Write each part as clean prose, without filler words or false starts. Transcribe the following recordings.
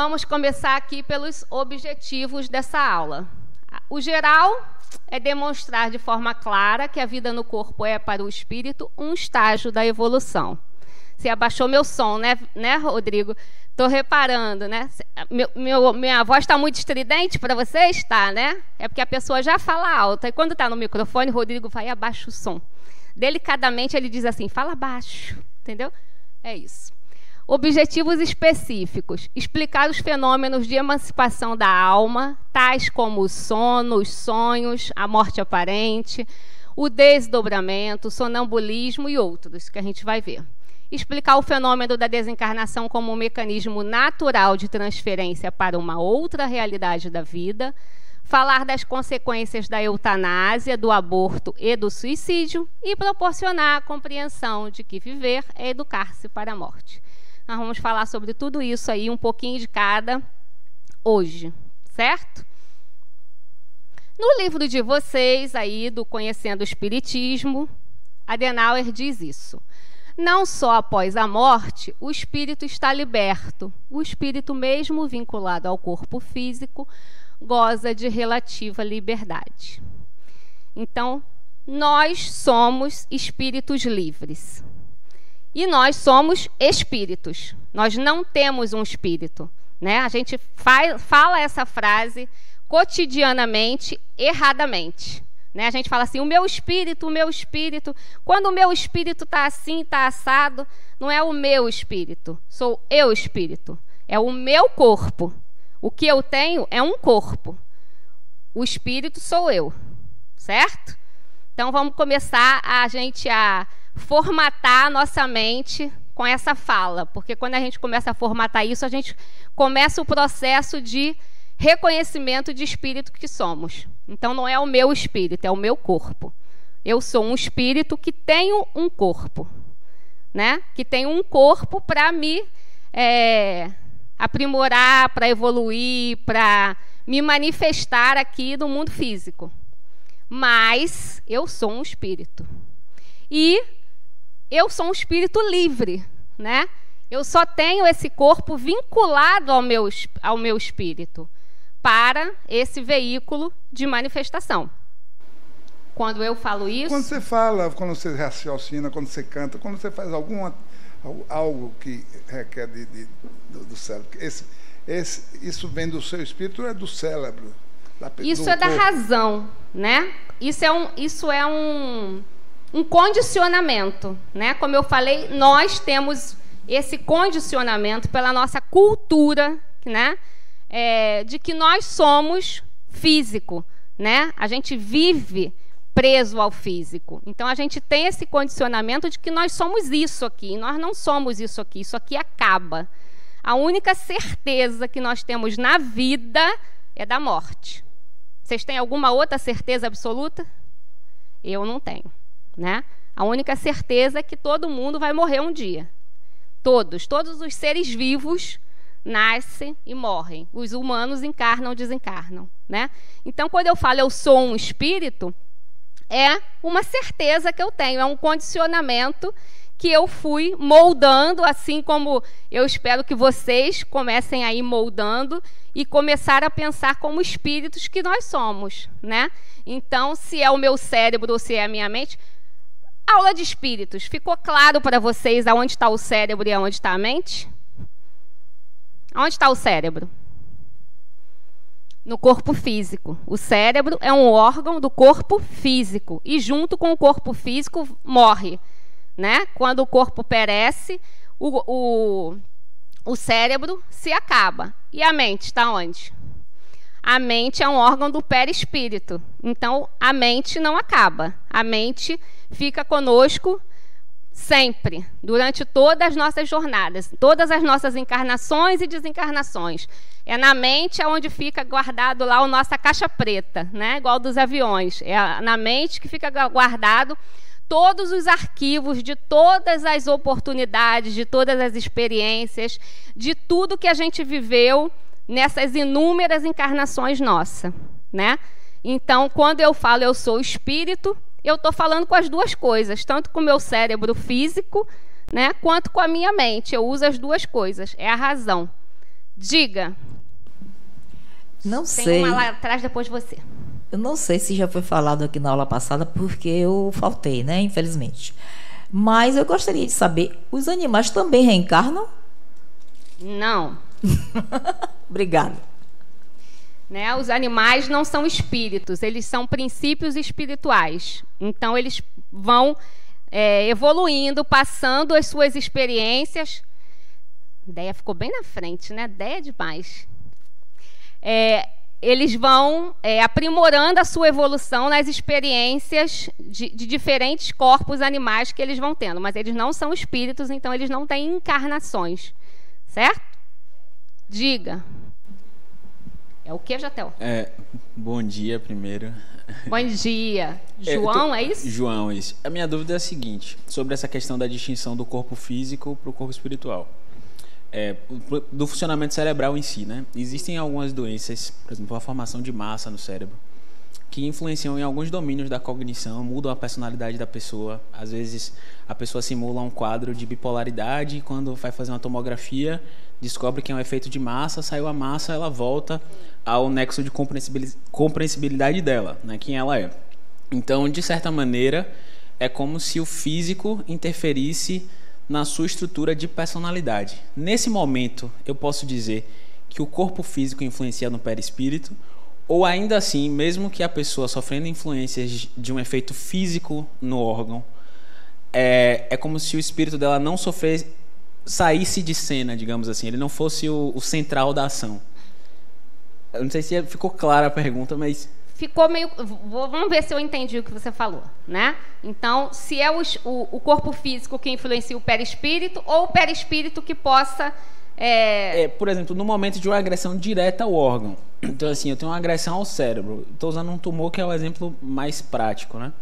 Vamos começar aqui pelos objetivos dessa aula. O geral é demonstrar de forma clara que a vida no corpo é, para o espírito, um estágio da evolução. Você abaixou meu som, né, Rodrigo? Estou reparando, né? Minha voz está muito estridente para vocês? Tá, né? É porque a pessoa já fala alto. E quando está no microfone, o Rodrigo vai e abaixa o som. Delicadamente, ele diz assim, fala baixo. Entendeu? É isso. Objetivos específicos. Explicar os fenômenos de emancipação da alma, tais como o sono, os sonhos, a morte aparente, o desdobramento, o sonambulismo e outros, que a gente vai ver. Explicar o fenômeno da desencarnação como um mecanismo natural de transferência para uma outra realidade da vida. Falar das consequências da eutanásia, do aborto e do suicídio. E proporcionar a compreensão de que viver é educar-se para a morte. Nós vamos falar sobre tudo isso aí, um pouquinho de cada, hoje, certo? No livro de vocês, aí, do Conhecendo o Espiritismo, Adenauer diz isso. Não só após a morte, o espírito está liberto. O espírito, mesmo vinculado ao corpo físico, goza de relativa liberdade. Então, nós somos espíritos livres. E nós somos espíritos. Nós não temos um espírito, né? A gente fala essa frase cotidianamente, erradamente. Né? A gente fala assim, o meu espírito, o meu espírito. Quando o meu espírito está assim, está assado, não é o meu espírito, sou eu espírito. É o meu corpo. O que eu tenho é um corpo. O espírito sou eu, certo? Então vamos começar a formatar a nossa mente com essa fala, porque quando a gente começa a formatar isso, a gente começa o processo de reconhecimento de espírito que somos. Então, não é o meu espírito, é o meu corpo. Eu sou um espírito que tenho um corpo, né? Que tem um corpo para me aprimorar, para evoluir, para me manifestar aqui no mundo físico. Mas eu sou um espírito. E eu sou um espírito livre, né? Eu só tenho esse corpo vinculado ao meu espírito para esse veículo de manifestação. Quando eu falo isso... Quando você fala, quando você raciocina, quando você canta, quando você faz algo que requer do cérebro, isso vem do seu espírito ou é do cérebro? Isso é da razão, né? Isso é um condicionamento, né? Como eu falei, nós temos esse condicionamento pela nossa cultura, né? De que nós somos físico, né? A gente vive preso ao físico. Então, a gente tem esse condicionamento de que nós somos isso aqui. Nós não somos isso aqui acaba. A única certeza que nós temos na vida é da morte. Vocês têm alguma outra certeza absoluta? Eu não tenho, né? A única certeza é que todo mundo vai morrer um dia. Todos os seres vivos nascem e morrem. Os humanos encarnam, desencarnam, né? Então, quando eu falo eu sou um espírito, é uma certeza que eu tenho, é um condicionamento que eu fui moldando, assim como eu espero que vocês comecem a ir moldando e começar a pensar como espíritos que nós somos, né? Então, se é o meu cérebro ou se é a minha mente... Aula de espíritos. Ficou claro para vocês aonde está o cérebro e aonde está a mente? Onde está o cérebro? No corpo físico. O cérebro é um órgão do corpo físico. E junto com o corpo físico morre, né? Quando o corpo perece, o cérebro se acaba. E a mente está onde? A mente é um órgão do perispírito. Então, a mente não acaba. A mente fica conosco sempre, durante todas as nossas jornadas, todas as nossas encarnações e desencarnações. É na mente onde fica guardado lá a nossa caixa preta, né? Igual dos aviões. É na mente que fica guardado todos os arquivos de todas as oportunidades, de todas as experiências, de tudo que a gente viveu nessas inúmeras encarnações nossas, né? Então, quando eu falo eu sou espírito, eu estou falando com as duas coisas, tanto com o meu cérebro físico, né, quanto com a minha mente. Eu uso as duas coisas, é a razão. Diga. Não Tem sei. uma lá atrás, depois você. Eu não sei se já foi falado aqui na aula passada, porque eu faltei, né? Infelizmente. Mas eu gostaria de saber, os animais também reencarnam? Não. Obrigada. Né? Os animais não são espíritos, eles são princípios espirituais. Então, eles vão evoluindo, passando as suas experiências. A ideia ficou bem na frente, né? Ideia demais. Eles vão aprimorando a sua evolução nas experiências de diferentes corpos animais que eles vão tendo. Mas eles não são espíritos, então eles não têm encarnações. Certo? Diga. É o que, Jatel? Bom dia, primeiro. Bom dia. João, é isso? João, isso. A minha dúvida é a seguinte, sobre essa questão da distinção do corpo físico para o corpo espiritual. Do funcionamento cerebral em si, né? Existem algumas doenças, por exemplo, a formação de massa no cérebro, que influenciam em alguns domínios da cognição, mudam a personalidade da pessoa. Às vezes, a pessoa simula um quadro de bipolaridade e quando vai fazer uma tomografia, descobre que é um efeito de massa, saiu a massa, ela volta ao nexo de compreensibilidade dela, né, quem ela é. Então, de certa maneira, é como se o físico interferisse na sua estrutura de personalidade. Nesse momento, eu posso dizer que o corpo físico influencia no perispírito, ou ainda assim, mesmo que a pessoa sofrendo influências de um efeito físico no órgão, é como se o espírito dela não saísse de cena, digamos assim, ele não fosse o central da ação. Eu não sei se ficou clara a pergunta, mas... Ficou meio... Vamos ver se eu entendi o que você falou, né? Então, se é o corpo físico que influencia o perispírito ou o perispírito que possa... por exemplo, no momento de uma agressão direta ao órgão. Então, assim, eu tenho uma agressão ao cérebro. Estou usando um tumor que é o exemplo mais prático, né?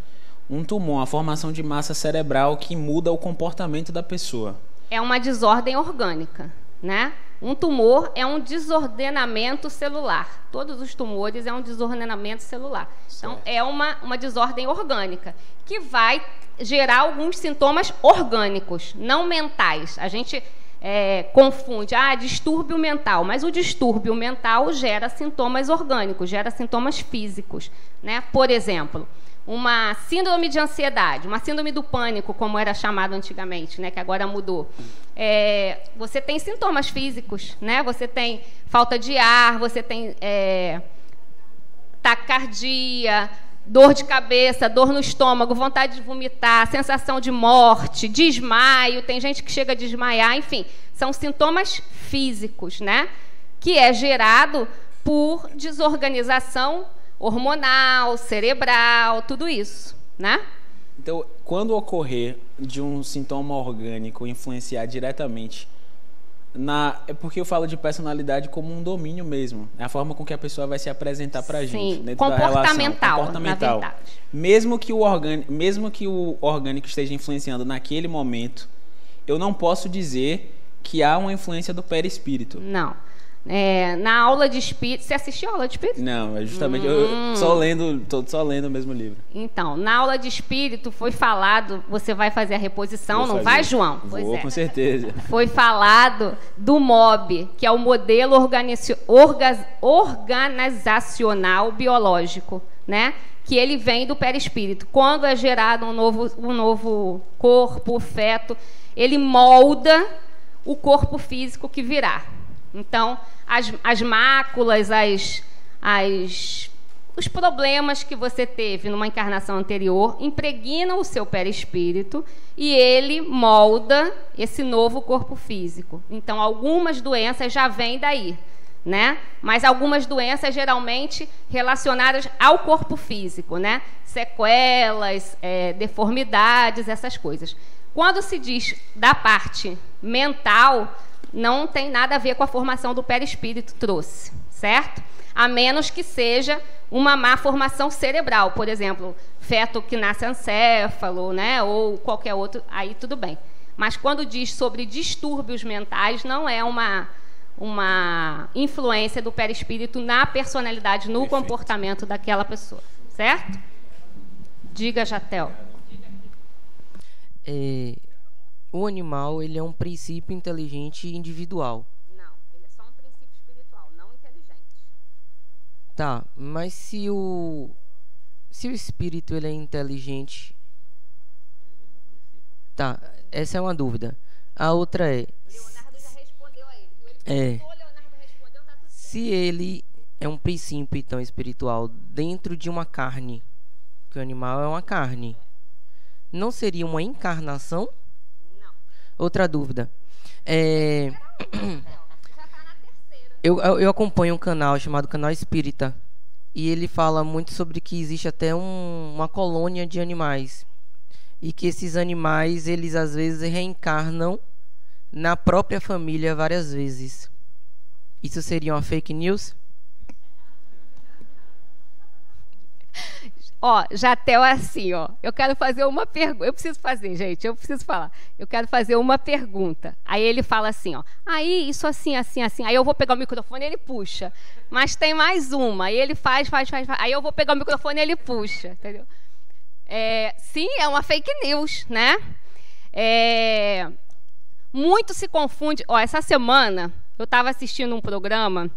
Um tumor, uma formação de massa cerebral que muda o comportamento da pessoa. É uma desordem orgânica, né? Um tumor é um desordenamento celular. Todos os tumores é um desordenamento celular. Então, é uma desordem orgânica que vai gerar alguns sintomas orgânicos, não mentais. A gente confunde, distúrbio mental, mas o distúrbio mental gera sintomas orgânicos, gera sintomas físicos, né? Por exemplo, uma síndrome de ansiedade, uma síndrome do pânico, como era chamado antigamente, né, que agora mudou. Você tem sintomas físicos, né? Você tem falta de ar, você tem taquicardia, dor de cabeça, dor no estômago, vontade de vomitar, sensação de morte, desmaio, tem gente que chega a desmaiar, enfim, são sintomas físicos, né? Que é gerado por desorganização hormonal, cerebral, tudo isso, né? Então, quando ocorrer de um sintoma orgânico influenciar diretamente é porque eu falo de personalidade como um domínio mesmo. É a forma com que a pessoa vai se apresentar pra gente. Dentro comportamental, da relação. Na verdade. Mesmo que o orgânico esteja influenciando naquele momento, eu não posso dizer que há uma influência do perispírito. Não. Na aula de espírito... Você assistiu a aula de espírito? Não, é justamente... Eu tô só lendo o mesmo livro. Então, na aula de espírito foi falado... Você vai fazer a reposição, não vai, João? Vou, com certeza. Foi falado do MOB, que é o modelo organizacional biológico, né? Que ele vem do perispírito. Quando é gerado um novo corpo, o feto, ele molda o corpo físico que virá. Então, as máculas, os problemas que você teve numa encarnação anterior impregnam o seu perispírito e ele molda esse novo corpo físico. Então, algumas doenças já vêm daí, né? Mas algumas doenças geralmente relacionadas ao corpo físico, né? Sequelas, deformidades, essas coisas. Quando se diz da parte mental, não tem nada a ver com a formação do perispírito, trouxe, certo? A menos que seja uma má formação cerebral, por exemplo, feto que nasce ancéfalo, né? Ou qualquer outro, aí tudo bem. Mas quando diz sobre distúrbios mentais, não é uma influência do perispírito na personalidade, no comportamento daquela pessoa, certo? Diga, Jatel. O animal, ele é um princípio inteligente individual. Não, ele é só um princípio Tá, mas se o espírito ele é inteligente... Tá, essa é uma dúvida. A outra é... Leonardo já respondeu a ele. Leonardo respondeu, tá tudo certo. Se ele é um princípio, então, espiritual dentro de uma carne, que o animal é uma carne, não seria uma encarnação? Não. Outra dúvida. Já tá na terceira. Eu acompanho um canal chamado Canal Espírita, e ele fala muito sobre que existe até uma colônia de animais, e que esses animais, eles às vezes reencarnam na própria família várias vezes. Isso seria uma fake news? Ó, Jatel é assim, ó. Eu quero fazer uma pergunta. Eu preciso fazer, gente. Eu preciso falar. Eu quero fazer uma pergunta. Aí ele fala assim, ó. Aí, isso assim, assim, assim. Aí eu vou pegar o microfone e ele puxa. Mas tem mais uma. Aí ele faz. Aí eu vou pegar o microfone e ele puxa. Entendeu? Sim, é uma fake news, né? Muito se confunde. Ó, essa semana eu estava assistindo um programa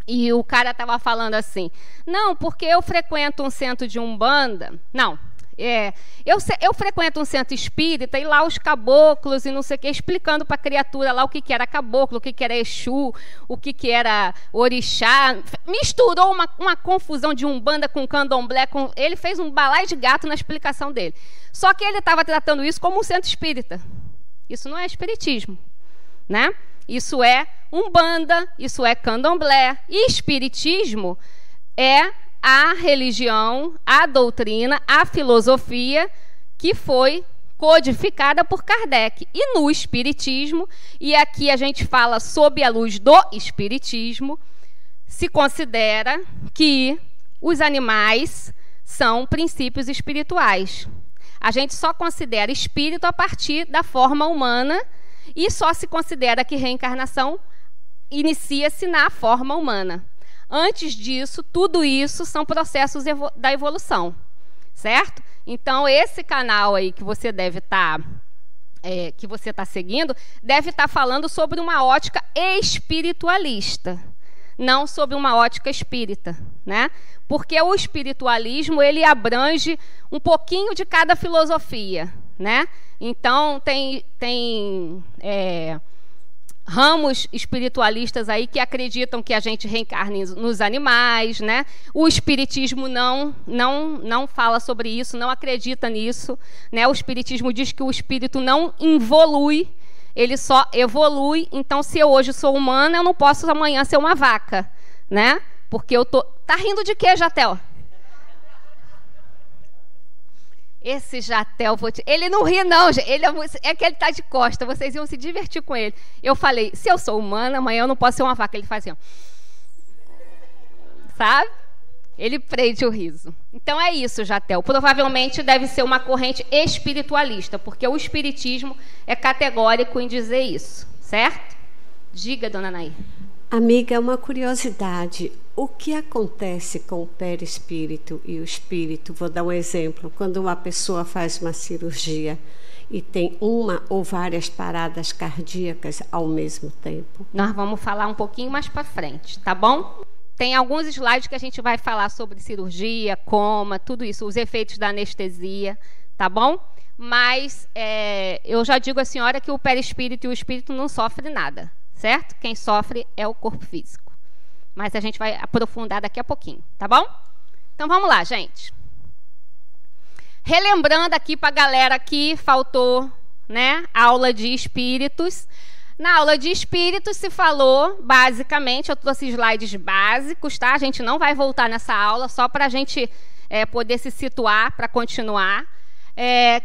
e o cara estava falando assim: não, porque eu frequento um centro de Umbanda. Não, eu frequento um centro espírita e lá os caboclos e não sei o que, explicando para a criatura lá o que era caboclo, o que era Exu, o que era orixá. Misturou uma confusão de Umbanda com candomblé. Ele fez um balaio de gato na explicação dele. Só que ele estava tratando isso como um centro espírita. Isso não é espiritismo, né? Isso é Umbanda, isso é candomblé. E espiritismo é a religião, a doutrina, a filosofia que foi codificada por Kardec. E no espiritismo, e aqui a gente fala sob a luz do espiritismo, se considera que os animais são princípios espirituais. A gente só considera espírito a partir da forma humana e só se considera que reencarnação inicia-se na forma humana. Antes disso, tudo isso são processos da evolução, certo? Então, esse canal aí que você deve estar seguindo, deve estar falando sobre uma ótica espiritualista, não sobre uma ótica espírita, né? Porque o espiritualismo, ele abrange um pouquinho de cada filosofia, né? Então, tem ramos espiritualistas aí que acreditam que a gente reencarna nos animais, né? O espiritismo não fala sobre isso, não acredita nisso, né? O espiritismo diz que o espírito não evolui, ele só evolui. Então, se eu hoje sou humana, eu não posso amanhã ser uma vaca, né? Porque eu tô... Tá rindo de quê, Jatel? Esse Jatel, ele não ri não, gente. É que ele tá de costa, vocês iam se divertir com ele. Eu falei, se eu sou humana, amanhã eu não posso ser uma vaca. Ele fazia, sabe? Ele prende o riso. Então é isso, Jatel. Provavelmente deve ser uma corrente espiritualista, porque o espiritismo é categórico em dizer isso, certo? Diga, dona Nair. Amiga, uma curiosidade. O que acontece com o perispírito e o espírito? Vou dar um exemplo. Quando uma pessoa faz uma cirurgia e tem uma ou várias paradas cardíacas ao mesmo tempo. Nós vamos falar um pouquinho mais para frente, tá bom? Tem alguns slides que a gente vai falar sobre cirurgia, coma, tudo isso, os efeitos da anestesia, tá bom? Mas eu já digo à senhora que o perispírito e o espírito não sofrem nada, certo? Quem sofre é o corpo físico. Mas a gente vai aprofundar daqui a pouquinho, tá bom? Então vamos lá, gente. Relembrando aqui para a galera que faltou, né, aula de espíritos. Na aula de espíritos se falou, basicamente, eu trouxe slides básicos, tá? A gente não vai voltar nessa aula, só para a gente poder se situar, para continuar.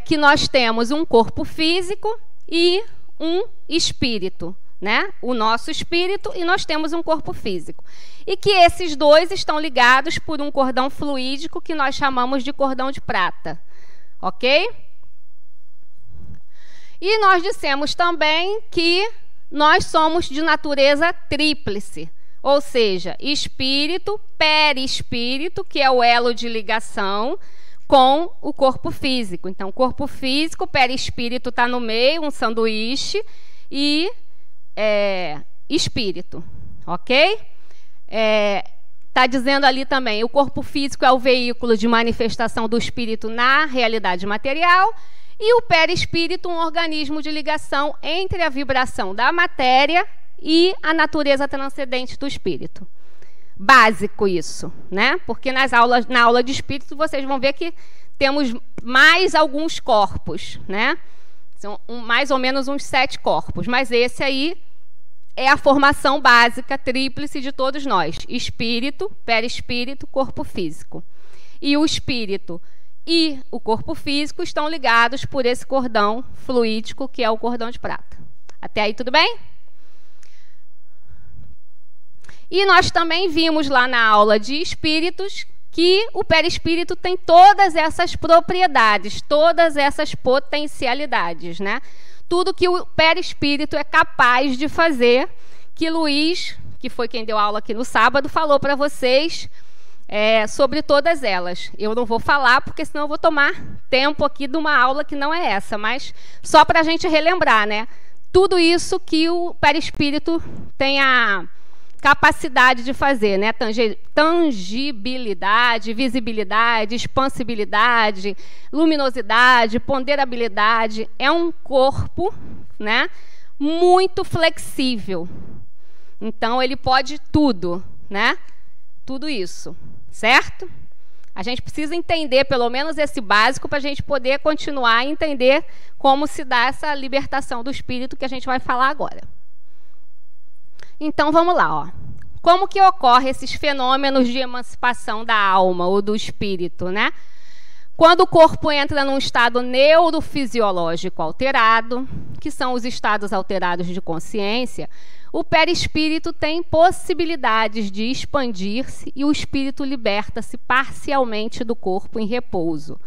Que nós temos um corpo físico e um espírito, né? O nosso espírito, e nós temos um corpo físico. E que esses dois estão ligados por um cordão fluídico que nós chamamos de cordão de prata. Ok? E nós dissemos também que nós somos de natureza tríplice, ou seja, espírito, perispírito, que é o elo de ligação com o corpo físico. Então, corpo físico, perispírito está no meio, um sanduíche, e espírito, ok? está dizendo ali também, o corpo físico é o veículo de manifestação do espírito na realidade material, e o perispírito, um organismo de ligação entre a vibração da matéria e a natureza transcendente do espírito. Básico isso, né? Porque na aula de espírito vocês vão ver que temos mais alguns corpos, né? São mais ou menos uns 7 corpos, mas esse aí é a formação básica, tríplice de todos nós. Espírito, perispírito, corpo físico. E o espírito e o corpo físico estão ligados por esse cordão fluídico, que é o cordão de prata. Até aí tudo bem? E nós também vimos lá na aula de espíritos que o perispírito tem todas essas propriedades, todas essas potencialidades, né? Tudo que o perispírito é capaz de fazer, que Luiz, que foi quem deu aula aqui no sábado, falou para vocês sobre todas elas. Eu não vou falar, porque senão eu vou tomar tempo aqui de uma aula que não é essa, mas só para a gente relembrar, né? Tudo isso que o perispírito tem a capacidade de fazer, né? Tangibilidade, visibilidade, expansibilidade, luminosidade, ponderabilidade. É um corpo, né, muito flexível. Então, ele pode tudo, né? Tudo isso, certo? A gente precisa entender, pelo menos, esse básico para a gente poder continuar a entender como se dá essa libertação do espírito que a gente vai falar agora. Então, vamos lá, ó. Como que ocorrem esses fenômenos de emancipação da alma ou do espírito, né? Quando o corpo entra num estado neurofisiológico alterado, que são os estados alterados de consciência, o perispírito tem possibilidades de expandir-se e o espírito liberta-se parcialmente do corpo em repouso,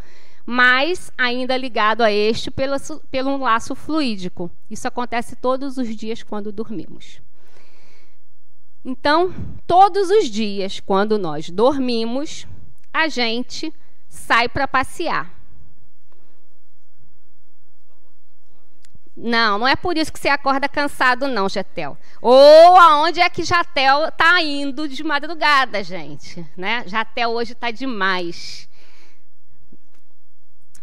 mas ainda ligado a este pelo um laço fluídico. Isso acontece todos os dias quando dormimos. Então, todos os dias, quando nós dormimos, a gente sai para passear. Não, não é por isso que você acorda cansado, não, Jatel. Ou aonde é que Jatel está indo de madrugada, gente? Né? Jatel hoje está demais.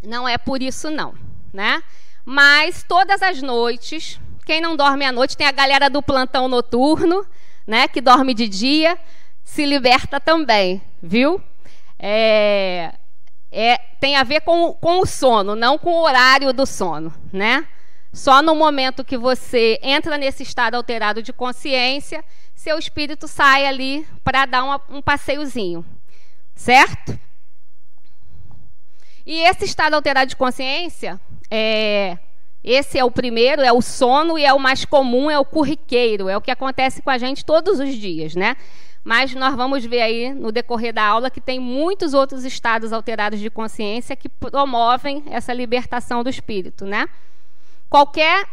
Não é por isso, não, né? Mas todas as noites, quem não dorme à noite, tem a galera do plantão noturno, né, que dorme de dia, se liberta também, viu? Tem a ver com o sono, não com o horário do sono, né? Só no momento que você entra nesse estado alterado de consciência, seu espírito sai ali para dar um passeiozinho, certo? E esse estado alterado de consciência, esse é o primeiro, é o sono, e é o mais comum, é o corriqueiro, é o que acontece com a gente todos os dias, né? Mas nós vamos ver aí, no decorrer da aula, que tem muitos outros estados alterados de consciência que promovem essa libertação do espírito, né? Qualquer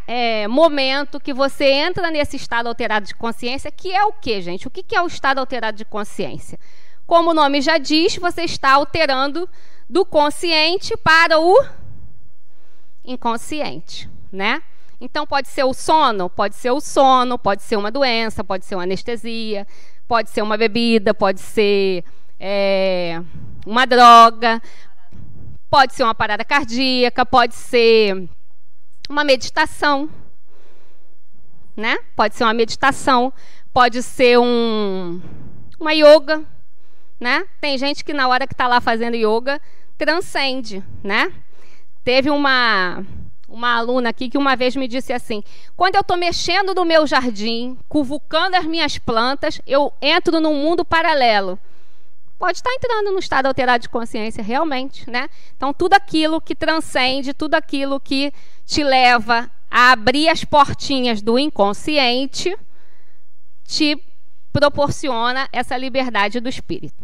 momento que você entra nesse estado alterado de consciência, que é o quê, gente? O que é o estado alterado de consciência? Como o nome já diz, você está alterando do consciente para o inconsciente, né? Então, pode ser o sono, pode ser uma doença, pode ser uma anestesia, pode ser uma bebida, pode ser uma droga, pode ser uma parada cardíaca, pode ser uma meditação, né? Pode ser uma meditação, pode ser uma yoga, né? Tem gente que na hora que está lá fazendo yoga transcende, né? Teve uma aluna aqui que uma vez me disse assim: quando eu estou mexendo no meu jardim, cuvucando as minhas plantas, eu entro num mundo paralelo. Pode estar entrando num estado alterado de consciência, realmente, né? Então, tudo aquilo que transcende, tudo aquilo que te leva a abrir as portinhas do inconsciente, te proporciona essa liberdade do espírito.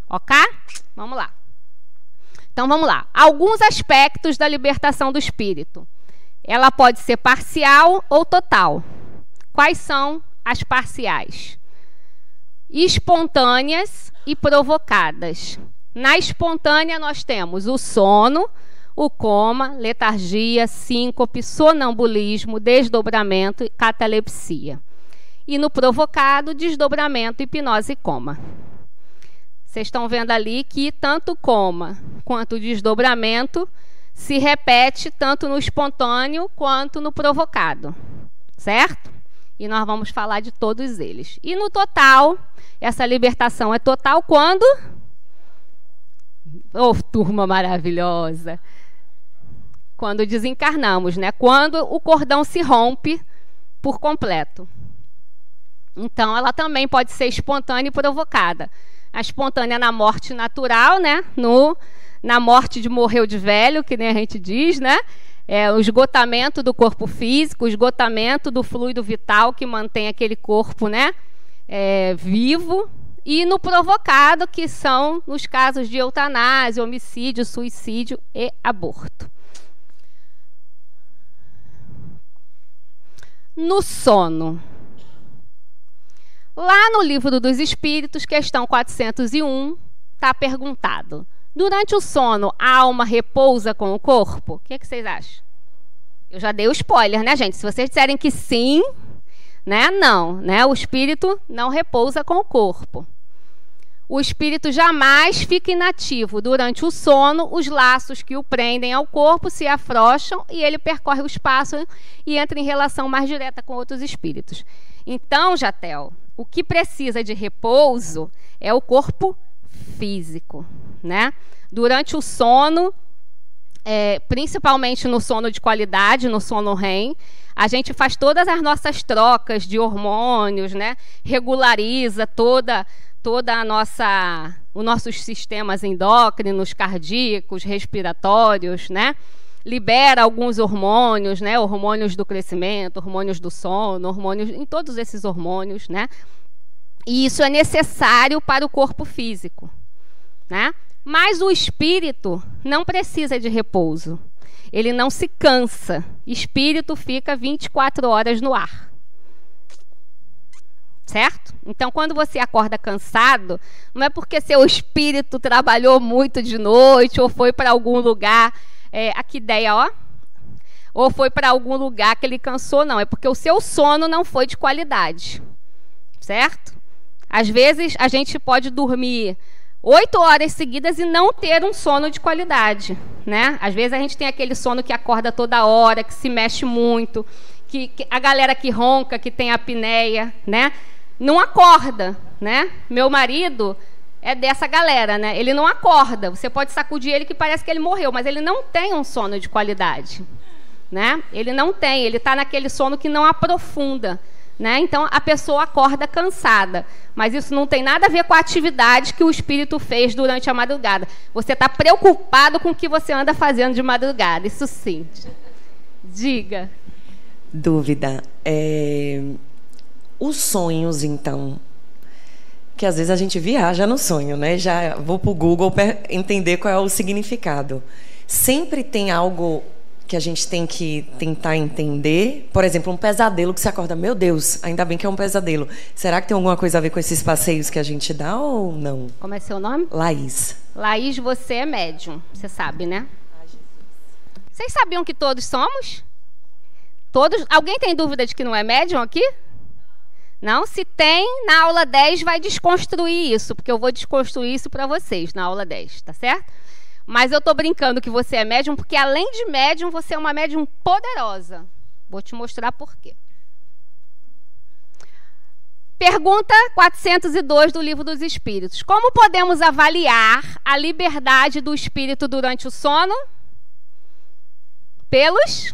Ok? Vamos lá. Então, vamos lá. Alguns aspectos da libertação do espírito. Ela pode ser parcial ou total. Quais são as parciais? Espontâneas e provocadas. Na espontânea, nós temos o sono, o coma, letargia, síncope, sonambulismo, desdobramento e catalepsia. E no provocado, desdobramento, hipnose e coma. Vocês estão vendo ali que tanto coma quanto o desdobramento se repete tanto no espontâneo quanto no provocado, certo? E nós vamos falar de todos eles. E no total, essa libertação é total quando? Oh, turma maravilhosa! Quando desencarnamos, né? Quando o cordão se rompe por completo. Então, ela também pode ser espontânea e provocada. A espontânea na morte natural, né? Na morte de morreu de velho, que nem a gente diz, né? O esgotamento do corpo físico, o esgotamento do fluido vital que mantém aquele corpo, né? Vivo. E no provocado, que são nos casos de eutanásia, homicídio, suicídio e aborto. No sono. Lá no Livro dos Espíritos, questão 401, está perguntado: durante o sono, a alma repousa com o corpo? O que vocês acham? Eu já dei o spoiler, né, gente? Se vocês disserem que sim, né, não, né? O espírito não repousa com o corpo. O espírito jamais fica inativo. Durante o sono, os laços que o prendem ao corpo se afrouxam e ele percorre o espaço e entra em relação mais direta com outros espíritos. Então, Jatel, o que precisa de repouso é o corpo físico, né? Durante o sono, principalmente no sono de qualidade, no sono REM, a gente faz todas as nossas trocas de hormônios, né? Regulariza os nossos sistemas endócrinos, cardíacos, respiratórios, né? Libera alguns hormônios, né? Hormônios do crescimento, hormônios do sono, hormônios, em todos esses hormônios, né? E isso é necessário para o corpo físico, né? Mas o espírito não precisa de repouso. Ele não se cansa. Espírito fica 24 horas no ar. Certo? Então, quando você acorda cansado, não é porque seu espírito trabalhou muito de noite ou foi para algum lugar... aqui ideia, ó. Ou foi para algum lugar que ele cansou, não. É porque o seu sono não foi de qualidade. Certo? Às vezes, a gente pode dormir 8 horas seguidas e não ter um sono de qualidade, né? Às vezes, a gente tem aquele sono que acorda toda hora, que se mexe muito, que a galera que ronca, que tem apneia, né? Não acorda, né? Meu marido... é dessa galera, né? Ele não acorda. Você pode sacudir ele que parece que ele morreu, mas ele não tem um sono de qualidade, né? Ele não tem. Ele está naquele sono que não aprofunda, né? Então, a pessoa acorda cansada. Mas isso não tem nada a ver com a atividade que o espírito fez durante a madrugada. Você está preocupado com o que você anda fazendo de madrugada. Isso sim. Diga. Dúvida. Os sonhos, então... que às vezes a gente viaja no sonho, né? Já vou para o Google para entender qual é o significado. Sempre tem algo que a gente tem que tentar entender. Por exemplo, um pesadelo que você acorda, meu Deus, ainda bem que é um pesadelo. Será que tem alguma coisa a ver com esses passeios que a gente dá ou não? Como é seu nome? Laís. Laís, você é médium, você sabe, né? Vocês sabiam que todos somos? Todos? Alguém tem dúvida de que não é médium aqui? Não? Se tem, na aula 10 vai desconstruir isso, porque eu vou desconstruir isso para vocês na aula 10, tá certo? Mas eu estou brincando que você é médium, porque além de médium, você é uma médium poderosa. Vou te mostrar por quê. Pergunta 402 do Livro dos Espíritos. Como podemos avaliar a liberdade do espírito durante o sono? Pelos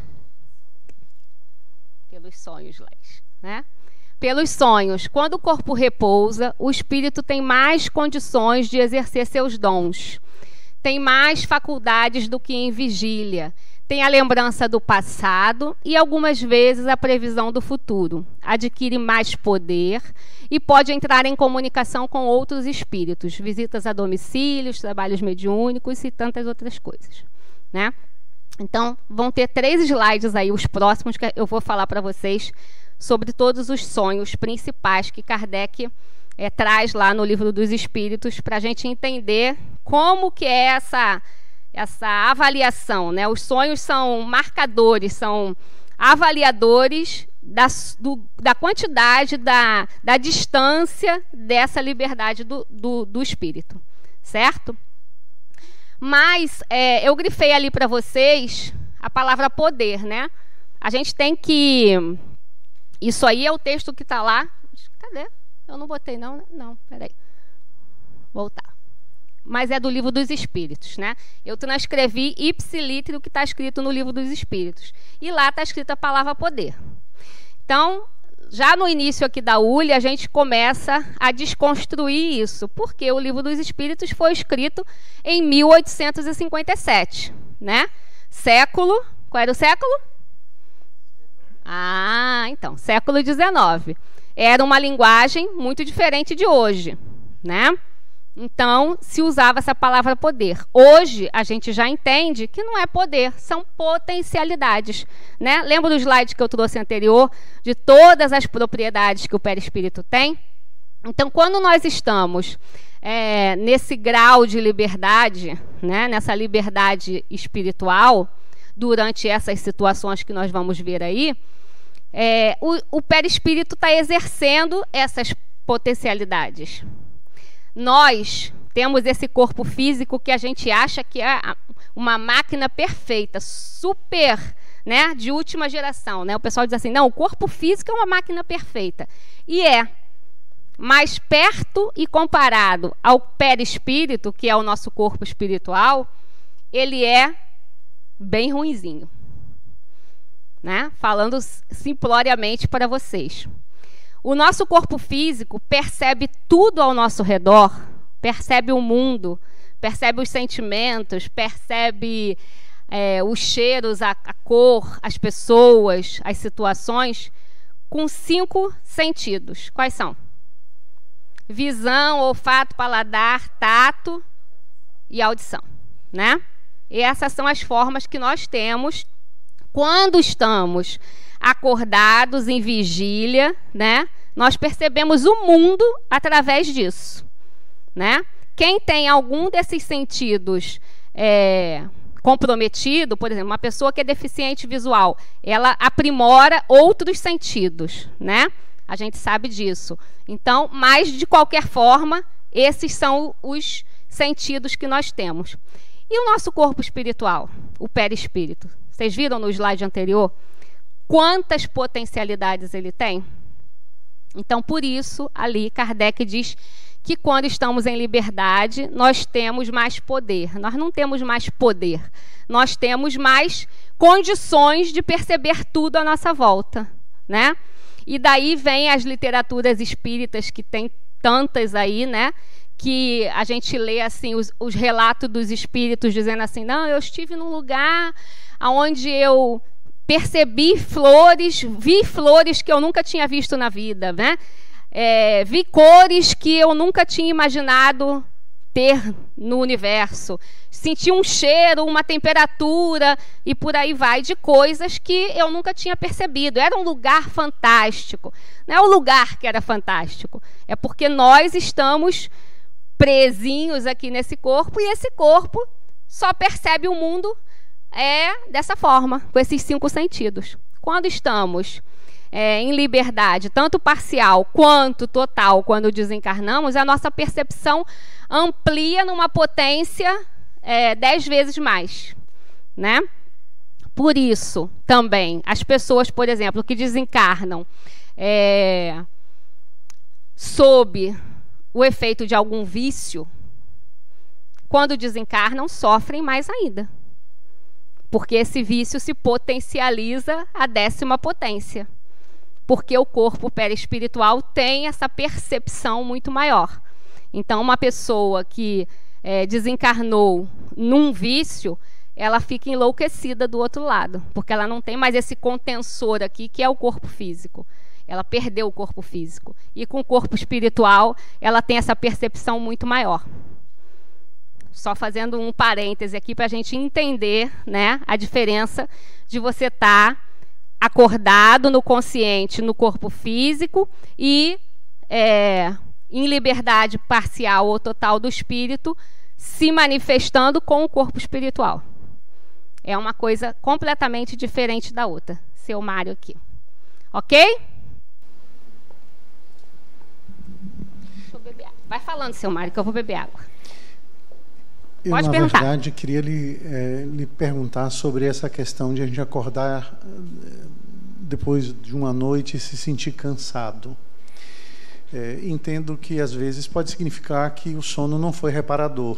sonhos, Laís, né? Pelos sonhos. Quando o corpo repousa, o espírito tem mais condições de exercer seus dons. Tem mais faculdades do que em vigília. Tem a lembrança do passado e, algumas vezes, a previsão do futuro. Adquire mais poder e pode entrar em comunicação com outros espíritos. Visitas a domicílios, trabalhos mediúnicos e tantas outras coisas, né? Então, vão ter 3 slides aí, os próximos, que eu vou falar para vocês sobre todos os sonhos principais que Kardec traz lá no Livro dos Espíritos, para a gente entender como que é essa avaliação, né? Os sonhos são marcadores, são avaliadores da quantidade, da distância dessa liberdade do espírito. certo? Mas eu grifei ali para vocês a palavra poder, né? A gente tem que... Isso aí é o texto que está lá. Cadê? Eu não botei, não, né? Não, peraí. Voltar. Mas é do Livro dos Espíritos, né? Eu transcrevi ipsiliter o que está escrito no Livro dos Espíritos. E lá está escrita a palavra poder. Então, já no início aqui da ULI, a gente começa a desconstruir isso, porque o Livro dos Espíritos foi escrito em 1857, né? Século... Qual era o século? Ah, então, século XIX. Era uma linguagem muito diferente de hoje, né? Então, se usava essa palavra poder. Hoje, a gente já entende que não é poder, são potencialidades, né? Lembra do slide que eu trouxe anterior, de todas as propriedades que o perispírito tem? Então, quando nós estamos nesse grau de liberdade, né? Nessa liberdade espiritual, durante essas situações que nós vamos ver aí, o perispírito está exercendo essas potencialidades. Nós temos esse corpo físico que a gente acha que é uma máquina perfeita, super, né, de última geração, né? O pessoal diz assim, não, o corpo físico é uma máquina perfeita. E mas perto e comparado ao perispírito, que é o nosso corpo espiritual, ele é bem ruinzinho, né? Falando simploriamente para vocês. O nosso corpo físico percebe tudo ao nosso redor, percebe o mundo, percebe os sentimentos, percebe os cheiros, a cor, as pessoas, as situações, com 5 sentidos. Quais são? Visão, olfato, paladar, tato e audição, né? E essas são as formas que nós temos quando estamos acordados em vigília, né? Nós percebemos o mundo através disso, né? Quem tem algum desses sentidos comprometido, por exemplo, uma pessoa que é deficiente visual, ela aprimora outros sentidos, né? A gente sabe disso. Então, mas de qualquer forma, esses são os sentidos que nós temos. E o nosso corpo espiritual, o perispírito? Vocês viram no slide anterior quantas potencialidades ele tem? Então, por isso, ali, Kardec diz que quando estamos em liberdade, nós temos mais poder. Nós não temos mais poder. Nós temos mais condições de perceber tudo à nossa volta, né? E daí vem as literaturas espíritas, que tem tantas aí, né? Que a gente lê assim os relatos dos espíritos dizendo assim, não, eu estive num lugar onde eu percebi flores, vi flores que eu nunca tinha visto na vida, né? Vi cores que eu nunca tinha imaginado ter no universo. Senti um cheiro, uma temperatura e por aí vai, de coisas que eu nunca tinha percebido. Era um lugar fantástico. Não é o lugar que era fantástico, é porque nós estamos presinhos aqui nesse corpo, e esse corpo só percebe o mundo dessa forma, com esses 5 sentidos. Quando estamos em liberdade, tanto parcial quanto total, quando desencarnamos, a nossa percepção amplia numa potência 10 vezes mais, né? Por isso, também, as pessoas, por exemplo, que desencarnam sob o efeito de algum vício, quando desencarnam, sofrem mais ainda. Porque esse vício se potencializa à 10ª potência. Porque o corpo perispiritual tem essa percepção muito maior. Então, uma pessoa que desencarnou num vício, ela fica enlouquecida do outro lado. Porque ela não tem mais esse contensor aqui, que é o corpo físico. Ela perdeu o corpo físico. E com o corpo espiritual, ela tem essa percepção muito maior. Só fazendo um parêntese aqui para a gente entender, né, a diferença de você estar acordado no consciente, no corpo físico, e em liberdade parcial ou total do espírito, se manifestando com o corpo espiritual. É uma coisa completamente diferente da outra. Seu Mário aqui. Ok? Deixa eu beber água. Vai falando, seu Mário, que eu vou beber água. Eu, Pode na perguntar. verdade, queria lhe perguntar sobre essa questão de a gente acordar depois de uma noite e se sentir cansado. Entendo que, às vezes, pode significar que o sono não foi reparador.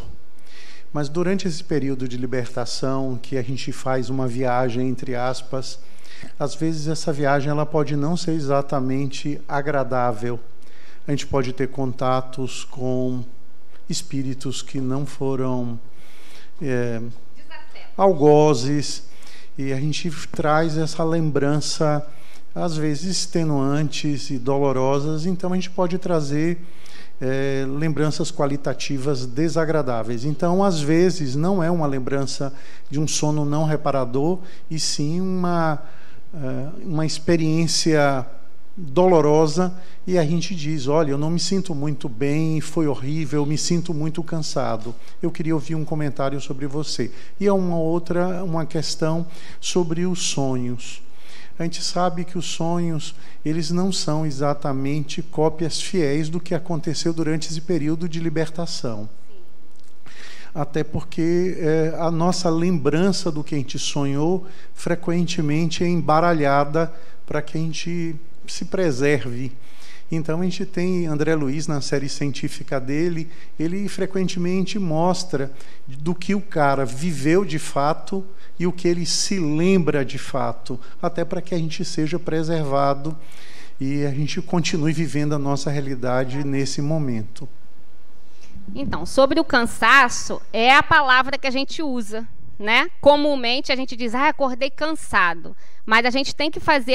Mas, durante esse período de libertação, que a gente faz uma viagem, entre aspas, às vezes essa viagem ela pode não ser exatamente agradável. A gente pode ter contatos com espíritos que não foram algozes, e a gente traz essa lembrança, às vezes extenuantes e dolorosas, então a gente pode trazer lembranças qualitativas desagradáveis. Então, às vezes, não é uma lembrança de um sono não reparador, e sim uma experiência dolorosa, e a gente diz, olha, eu não me sinto muito bem, foi horrível, me sinto muito cansado. Eu queria ouvir um comentário sobre você. E uma questão sobre os sonhos. A gente sabe que os sonhos, eles não são exatamente cópias fiéis do que aconteceu durante esse período de libertação. Até porque a nossa lembrança do que a gente sonhou frequentemente é embaralhada para que a gente se preserve. Então a gente tem André Luiz, na série científica dele, ele frequentemente mostra do que o cara viveu de fato e o que ele se lembra de fato, até para que a gente seja preservado e a gente continue vivendo a nossa realidade nesse momento. Então, sobre o cansaço, é a palavra que a gente usa, né? Comumente a gente diz, acordei cansado. Mas a gente tem que fazer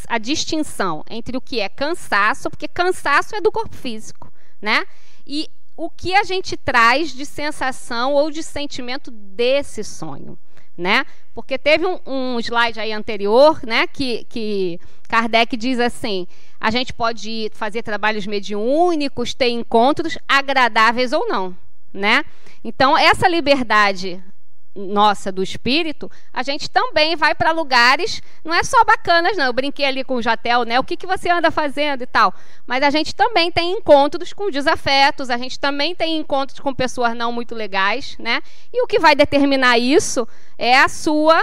a distinção entre o que é cansaço, porque cansaço é do corpo físico, né? E o que a gente traz de sensação ou de sentimento desse sonho, né? Porque teve um slide aí anterior, né, que Kardec diz assim, a gente pode fazer trabalhos mediúnicos, ter encontros agradáveis ou não, né? Então, essa liberdade nossa do espírito, a gente também vai para lugares, não é só bacanas, não. Eu brinquei ali com o Jatel, né? O que você anda fazendo e tal. Mas a gente também tem encontros com desafetos, a gente também tem encontros com pessoas não muito legais, né? E o que vai determinar isso é a sua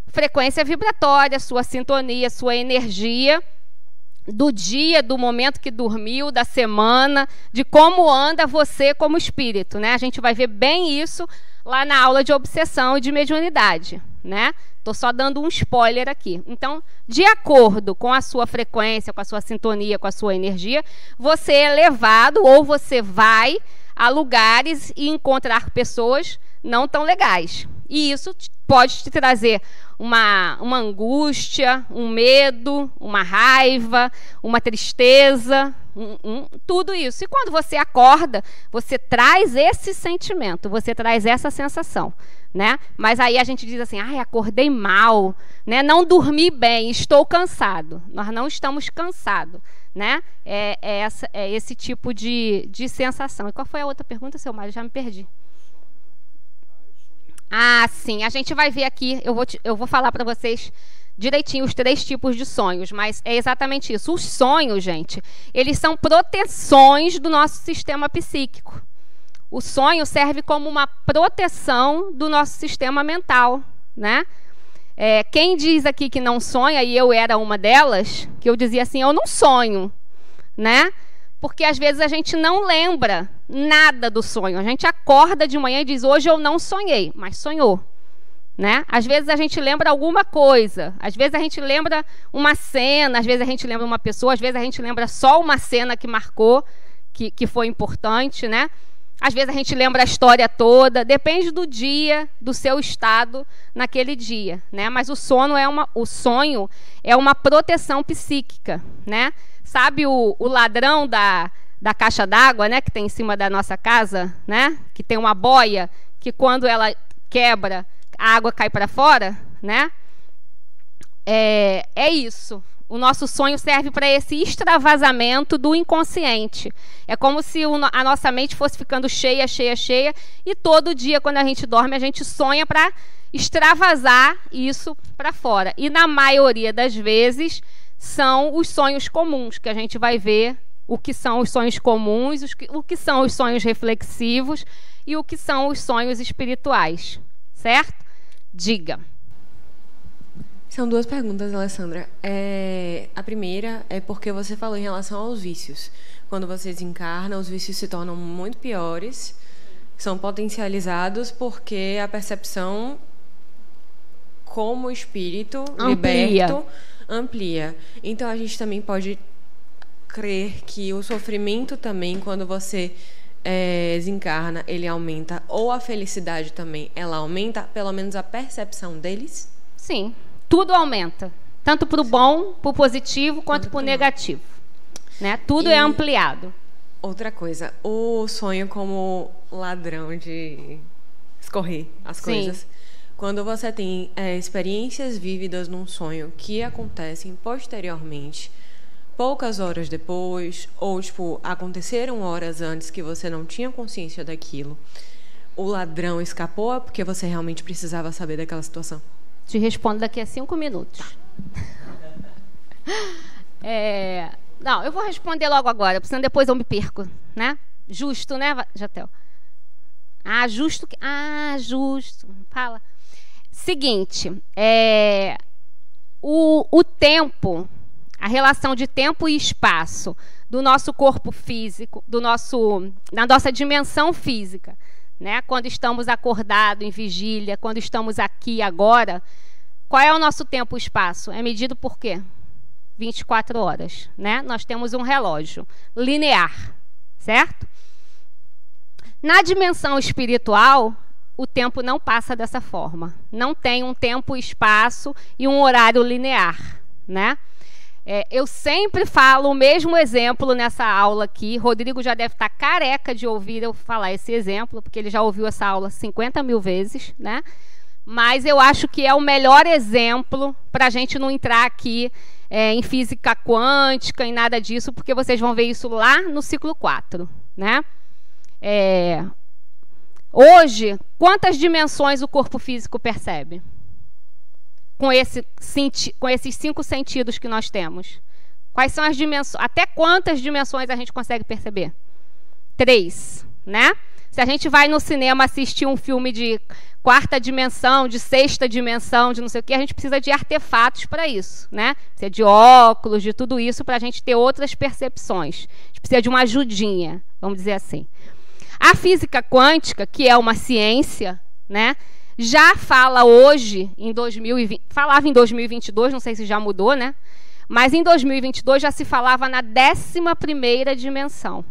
frequência vibratória, sua sintonia, sua energia do dia, do momento que dormiu, da semana, de como anda você como espírito, né? A gente vai ver bem isso lá na aula de obsessão e de mediunidade, né? Estou só dando um spoiler aqui. Então, de acordo com a sua frequência, com a sua sintonia, com a sua energia, você é levado ou você vai a lugares e encontrar pessoas não tão legais. E isso pode te trazer uma angústia, um medo, uma raiva, uma tristeza, tudo isso. E quando você acorda, você traz esse sentimento, você traz essa sensação, né? Mas aí a gente diz assim, acordei mal, né? Não dormi bem, estou cansado. Nós não estamos cansados, né? É esse tipo de sensação. E qual foi a outra pergunta, seu Mário? Já me perdi. Sim, a gente vai ver aqui, eu vou falar para vocês direitinho os 3 tipos de sonhos, mas é exatamente isso. Os sonhos, gente, eles são proteções do nosso sistema psíquico. O sonho serve como uma proteção do nosso sistema mental, né? Quem diz aqui que não sonha, e eu era uma delas, que eu dizia assim, eu não sonho, né? Porque às vezes a gente não lembra nada do sonho. A gente acorda de manhã e diz, hoje eu não sonhei, mas sonhou, né? Às vezes a gente lembra alguma coisa, às vezes a gente lembra uma cena, às vezes a gente lembra uma pessoa, às vezes a gente lembra só uma cena que marcou, que foi importante, né? Às vezes a gente lembra a história toda, depende do dia, do seu estado naquele dia, né? Mas o sonho é uma proteção psíquica, né? Sabe o ladrão da caixa d'água, né, que tem em cima da nossa casa, né? Que tem uma boia que quando ela quebra, a água cai para fora, né? É isso. O nosso sonho serve para esse extravasamento do inconsciente. É como se a nossa mente fosse ficando cheia, cheia, cheia, e todo dia, quando a gente dorme, a gente sonha para extravasar isso para fora. E na maioria das vezes são os sonhos comuns, que a gente vai ver o que são os sonhos comuns, o que são os sonhos reflexivos e o que são os sonhos espirituais, certo? Diga. São duas perguntas, Alessandra. A primeira é porque você falou em relação aos vícios. Quando você desencarna, os vícios se tornam muito piores, são potencializados porque a percepção como espírito liberto amplia. Então, a gente também pode crer que o sofrimento também, quando você desencarna, ele aumenta, ou a felicidade também, ela aumenta, pelo menos a percepção deles? Sim. Tudo aumenta, tanto para o bom, para o positivo, quanto para o negativo. Né? Tudo é ampliado. Outra coisa, o sonho como ladrão de escorrer as coisas. Quando você tem experiências vívidas num sonho que acontecem posteriormente, poucas horas depois, ou tipo, aconteceram horas antes que você não tinha consciência daquilo, o ladrão escapou porque você realmente precisava saber daquela situação? Te respondo daqui a 5 minutos. Não, eu vou responder logo agora, porque senão depois eu me perco, né? Justo, né, Jatel? Justo. Justo. Fala. Seguinte, o tempo, a relação de tempo e espaço do nosso corpo físico, da nossa dimensão física, né? Quando estamos acordados em vigília, quando estamos aqui agora, qual é o nosso tempo e espaço? É medido por quê? 24 horas, né? Nós temos um relógio linear, certo? Na dimensão espiritual, o tempo não passa dessa forma. Não tem um tempo, espaço e um horário linear, né? Eu sempre falo o mesmo exemplo nessa aula aqui. Rodrigo já deve estar careca de ouvir eu falar esse exemplo, porque ele já ouviu essa aula 50 mil vezes, né? Mas eu acho que é o melhor exemplo para a gente não entrar aqui em física quântica, em nada disso, porque vocês vão ver isso lá no ciclo 4, né? Hoje, quantas dimensões o corpo físico percebe? Com esses 5 sentidos que nós temos. Quais são as dimensões? Até quantas dimensões a gente consegue perceber? 3, né? Se a gente vai no cinema assistir um filme de 4ª dimensão, de 6ª dimensão, de não sei o que, a gente precisa de artefatos para isso, né? Precisa de óculos, de tudo isso, para a gente ter outras percepções. A gente precisa de uma ajudinha, vamos dizer assim. A física quântica, que é uma ciência, né? Já fala hoje, falava em 2022, não sei se já mudou, né? Mas em 2022 já se falava na 11ª dimensão,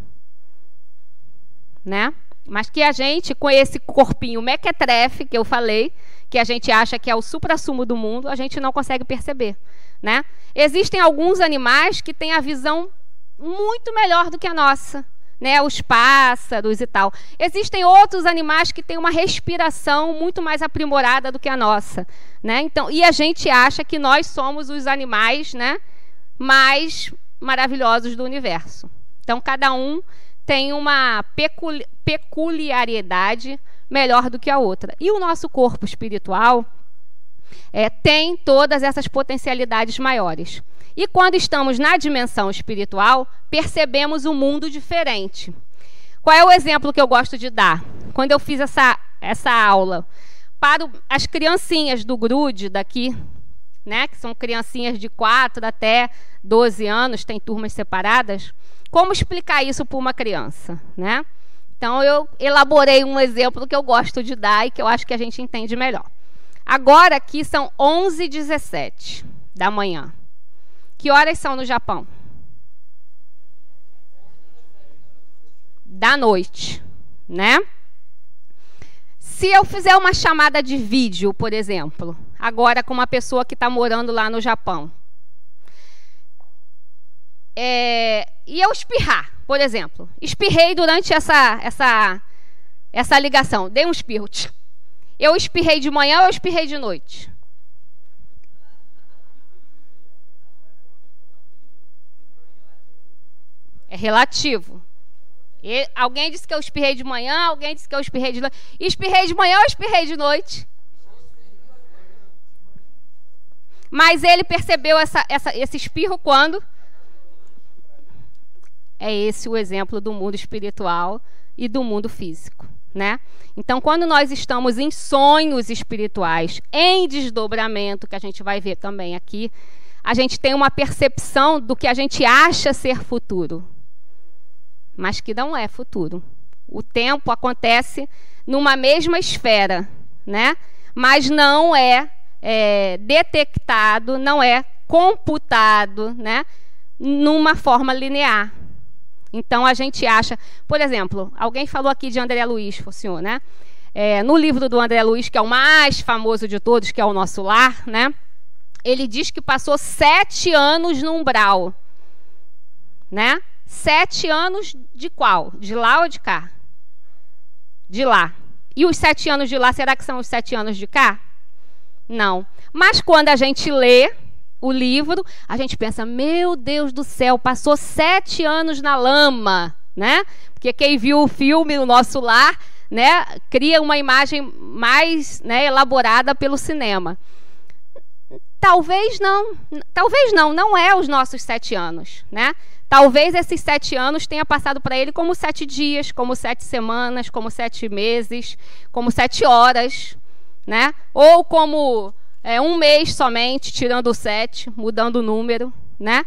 né? Mas que a gente, com esse corpinho mequetrefe que eu falei, que a gente acha que é o suprassumo do mundo, a gente não consegue perceber, né? Existem alguns animais que têm a visão muito melhor do que a nossa, né, os pássaros e tal. Existem outros animais que têm uma respiração muito mais aprimorada do que a nossa, né? Então, e a gente acha que nós somos os animais, né, mais maravilhosos do universo. Então, cada um tem uma peculiaridade melhor do que a outra. E o nosso corpo espiritual tem todas essas potencialidades maiores. E quando estamos na dimensão espiritual, percebemos um mundo diferente. Qual é o exemplo que eu gosto de dar? Quando eu fiz essa aula para as criancinhas do grude daqui, né, que são criancinhas de 4 até 12 anos, tem turmas separadas, como explicar isso para uma criança, né? Então, eu elaborei um exemplo que eu gosto de dar e que eu acho que a gente entende melhor. Agora, aqui são 11h17 da manhã. Que horas são no Japão? Da noite, né? Se eu fizer uma chamada de vídeo, por exemplo, agora com uma pessoa que está morando lá no Japão, e eu espirrar, por exemplo, espirrei durante essa ligação, dei um espirro. Eu espirrei de manhã ou eu espirrei de noite? É relativo. Alguém disse que eu espirrei de manhã, alguém disse que eu espirrei de noite. Espirrei de manhã ou espirrei de noite? Mas ele percebeu esse espirro quando? É esse o exemplo do mundo espiritual e do mundo físico, né? Então, quando nós estamos em sonhos espirituais, em desdobramento, que a gente vai ver também aqui, a gente tem uma percepção do que a gente acha ser futuro, mas que não é futuro. O tempo acontece numa mesma esfera, né? Mas não é detectado, não é computado, né? Numa forma linear. Então, a gente acha... Por exemplo, alguém falou aqui de André Luiz, Focinho, né? No livro do André Luiz, que é o mais famoso de todos, que é O Nosso Lar, né? Ele diz que passou 7 anos no umbral, né? 7 anos de qual? De lá ou de cá? De lá. E os 7 anos de lá, será que são os 7 anos de cá? Não. Mas quando a gente lê o livro, a gente pensa, meu Deus do céu, passou 7 anos na lama, né? Porque quem viu o filme O Nosso Lar, né, cria uma imagem mais, né, elaborada pelo cinema. Talvez não é os nossos 7 anos, né? Talvez esses 7 anos tenha passado para ele como 7 dias, como 7 semanas, como 7 meses, como 7 horas, né? Ou como 1 mês somente, tirando o 7, mudando o número, né?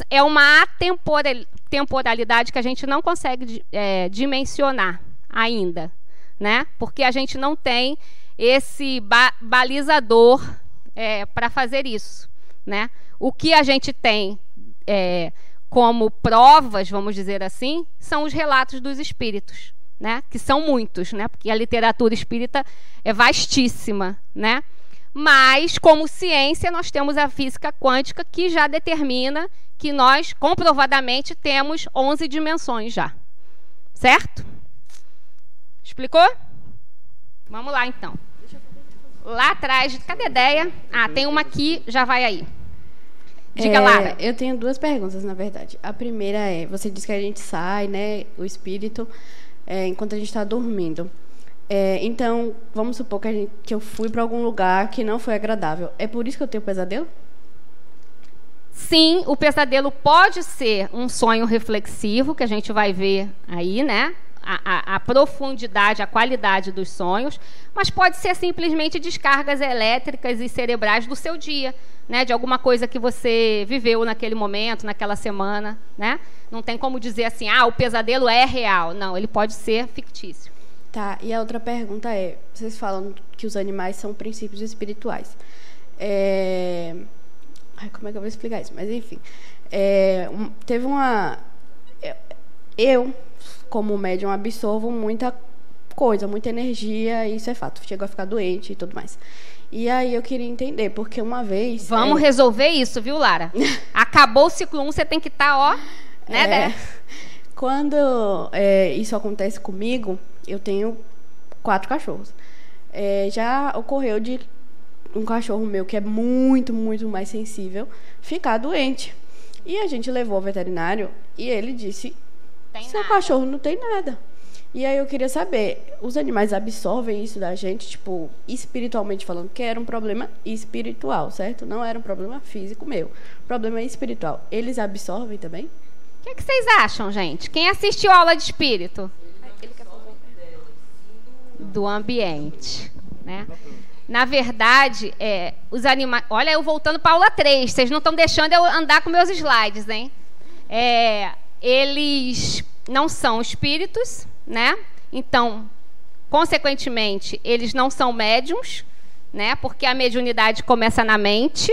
É uma atemporalidade que a gente não consegue dimensionar ainda, né? Porque a gente não tem esse balizador para fazer isso, né? O que a gente tem como provas, vamos dizer assim, são os relatos dos espíritos, né? Que são muitos, né? Porque a literatura espírita é vastíssima, né? Mas, como ciência, nós temos a física quântica, que já determina que nós, comprovadamente, temos 11 dimensões já. Certo? Explicou? Vamos lá, então. Lá atrás, cadê a ideia? Tem uma aqui, já vai aí. Diga, Lara. Eu tenho 2 perguntas, na verdade. A primeira você disse que a gente sai, né, o espírito, enquanto a gente está dormindo. Então, vamos supor que eu fui para algum lugar que não foi agradável. É por isso que eu tenho pesadelo? Sim, o pesadelo pode ser um sonho reflexivo, que a gente vai ver aí, né? A profundidade, a qualidade dos sonhos, mas pode ser simplesmente descargas elétricas e cerebrais do seu dia, né? De alguma coisa que você viveu naquele momento, naquela semana, né? Não tem como dizer assim, o pesadelo é real. Não, ele pode ser fictício. Tá, e a outra pergunta vocês falam que os animais são princípios espirituais. Como é que eu vou explicar isso? Mas, enfim, teve uma... Eu, como médium, absorvo muita coisa, muita energia, e isso é fato. Chego a ficar doente e tudo mais. E aí eu queria entender, porque uma vez... Vamos resolver isso, viu, Lara? Acabou o ciclo 1, você tem que estar, né? Quando isso acontece comigo, eu tenho 4 cachorros. Já ocorreu de um cachorro meu, que é muito, muito mais sensível, ficar doente. E a gente levou ao veterinário e ele disse... Seu cachorro não tem nada. E aí eu queria saber, os animais absorvem isso da gente, tipo, espiritualmente falando, que era um problema espiritual, certo? Não era um problema físico meu. Problema espiritual. Eles absorvem também? O que vocês acham, gente? Quem assistiu a aula de espírito? Do ambiente, né? Na verdade, os animais... Olha, eu voltando para a aula 3. Vocês não estão deixando eu andar com meus slides, hein? Eles não são espíritos, né? Então, consequentemente, eles não são médiums, né? Porque a mediunidade começa na mente,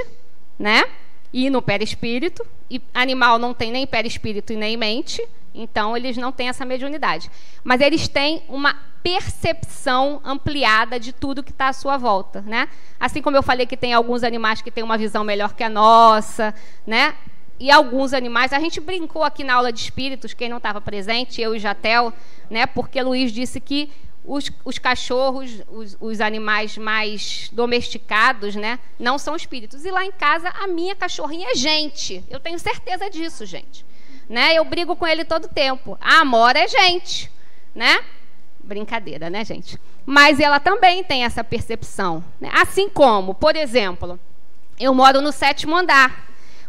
né? E no perispírito. E animal não tem nem perispírito e nem mente, então eles não têm essa mediunidade. Mas eles têm uma percepção ampliada de tudo que está à sua volta, né? Assim como eu falei que tem alguns animais que têm uma visão melhor que a nossa, né? E alguns animais, a gente brincou aqui na aula de espíritos, quem não estava presente, eu e Jatel, né? Porque Luiz disse que os cachorros, os animais mais domesticados, né, não são espíritos. E lá em casa, a minha cachorrinha é gente. Eu tenho certeza disso, gente. Né? Eu brigo com ele todo tempo. A Amora é gente, né? Brincadeira, né, gente? Mas ela também tem essa percepção, né? Assim como, por exemplo, eu moro no 7º andar.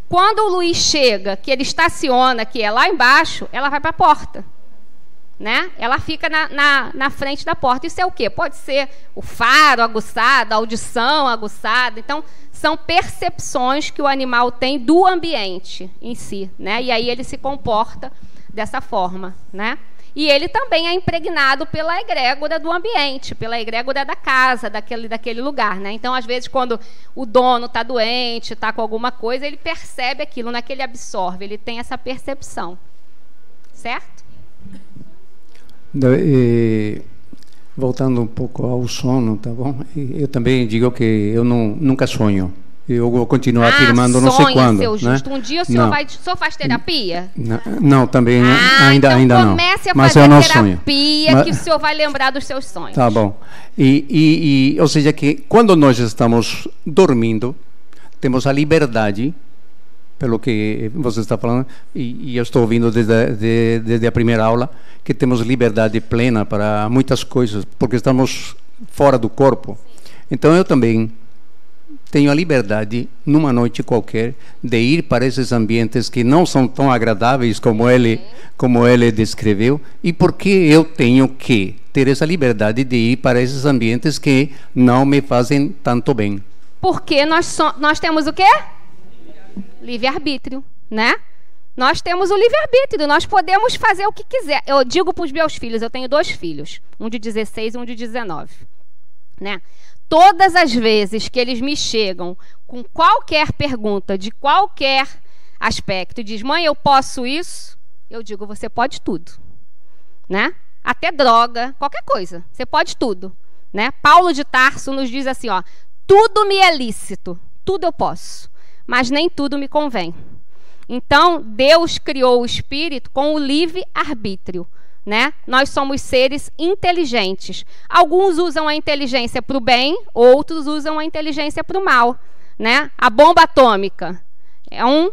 Quando o Luiz chega, que ele estaciona, que é lá embaixo, ela vai para a porta. né? Ela fica na frente da porta. Isso é o quê? Pode ser o faro aguçado, a audição aguçada. Então, são percepções que o animal tem do ambiente em si, né? E aí ele se comporta dessa forma, né? E ele também é impregnado pela egrégora do ambiente, pela egrégora da casa, daquele lugar, né? Então, às vezes, quando o dono está doente, está com alguma coisa, ele percebe aquilo, não é que ele absorve, ele tem essa percepção. Certo? Voltando um pouco ao sono, tá bom? Eu também digo que eu nunca sonho. Eu vou continuar afirmando não sei quando. Seu Justo. Né? Um dia o senhor faz terapia? Não, também ainda então não. Comece a mas fazer eu não terapia sonho. Que o senhor vai lembrar dos seus sonhos. Tá bom. Ou seja, que quando nós estamos dormindo, temos a liberdade, pelo que você está falando, e eu estou ouvindo desde a primeira aula, que temos liberdade plena para muitas coisas, porque estamos fora do corpo. Então eu também tenho a liberdade, numa noite qualquer, de ir para esses ambientes que não são tão agradáveis como ele descreveu. E por que eu tenho que ter essa liberdade de ir para esses ambientes que não me fazem tanto bem? Porque nós temos o quê? Livre-arbítrio, né? Nós temos o livre-arbítrio, nós podemos fazer o que quiser. Eu digo para os meus filhos, eu tenho 2 filhos, um de 16 e um de 19, né? Todas as vezes que eles me chegam com qualquer pergunta, de qualquer aspecto, e diz, mãe, eu posso isso? Eu digo, você pode tudo, né? Até droga, qualquer coisa, você pode tudo, né? Paulo de Tarso nos diz assim, ó, tudo me é lícito, tudo eu posso, mas nem tudo me convém. Então, Deus criou o espírito com o livre-arbítrio, né? Nós somos seres inteligentes. Alguns usam a inteligência para o bem, outros usam a inteligência para o mal, né? A bomba atômica é um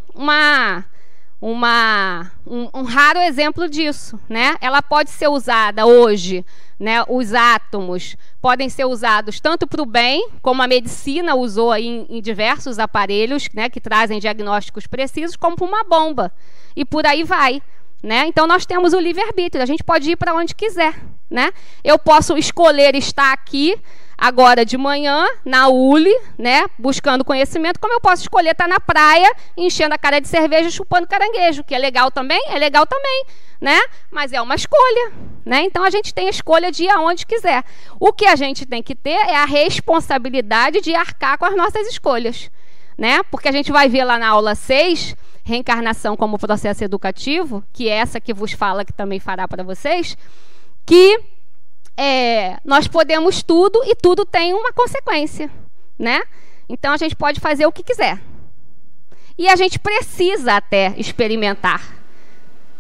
raro exemplo disso, né? Ela pode ser usada hoje, né? Os átomos podem ser usados tanto para o bem, como a medicina usou aí em diversos aparelhos, né? Que trazem diagnósticos precisos, como para uma bomba. E por aí vai. Né? Então, nós temos o livre-arbítrio, a gente pode ir para onde quiser. Né? Eu posso escolher estar aqui agora de manhã, na ULI, né? Buscando conhecimento, como eu posso escolher estar na praia, enchendo a cara de cerveja e chupando caranguejo, que é legal também? É legal também, né? Mas é uma escolha. Né? Então, a gente tem a escolha de ir aonde quiser. O que a gente tem que ter é a responsabilidade de arcar com as nossas escolhas. Né? Porque a gente vai ver lá na aula 6... Reencarnação como processo educativo, que é essa que vos fala, que também fará para vocês, que nós podemos tudo e tudo tem uma consequência, né? Então, a gente pode fazer o que quiser. E a gente precisa até experimentar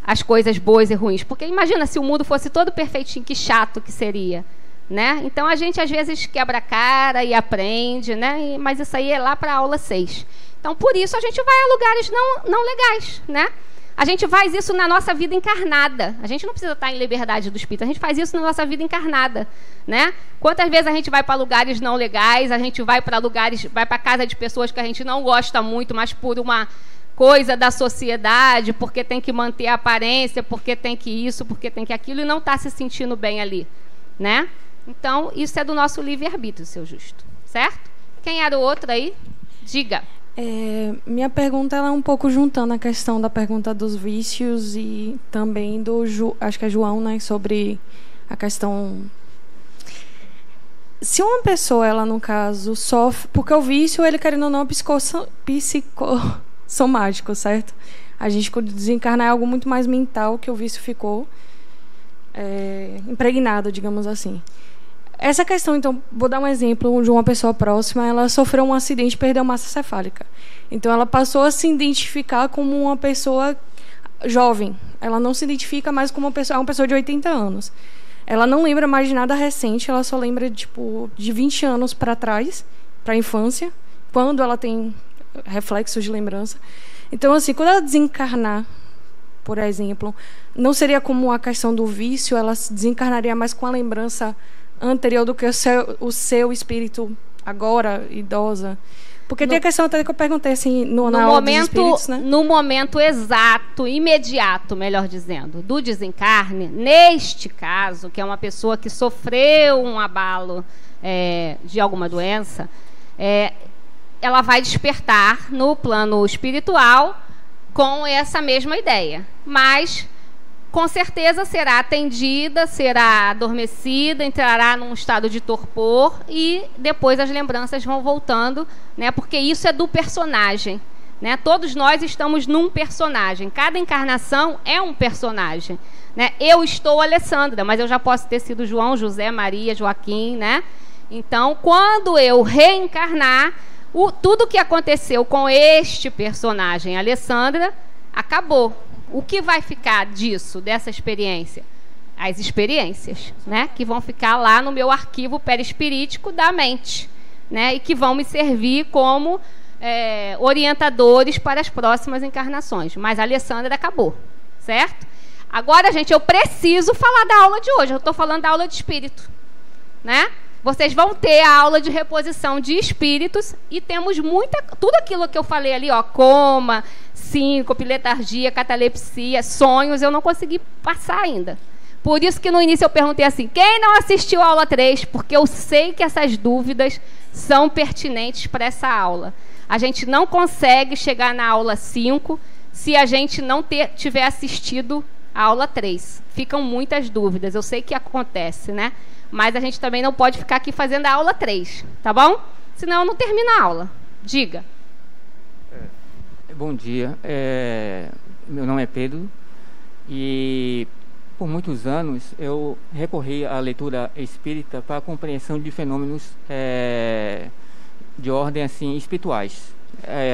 as coisas boas e ruins, porque imagina se o mundo fosse todo perfeitinho, que chato que seria, né? Então, a gente às vezes quebra a cara e aprende, né? Mas isso aí é lá para a aula 6. Então, por isso, a gente vai a lugares não legais, né? A gente faz isso na nossa vida encarnada. A gente não precisa estar em liberdade do espírito, a gente faz isso na nossa vida encarnada, né? Quantas vezes a gente vai para lugares não legais, a gente vai para casa de pessoas que a gente não gosta muito, mas por uma coisa da sociedade, porque tem que manter a aparência, porque tem que isso, porque tem que aquilo, e não está se sentindo bem ali, né? Então, isso é do nosso livre-arbítrio, seu Justo, certo? Quem era o outro aí? Diga. Minha pergunta ela é um pouco juntando a questão da pergunta dos vícios e também acho que é João, né, sobre a questão. Se uma pessoa, ela no caso sofre, porque o vício, ele querendo ou não é psicossomático, certo? A gente desencarnar é algo muito mais mental, que o vício ficou impregnado, digamos assim. Essa questão, então, vou dar um exemplo de uma pessoa próxima. Ela sofreu um acidente e perdeu massa cefálica. Então, ela passou a se identificar como uma pessoa jovem. Ela não se identifica mais como uma pessoa de 80 anos. Ela não lembra mais de nada recente, ela só lembra de 20 anos para trás, para a infância, quando ela tem reflexos de lembrança. Então, assim, quando ela desencarnar, por exemplo, não seria como a questão do vício, ela se desencarnaria mais com a lembrança anterior do que o seu espírito agora, idosa. Porque tem a questão até que eu perguntei assim, na aula dos espíritos, né? No momento exato, imediato, melhor dizendo, do desencarne, neste caso, que é uma pessoa que sofreu um abalo de alguma doença, ela vai despertar no plano espiritual com essa mesma ideia. Mas, com certeza, será atendida, será adormecida, entrará num estado de torpor e depois as lembranças vão voltando, né? Porque isso é do personagem, né? Todos nós estamos num personagem. Cada encarnação é um personagem, né? Eu estou Alessandra, mas eu já posso ter sido João, José, Maria, Joaquim, né? Então, quando eu reencarnar, tudo que aconteceu com este personagem, Alessandra, acabou. O que vai ficar disso, dessa experiência? As experiências, né? Que vão ficar lá no meu arquivo perispirítico da mente, né? E que vão me servir como orientadores para as próximas encarnações. Mas a Alessandra acabou, certo? Agora, gente, eu preciso falar da aula de hoje. Eu estou falando da aula de espírito, né? Vocês vão ter a aula de reposição de espíritos e temos tudo aquilo que eu falei ali, ó, coma, síncope, letargia, catalepsia, sonhos, eu não consegui passar ainda. Por isso que no início eu perguntei assim, quem não assistiu a aula 3? Porque eu sei que essas dúvidas são pertinentes para essa aula. A gente não consegue chegar na aula 5 se a gente não tiver assistido a aula 3. Ficam muitas dúvidas, eu sei que acontece, né? Mas a gente também não pode ficar aqui fazendo a aula 3, tá bom? Senão eu não termino a aula. Diga. Bom dia. Meu nome é Pedro e por muitos anos eu recorri à leitura espírita para a compreensão de fenômenos de ordem assim espirituais.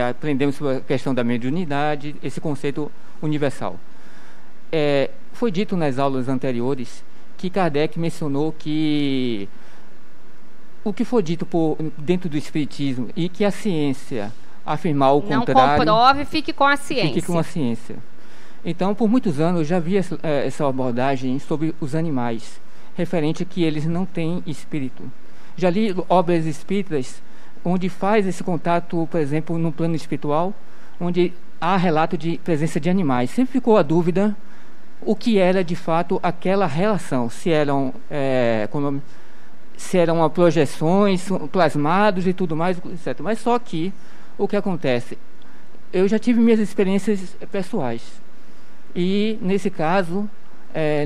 Aprendemos sobre a questão da mediunidade, esse conceito universal. Foi dito nas aulas anteriores que Kardec mencionou que o que foi dito dentro do espiritismo e que a ciência afirmar o contrário... Não comprove, fique com a ciência. Fique com a ciência. Então, por muitos anos, eu já vi essa abordagem sobre os animais, referente a que eles não têm espírito. Já li obras espíritas onde faz esse contato, por exemplo, no plano espiritual, onde há relato de presença de animais. Sempre ficou a dúvida o que era de fato aquela relação, se eram projeções, plasmados e tudo mais, etc. Mas só que o que acontece, eu já tive minhas experiências pessoais e nesse caso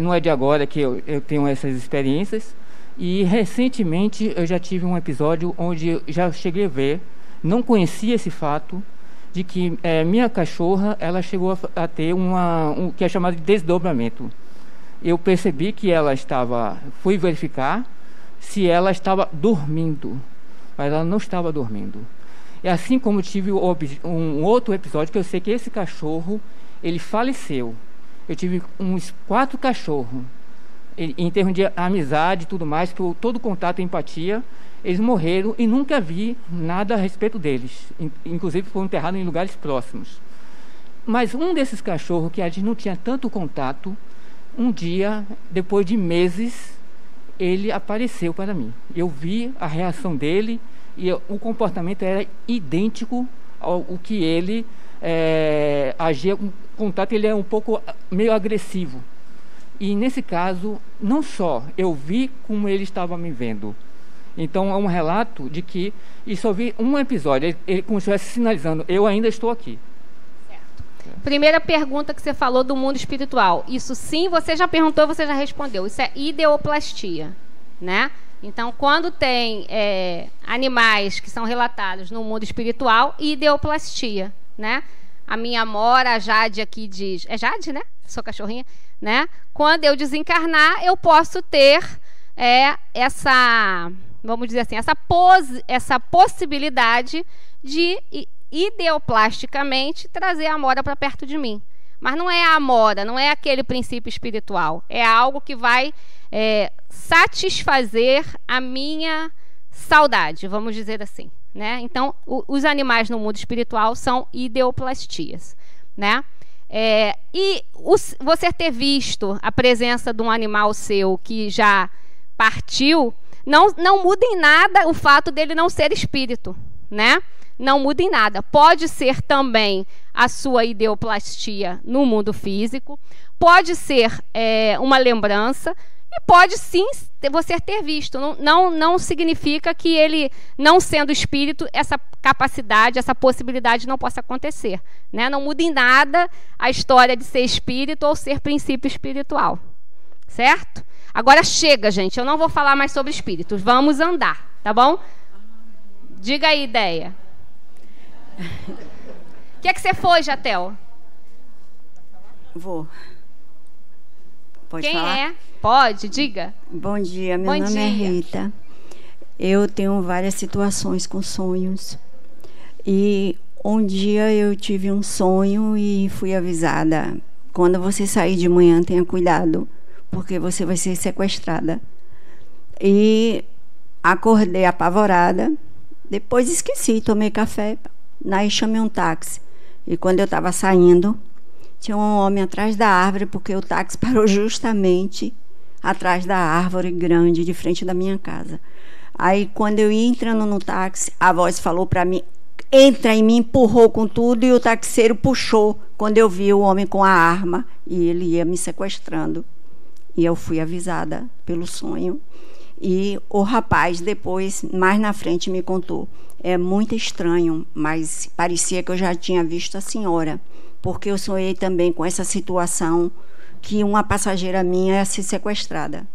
não é de agora que eu tenho essas experiências e recentemente eu já tive um episódio onde eu já cheguei a ver, não conhecia esse fato, de que minha cachorra ela chegou a ter um que é chamado de desdobramento. Eu percebi que ela fui verificar se ela estava dormindo, mas ela não estava dormindo. E assim como tive um outro episódio que eu sei que esse cachorro ele faleceu. Eu tive uns 4 cachorros em termos de amizade e tudo mais, por todo contato e empatia. Eles morreram e nunca vi nada a respeito deles. Inclusive foram enterrados em lugares próximos. Mas um desses cachorros que a gente não tinha tanto contato, um dia, depois de meses, ele apareceu para mim. Eu vi a reação dele e o comportamento era idêntico ao que ele agia com contato. Ele é um pouco meio agressivo. E nesse caso, não só eu vi como ele estava me vendo. Então é um relato de que, e só vi um episódio, ele como se estivesse sinalizando, eu ainda estou aqui. Certo. Primeira pergunta que você falou do mundo espiritual. Isso sim, você já perguntou, você já respondeu. Isso é ideoplastia, né? Então, quando tem animais que são relatados no mundo espiritual, ideoplastia, né? A minha amora, a Jade aqui diz... É Jade, né? Sua cachorrinha, né? Quando eu desencarnar, eu posso ter vamos dizer assim, essa possibilidade de ideoplasticamente trazer a amora para perto de mim. Mas não é a amora, não é aquele princípio espiritual. É algo que vai satisfazer a minha saudade, vamos dizer assim, né? Então, os animais no mundo espiritual são ideoplastias, né? Você ter visto a presença de um animal seu que já partiu, não muda em nada o fato dele não ser espírito, né? não muda em nada. Pode ser também a sua ideoplastia no mundo físico, pode ser uma lembrança, e pode sim você ter visto. Não significa que ele, não sendo espírito, essa capacidade, essa possibilidade não possa acontecer, né? Não muda em nada a história de ser espírito ou ser princípio espiritual. Certo? Agora chega, gente. Eu não vou falar mais sobre espíritos. Vamos andar, tá bom? Diga aí, ideia. O que é que você foi, Jatel? Vou. Pode Quem falar? é? Pode, diga. Bom dia, meu nome é Rita. Eu tenho várias situações com sonhos. E um dia eu tive um sonho e fui avisada: quando você sair de manhã, tenha cuidado, porque você vai ser sequestrada. E acordei apavorada. Depois esqueci, tomei café. Aí chamei um táxi. E quando eu estava saindo, tinha um homem atrás da árvore, porque o táxi parou justamente atrás da árvore grande de frente da minha casa. Aí, quando eu ia entrando no táxi, a voz falou para mim: entra, e me empurrou com tudo, e o taxeiro puxou quando eu vi o homem com a arma, e ele ia me sequestrando. E eu fui avisada pelo sonho. E o rapaz depois, mais na frente, me contou: é muito estranho, mas parecia que eu já tinha visto a senhora, porque eu sonhei também com essa situação que uma passageira minha ia ser sequestrada.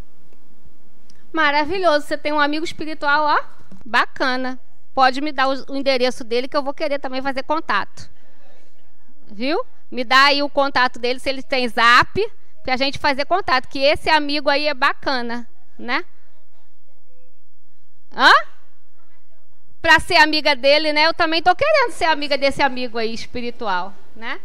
Maravilhoso. Você tem um amigo espiritual, ó, bacana. Pode me dar o endereço dele, que eu vou querer também fazer contato. Viu? Me dá aí o contato dele, se ele tem zap, pra gente fazer contato, que esse amigo aí é bacana, né? Hã? Pra ser amiga dele, né? Eu também tô querendo ser amiga desse amigo aí espiritual, né?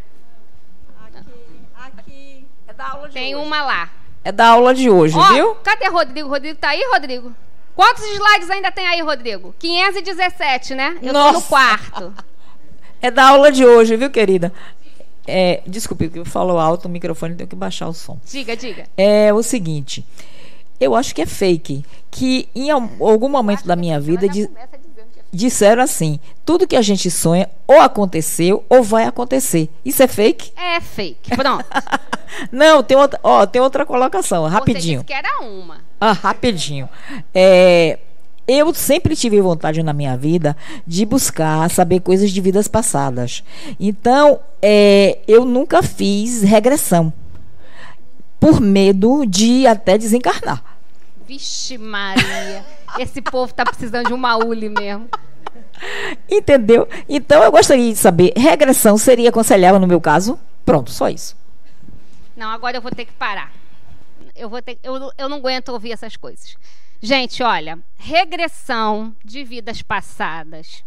Aqui é da aula de Tem hoje. uma lá. É da aula de hoje, viu? Cadê Rodrigo? Rodrigo tá aí, Rodrigo? Quantos slides ainda tem aí, Rodrigo? 517, né? Eu tô no quarto. É da aula de hoje, viu, querida? Desculpe, porque falou alto o microfone, tenho que baixar o som. Diga. É o seguinte, eu acho que é fake, que em algum momento da minha vida disseram assim: tudo que a gente sonha ou aconteceu ou vai acontecer. Isso é fake? É fake, pronto. Não, tem outra colocação, rapidinho. Você disse que era uma. Rapidinho. Eu sempre tive vontade na minha vida de buscar saber coisas de vidas passadas. Então, eu nunca fiz regressão, por medo de até desencarnar. Vixe Maria, esse povo tá precisando de uma ule mesmo. Entendeu? Então, eu gostaria de saber, regressão seria aconselhável no meu caso? Pronto, só isso. Não, agora eu vou ter que parar. Eu não aguento ouvir essas coisas. Gente, olha, regressão de vidas passadas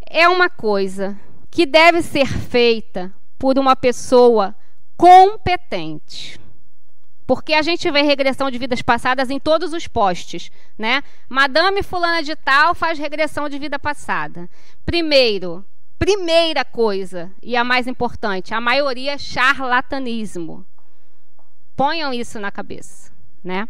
é uma coisa que deve ser feita por uma pessoa competente. Porque a gente vê regressão de vidas passadas em todos os posts, né? Madame fulana de tal faz regressão de vida passada. Primeira coisa, e a mais importante, a maioria é charlatanismo. Ponham isso na cabeça, né?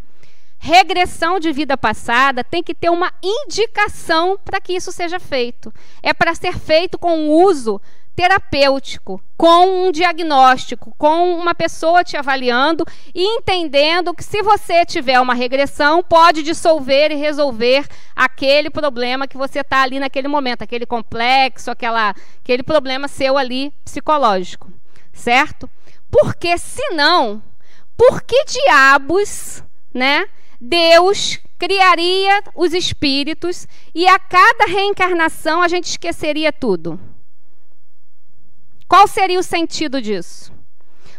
Regressão de vida passada tem que ter uma indicação para que isso seja feito. É para ser feito com uso terapêutico, com um diagnóstico, com uma pessoa te avaliando e entendendo que, se você tiver uma regressão, pode dissolver e resolver aquele problema que você está ali naquele momento, aquele complexo, aquele problema seu ali psicológico, certo? Porque senão, por que diabos, né, Deus criaria os espíritos e a cada reencarnação a gente esqueceria tudo? Qual seria o sentido disso?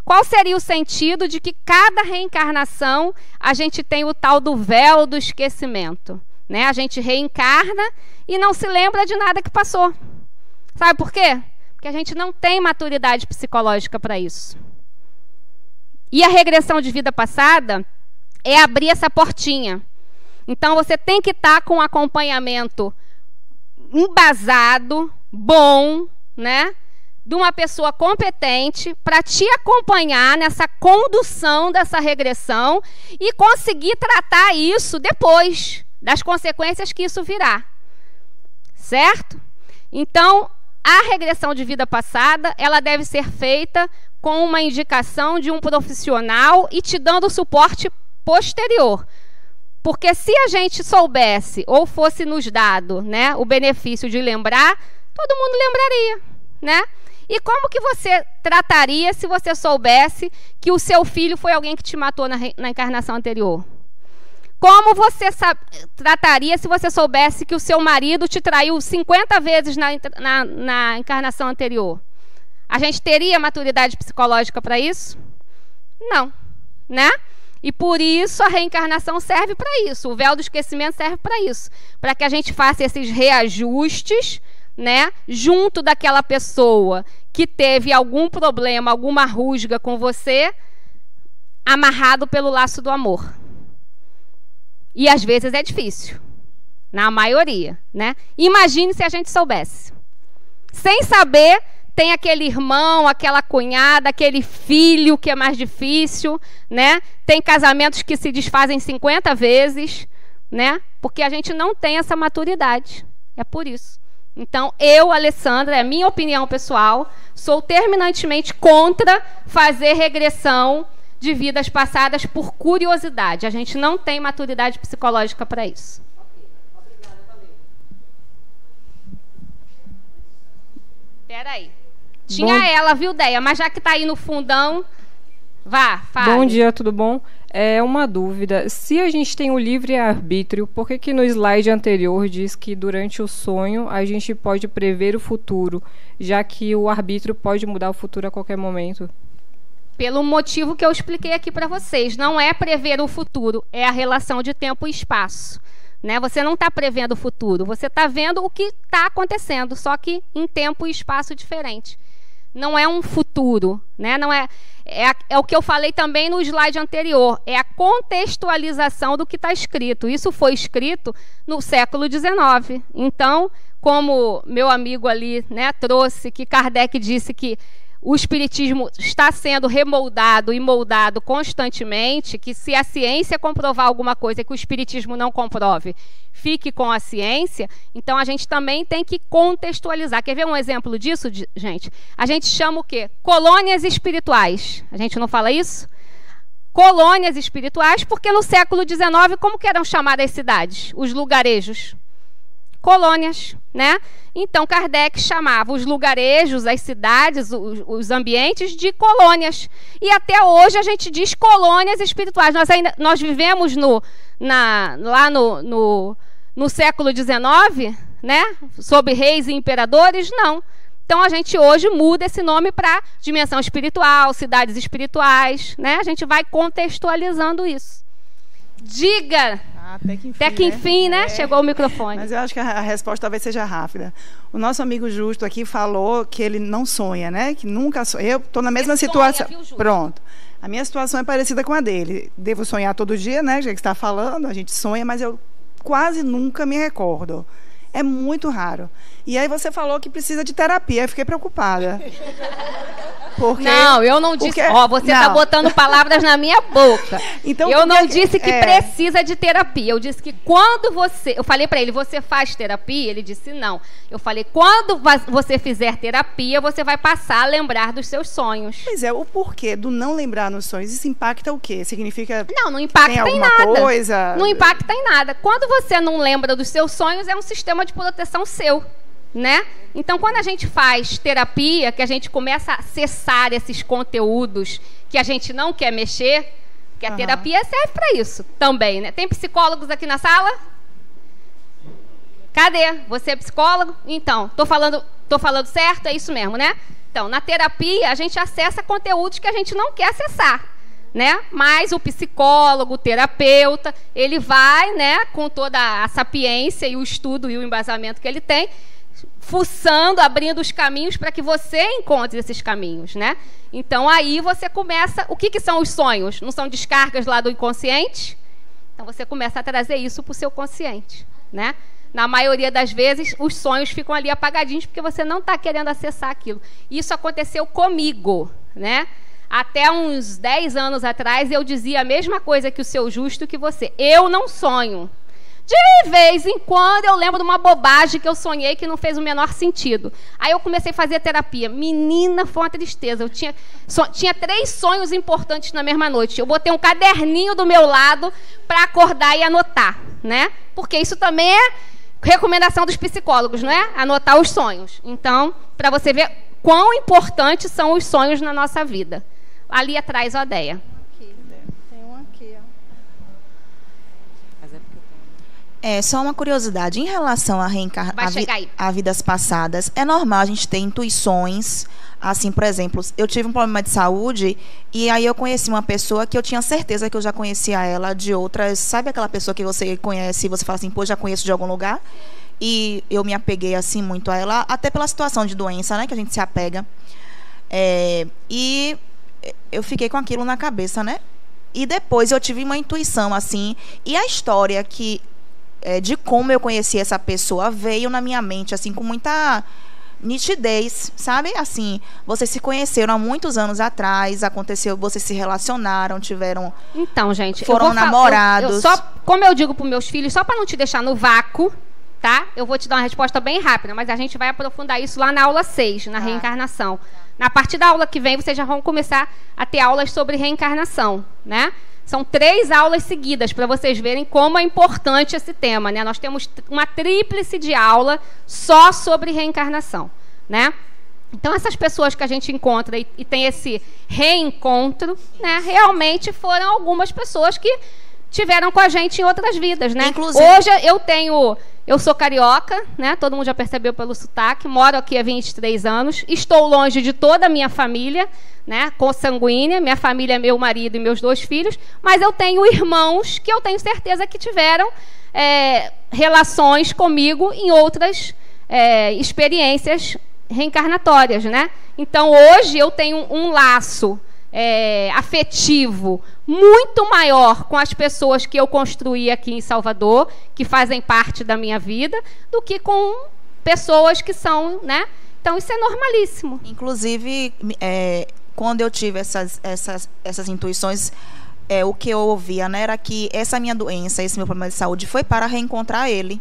Qual seria o sentido de que cada reencarnação a gente tem o tal do véu do esquecimento, né? A gente reencarna e não se lembra de nada que passou. Sabe por quê? Porque a gente não tem maturidade psicológica para isso. E a regressão de vida passada é abrir essa portinha. Então, você tem que estar com um acompanhamento embasado, bom, né, de uma pessoa competente para te acompanhar nessa condução dessa regressão e conseguir tratar isso depois, das consequências que isso virá. Certo? Então, a regressão de vida passada, ela deve ser feita com uma indicação de um profissional e te dando suporte posterior. Porque se a gente soubesse, ou fosse nos dado, né, o benefício de lembrar, todo mundo lembraria, né? E como que você trataria se você soubesse que o seu filho foi alguém que te matou na encarnação anterior? Como você trataria se você soubesse que o seu marido te traiu 50 vezes na encarnação anterior? A gente teria maturidade psicológica para isso? Não, né? E por isso a reencarnação serve para isso, o véu do esquecimento serve para isso, para que a gente faça esses reajustes, né, junto daquela pessoa que teve algum problema, alguma rusga com você, amarrado pelo laço do amor. E às vezes é difícil, na maioria, né? Imagine se a gente soubesse. Sem saber, tem aquele irmão, aquela cunhada, aquele filho que é mais difícil, né? Tem casamentos que se desfazem 50 vezes, né? Porque a gente não tem essa maturidade. É por isso. Então, eu, Alessandra, é a minha opinião pessoal, sou terminantemente contra fazer regressão de vidas passadas por curiosidade. A gente não tem maturidade psicológica para isso. Espera aí. Tinha ela, viu, Deia? Mas já que está aí no fundão, vá, fala. Bom dia, tudo bom? É uma dúvida. Se a gente tem o livre-arbítrio, por que no slide anterior diz que durante o sonho a gente pode prever o futuro, já que o arbítrio pode mudar o futuro a qualquer momento? Pelo motivo que eu expliquei aqui para vocês. Não é prever o futuro, é a relação de tempo e espaço. Né? Você não está prevendo o futuro, você está vendo o que está acontecendo, só que em tempo e espaço diferente. Não é um futuro, né? Não é o que eu falei também no slide anterior, é a contextualização do que está escrito. Isso foi escrito no século XIX. Então, como meu amigo ali, né, trouxe, que Kardec disse que o espiritismo está sendo remoldado e moldado constantemente, que se a ciência comprovar alguma coisa que o espiritismo não comprove, fique com a ciência, então a gente também tem que contextualizar. Quer ver um exemplo disso, gente? A gente chama o quê? Colônias espirituais. A gente não fala isso? Colônias espirituais, porque no século XIX, como que eram chamadas as cidades? Os lugarejos. Colônias, né? Então, Kardec chamava os lugarejos, as cidades, os ambientes de colônias. E até hoje a gente diz colônias espirituais. Nós vivemos lá no século XIX, né? Sob reis e imperadores? Não. Então, a gente hoje muda esse nome para dimensão espiritual, cidades espirituais, né? A gente vai contextualizando isso. Diga! Até que enfim, né? Chegou o microfone. Mas eu acho que a resposta talvez seja rápida. O nosso amigo Justo aqui falou que ele não sonha, né? Que nunca sonha. Eu estou na mesma situação. Pronto. A minha situação é parecida com a dele. Devo sonhar todo dia, né? Já que está falando, a gente sonha, mas eu quase nunca me recordo. É muito raro. E aí você falou que precisa de terapia. Eu fiquei preocupada. Porque, não, eu não disse. Ó, você está botando palavras na minha boca. Então, eu não disse que precisa de terapia. Eu disse que quando você. Eu falei para ele, você faz terapia? Ele disse não. Eu falei, quando você fizer terapia, você vai passar a lembrar dos seus sonhos. Pois é, o porquê do não lembrar nos sonhos, isso impacta o quê? Significa. Não impacta em nada. Coisa? Não impacta em nada. Quando você não lembra dos seus sonhos, é um sistema de proteção seu. Né? Então, quando a gente faz terapia, que a gente começa a acessar esses conteúdos que a gente não quer mexer, que a terapia serve para isso também, né? Tem psicólogos aqui na sala? Cadê? Você é psicólogo? Então, tô falando certo? É isso mesmo, né? Então, na terapia, a gente acessa conteúdos que a gente não quer acessar, né? Mas o psicólogo, o terapeuta, ele vai, né, com toda a sapiência e o estudo e o embasamento que ele tem, fuçando, abrindo os caminhos para que você encontre esses caminhos, né? Então, aí você começa... O que são os sonhos? Não são descargas lá do inconsciente? Então, você começa a trazer isso para o seu consciente, né? Na maioria das vezes, os sonhos ficam ali apagadinhos porque você não está querendo acessar aquilo. Isso aconteceu comigo, né? Até uns 10 anos atrás, eu dizia a mesma coisa que o seu Justo que você. Eu não sonho. De vez em quando eu lembro de uma bobagem que eu sonhei que não fez o menor sentido. Aí eu comecei a fazer terapia. Menina, foi uma tristeza. Eu tinha 3 sonhos importantes na mesma noite. Eu botei um caderninho do meu lado para acordar e anotar, né? Porque isso também é recomendação dos psicólogos, não é? Anotar os sonhos. Então, para você ver quão importantes são os sonhos na nossa vida. Ali atrás, ó, Deia. Tem um aqui, ó. Só uma curiosidade. Em relação a a vidas passadas, é normal a gente ter intuições. Assim, por exemplo, eu tive um problema de saúde e aí eu conheci uma pessoa que eu tinha certeza que eu já conhecia ela de outras... Sabe aquela pessoa que você conhece e você fala assim, pô, já conheço de algum lugar? E eu me apeguei, assim, muito a ela, até pela situação de doença, né, que a gente se apega. E eu fiquei com aquilo na cabeça, né? E depois eu tive uma intuição, assim, e a história de como eu conheci essa pessoa veio na minha mente, assim, com muita nitidez, sabe? Assim, vocês se conheceram há muitos anos atrás, aconteceu, vocês se relacionaram, Então, gente, foram namorados. Como eu digo para os meus filhos, só para não te deixar no vácuo, tá? Eu vou te dar uma resposta bem rápida, mas a gente vai aprofundar isso lá na aula 6, na reencarnação. Na partir da aula que vem, vocês já vão começar a ter aulas sobre reencarnação, né? São 3 aulas seguidas para vocês verem como é importante esse tema, né? Nós temos uma tríplice de aula só sobre reencarnação, né? Então, essas pessoas que a gente encontra e tem esse reencontro, né? Realmente foram algumas pessoas que tiveram com a gente em outras vidas, né? Inclusive... Hoje eu sou carioca, né? Todo mundo já percebeu pelo sotaque. Moro aqui há 23 anos. Estou longe de toda a minha família, né? Consanguínea. Minha família é meu marido e meus 2 filhos. Mas eu tenho irmãos que eu tenho certeza que tiveram relações comigo em outras experiências reencarnatórias, né? Então, hoje eu tenho um laço afetivo muito maior com as pessoas que eu construí aqui em Salvador, que fazem parte da minha vida, do que com pessoas que são, né? Então, isso é normalíssimo. Inclusive, quando eu tive essas intuições, o que eu ouvia, né, era que essa minha doença, esse meu problema de saúde, foi para reencontrar ele.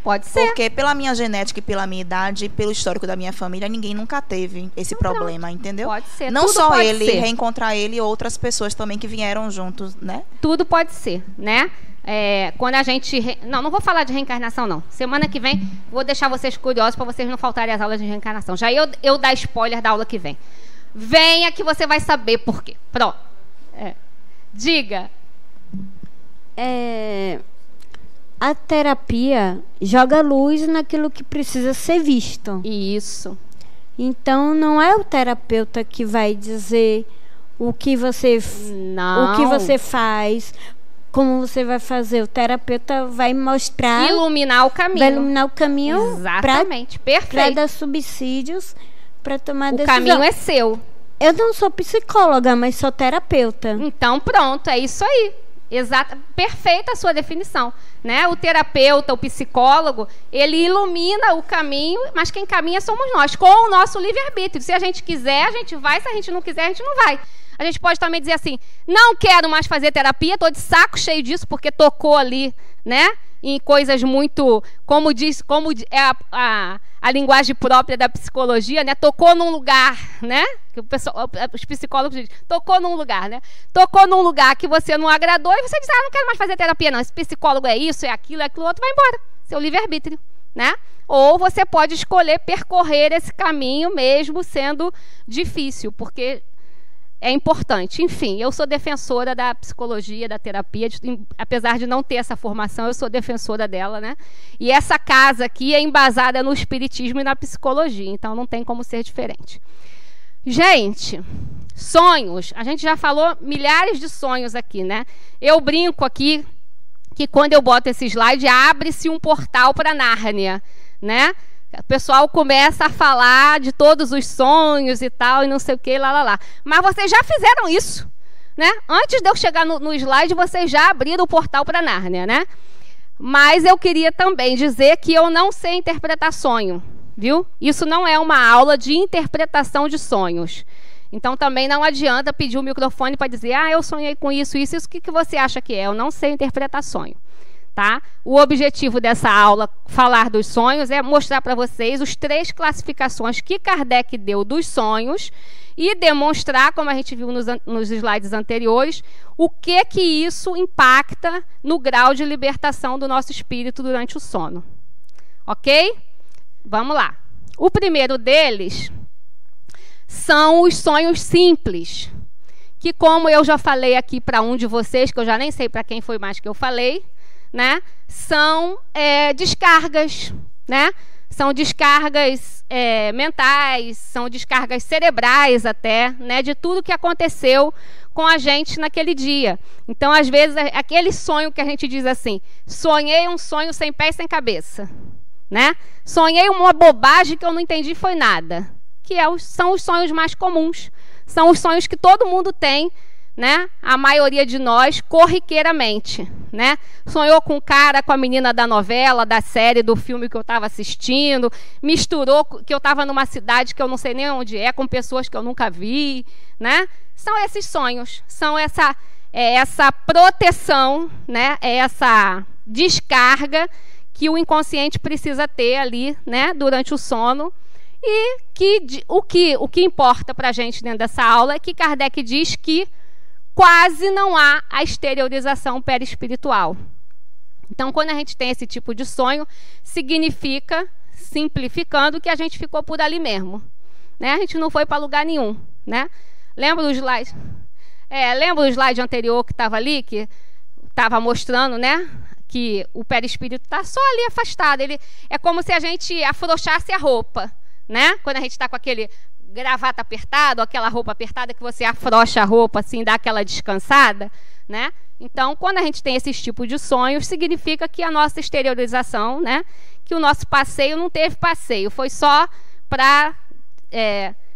Pode ser. Porque pela minha genética e pela minha idade, pelo histórico da minha família, ninguém nunca teve esse problema, entendeu? Pode ser. Não Tudo só ele, reencontrar ele e outras pessoas também que vieram juntos, né? Tudo pode ser, né? Quando a gente... Não vou falar de reencarnação, não. Semana que vem, vou deixar vocês curiosos para vocês não faltarem às aulas de reencarnação. Já eu dar spoiler da aula que vem. Venha que você vai saber por quê. Pronto. Diga. A terapia joga luz naquilo que precisa ser visto. Isso. Então, não é o terapeuta que vai dizer o que você faz, como você vai fazer. O terapeuta vai mostrar... Iluminar o caminho. Vai iluminar o caminho. Exatamente. Perfeito. Para dar subsídios, para tomar decisão. O caminho é seu. Eu não sou psicóloga, mas sou terapeuta. Então, pronto. É isso aí. Exato, perfeita a sua definição, né? O terapeuta, o psicólogo, ele ilumina o caminho, mas quem caminha somos nós, com o nosso livre-arbítrio. Se a gente quiser, a gente vai, se a gente não quiser, a gente não vai. A gente pode também dizer assim, não quero mais fazer terapia, estou de saco cheio disso, porque tocou ali, né? Em coisas muito, como é a linguagem própria da psicologia, né? Tocou num lugar, né? Que os psicólogos dizem, tocou num lugar, né? Tocou num lugar que você não agradou e você diz, não quero mais fazer terapia, não. Esse psicólogo é isso, é aquilo outro, vai embora. Seu livre-arbítrio, né? Ou você pode escolher percorrer esse caminho mesmo sendo difícil, porque é importante. Enfim, eu sou defensora da psicologia, da terapia, apesar de não ter essa formação, eu sou defensora dela, né? E essa casa aqui é embasada no espiritismo e na psicologia, então não tem como ser diferente. Gente, sonhos. A gente já falou milhares de sonhos aqui, né? Eu brinco aqui que quando eu boto esse slide, abre-se um portal para Nárnia, né? O pessoal começa a falar de todos os sonhos e tal, e não sei o que, lá. Mas vocês já fizeram isso, né? Antes de eu chegar no slide, vocês já abriram o portal para Nárnia, né? Mas eu queria também dizer que eu não sei interpretar sonho, viu? Isso não é uma aula de interpretação de sonhos. Então também não adianta pedir o microfone para dizer, eu sonhei com isso, o que você acha que é? Eu não sei interpretar sonho. Tá? O objetivo dessa aula, falar dos sonhos, é mostrar para vocês os 3 classificações que Kardec deu dos sonhos e demonstrar, como a gente viu nos slides anteriores, o que isso impacta no grau de libertação do nosso espírito durante o sono. Ok? Vamos lá. O primeiro deles são os sonhos simples, que, como eu já falei aqui para um de vocês, que eu já nem sei para quem foi mais que eu falei, né? São descargas, né? São descargas mentais, são descargas cerebrais até, né? De tudo que aconteceu com a gente naquele dia. Então, às vezes, aquele sonho que a gente diz assim, sonhei um sonho sem pé e sem cabeça, né? Sonhei uma bobagem que eu não entendi foi nada, que são os sonhos mais comuns, são os sonhos que todo mundo tem, né? A maioria de nós, corriqueiramente, né? Sonhou com o cara, com a menina da novela, da série, do filme que eu estava assistindo, misturou que eu estava numa cidade que eu não sei nem onde é, com pessoas que eu nunca vi, né? São esses sonhos, são essa proteção, né? Essa descarga que o inconsciente precisa ter ali, né? Durante o sono. E o que importa para a gente dentro dessa aula é que Kardec diz que quase não há a exteriorização perispiritual. Então, quando a gente tem esse tipo de sonho, significa, simplificando, que a gente ficou por ali mesmo, né? A gente não foi para lugar nenhum, né? Lembra do slide? Lembra o slide anterior que estava ali, que estava mostrando, né? Que o perispírito está só ali afastado. Ele é como se a gente afrouxasse a roupa, né? Quando a gente está com aquele gravata apertado, aquela roupa apertada que você afrouxa a roupa, assim, dá aquela descansada, né? Então, quando a gente tem esses tipos de sonhos, significa que a nossa exteriorização, né? Que o nosso passeio não teve passeio, foi só para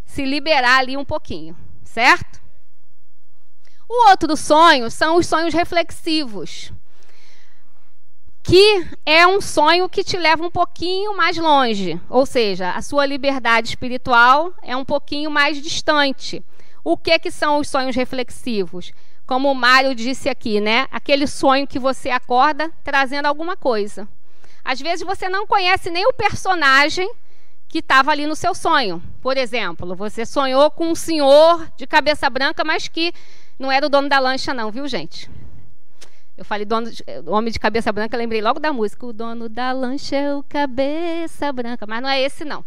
se liberar ali um pouquinho, certo? O outro sonho são os sonhos reflexivos, que é um sonho que te leva um pouquinho mais longe, ou seja, a sua liberdade espiritual é um pouquinho mais distante. O que são os sonhos reflexivos? Como o Mário disse aqui, né? Aquele sonho que você acorda trazendo alguma coisa. Às vezes você não conhece nem o personagem que estava ali no seu sonho. Por exemplo, você sonhou com um senhor de cabeça branca, mas que não era o dono da lancha não, viu, gente? Eu falei homem de cabeça branca, lembrei logo da música. O dono da lancha é o cabeça branca. Mas não é esse, não.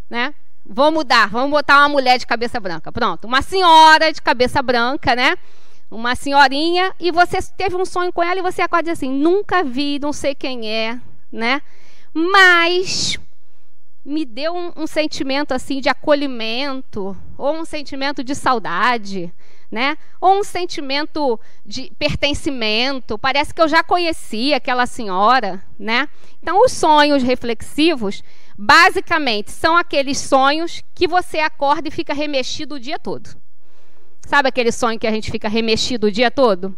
Né? Vou mudar, vamos botar uma mulher de cabeça branca. Pronto, uma senhora de cabeça branca, né? Uma senhorinha, e você teve um sonho com ela e você acorda assim, nunca vi, não sei quem é, né? Mas me deu um sentimento assim de acolhimento, ou um sentimento de saudade, né? Ou um sentimento de pertencimento, parece que eu já conhecia aquela senhora, né? Então, os sonhos reflexivos, basicamente, são aqueles sonhos que você acorda e fica remexido o dia todo. Sabe aquele sonho que a gente fica remexido o dia todo?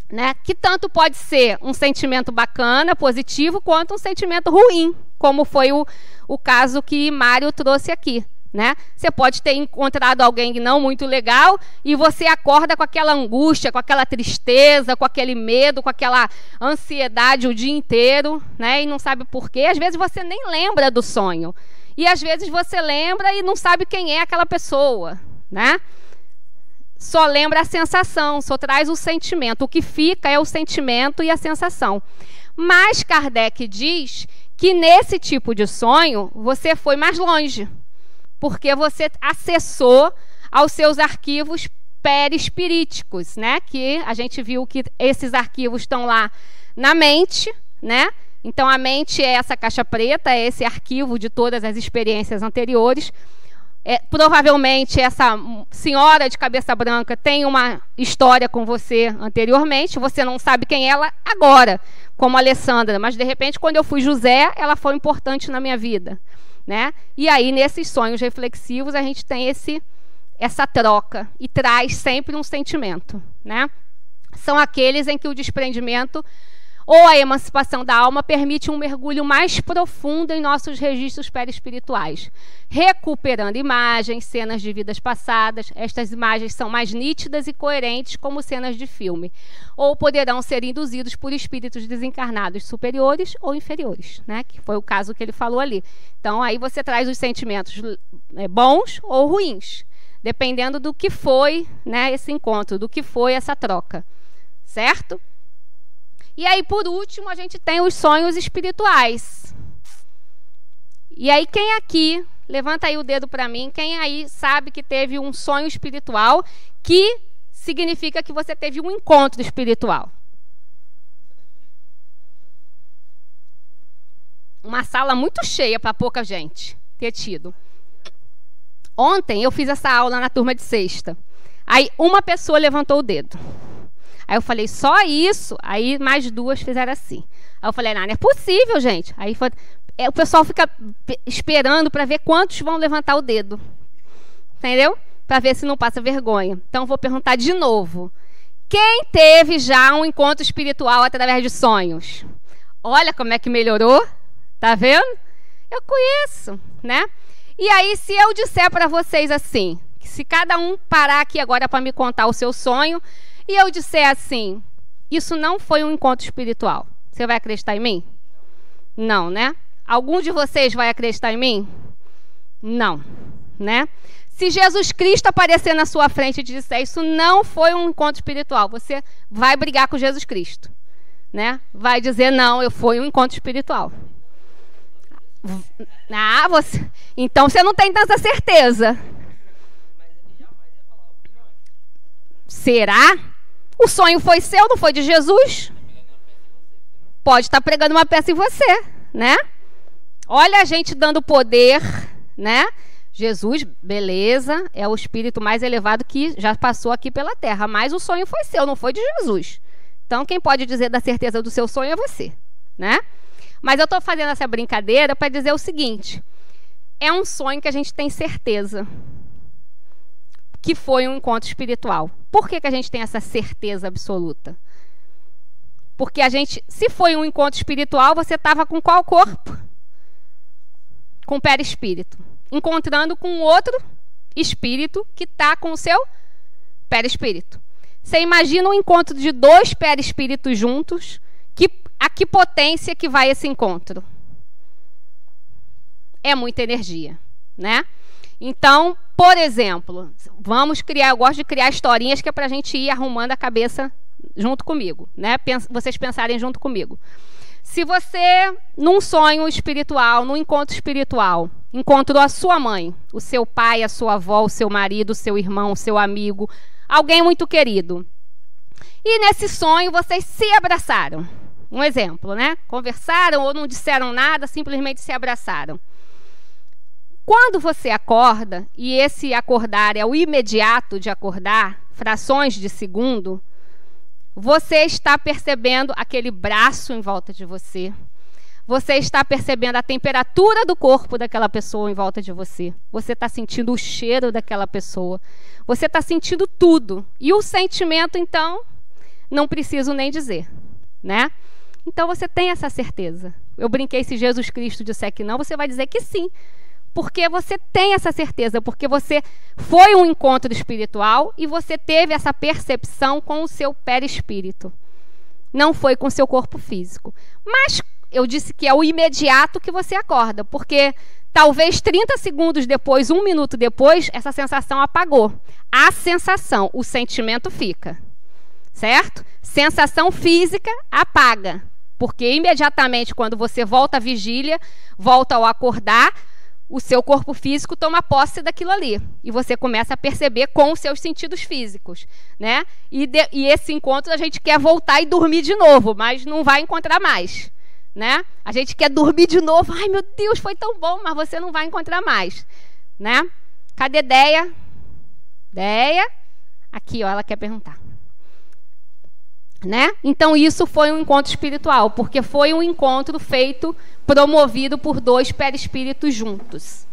Né? Que tanto pode ser um sentimento bacana, positivo, quanto um sentimento ruim, como foi o caso que Mário trouxe aqui. Né? Você pode ter encontrado alguém não muito legal e você acorda com aquela angústia, com aquela tristeza, com aquele medo, com aquela ansiedade o dia inteiro, né? E não sabe por quê. Às vezes você nem lembra do sonho. E às vezes você lembra e não sabe quem é aquela pessoa, né? Só lembra a sensação, só traz o sentimento. O que fica é o sentimento e a sensação. Mas Kardec diz que nesse tipo de sonho você foi mais longe, porque você acessou aos seus arquivos perispiríticos, né? Que a gente viu que esses arquivos estão lá na mente, né? Então, a mente é essa caixa preta, é esse arquivo de todas as experiências anteriores. Provavelmente, essa senhora de cabeça branca tem uma história com você anteriormente, você não sabe quem é ela agora, como a Alessandra, mas, de repente, quando eu fui José, ela foi importante na minha vida. Né? E aí, nesses sonhos reflexivos, a gente tem essa troca e traz sempre um sentimento. Né? São aqueles em que o desprendimento ou a emancipação da alma permite um mergulho mais profundo em nossos registros perispirituais, recuperando imagens, cenas de vidas passadas. Estas imagens são mais nítidas e coerentes como cenas de filme, ou poderão ser induzidos por espíritos desencarnados superiores ou inferiores, né? Que foi o caso que ele falou ali. Então, aí você traz os sentimentos bons ou ruins, dependendo do que foi, né, esse encontro, do que foi essa troca, certo? E aí, por último, a gente tem os sonhos espirituais. E aí, quem aqui, levanta aí o dedo para mim, quem aí sabe que teve um sonho espiritual, que significa que você teve um encontro espiritual? Uma sala muito cheia para pouca gente ter tido. Ontem eu fiz essa aula na turma de sexta. Aí uma pessoa levantou o dedo. Aí eu falei, só isso? Aí mais duas fizeram assim. Aí eu falei, não é possível, gente. Aí o pessoal fica esperando para ver quantos vão levantar o dedo. Entendeu? Para ver se não passa vergonha. Então, vou perguntar de novo. Quem teve já um encontro espiritual através de sonhos? Olha como é que melhorou. Tá vendo? Eu conheço, né? E aí, se eu disser para vocês assim, que se cada um parar aqui agora para me contar o seu sonho, e eu disser assim, isso não foi um encontro espiritual, você vai acreditar em mim? Não, né? Algum de vocês vai acreditar em mim? Não, né? Se Jesus Cristo aparecer na sua frente e disser isso não foi um encontro espiritual, você vai brigar com Jesus Cristo, né? Vai dizer, não, foi um encontro espiritual. Então você não tem tanta certeza. Será? O sonho foi seu, não foi de Jesus? Pode estar pregando uma peça em você, né? Olha a gente dando poder, né? Jesus, beleza, é o espírito mais elevado que já passou aqui pela terra, mas o sonho foi seu, não foi de Jesus. Então quem pode dizer da certeza do seu sonho é você, né? Mas eu estou fazendo essa brincadeira para dizer o seguinte, é um sonho que a gente tem certeza que foi um encontro espiritual. Por que a gente tem essa certeza absoluta? Porque a gente, se foi um encontro espiritual, você estava com qual corpo? Com o perispírito. Encontrando com outro espírito que está com o seu perispírito. Você imagina um encontro de dois perispíritos juntos, a que potência que vai esse encontro? É muita energia, né? Então, por exemplo, vamos criar, eu gosto de criar historinhas que é para a gente ir arrumando a cabeça junto comigo, né? Vocês pensarem junto comigo. Se você, num sonho espiritual, num encontro espiritual, encontrou a sua mãe, o seu pai, a sua avó, o seu marido, o seu irmão, o seu amigo, alguém muito querido. E nesse sonho vocês se abraçaram. Um exemplo, né? Conversaram ou não disseram nada, simplesmente se abraçaram. Quando você acorda, e esse acordar é o imediato de acordar, frações de segundo, você está percebendo aquele braço em volta de você. Você está percebendo a temperatura do corpo daquela pessoa em volta de você. Você está sentindo o cheiro daquela pessoa. Você está sentindo tudo. E o sentimento, então, não preciso nem dizer, né? Então você tem essa certeza. Eu brinquei, se Jesus Cristo disser que não, você vai dizer que sim. Porque você tem essa certeza, porque você foi um encontro espiritual e você teve essa percepção com o seu perispírito. Não foi com o seu corpo físico. Mas eu disse que é o imediato que você acorda, porque talvez 30 segundos depois, 1 minuto depois, essa sensação apagou. A sensação, o sentimento fica. Certo? Sensação física apaga. Porque imediatamente quando você volta à vigília, volta ao acordar, o seu corpo físico toma posse daquilo ali. E você começa a perceber com os seus sentidos físicos, né? E esse encontro a gente quer voltar e dormir de novo, mas não vai encontrar mais, né? A gente quer dormir de novo. Ai, meu Deus, foi tão bom, mas você não vai encontrar mais, né? Cadê Deia? Deia? Aqui, ó, ela quer perguntar. Né? Então isso foi um encontro espiritual, porque foi um encontro feito, promovido por dois perispíritos juntos.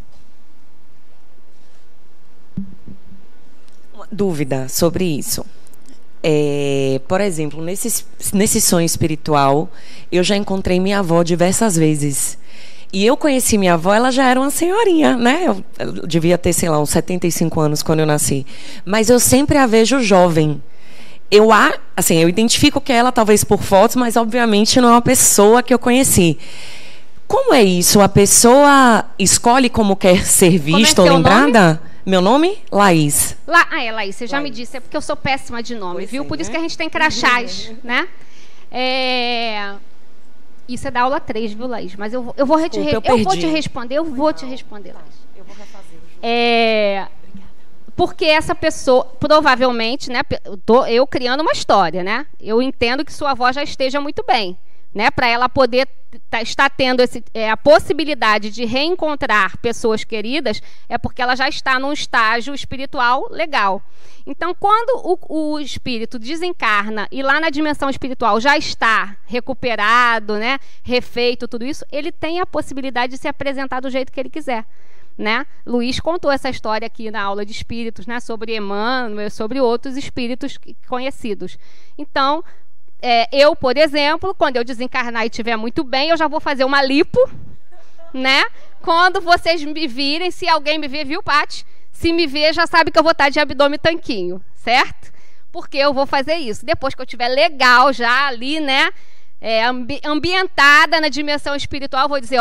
Uma dúvida sobre isso. Por exemplo, nesse sonho espiritual, eu já encontrei minha avó diversas vezes. E eu conheci minha avó, ela já era uma senhorinha, né? Eu devia ter, sei lá, uns 75 anos quando eu nasci. Mas eu sempre a vejo jovem. Eu identifico que ela, talvez por fotos, mas obviamente não é uma pessoa que eu conheci. Como é isso? A pessoa escolhe como quer ser vista ou lembrada? Nome? Meu nome? Laís. É Laís, você já me disse, é porque eu sou péssima de nome, viu? Por isso que a gente tem crachás, né? Isso é da aula 3, viu, Laís? Mas eu vou te responder, Laís. Eu vou refazer. Porque essa pessoa, provavelmente, né? Eu criando uma história, né? Eu entendo que sua avó já esteja muito bem, né? Para ela poder estar tendo a possibilidade de reencontrar pessoas queridas, é porque ela já está num estágio espiritual legal. Então, quando o espírito desencarna e lá na dimensão espiritual já está recuperado, né, refeito, tudo isso, ele tem a possibilidade de se apresentar do jeito que ele quiser, né? Luiz contou essa história aqui na aula de espíritos, né, sobre Emmanuel, sobre outros espíritos conhecidos. Então, eu, por exemplo, quando eu desencarnar e estiver muito bem, eu já vou fazer uma lipo, né? Quando vocês me virem, se alguém me ver, viu, Paty? Se me ver, já sabe que eu vou estar de abdômen tanquinho, certo? Porque eu vou fazer isso. Depois que eu estiver legal já ali, né? Ambientada na dimensão espiritual, eu vou dizer,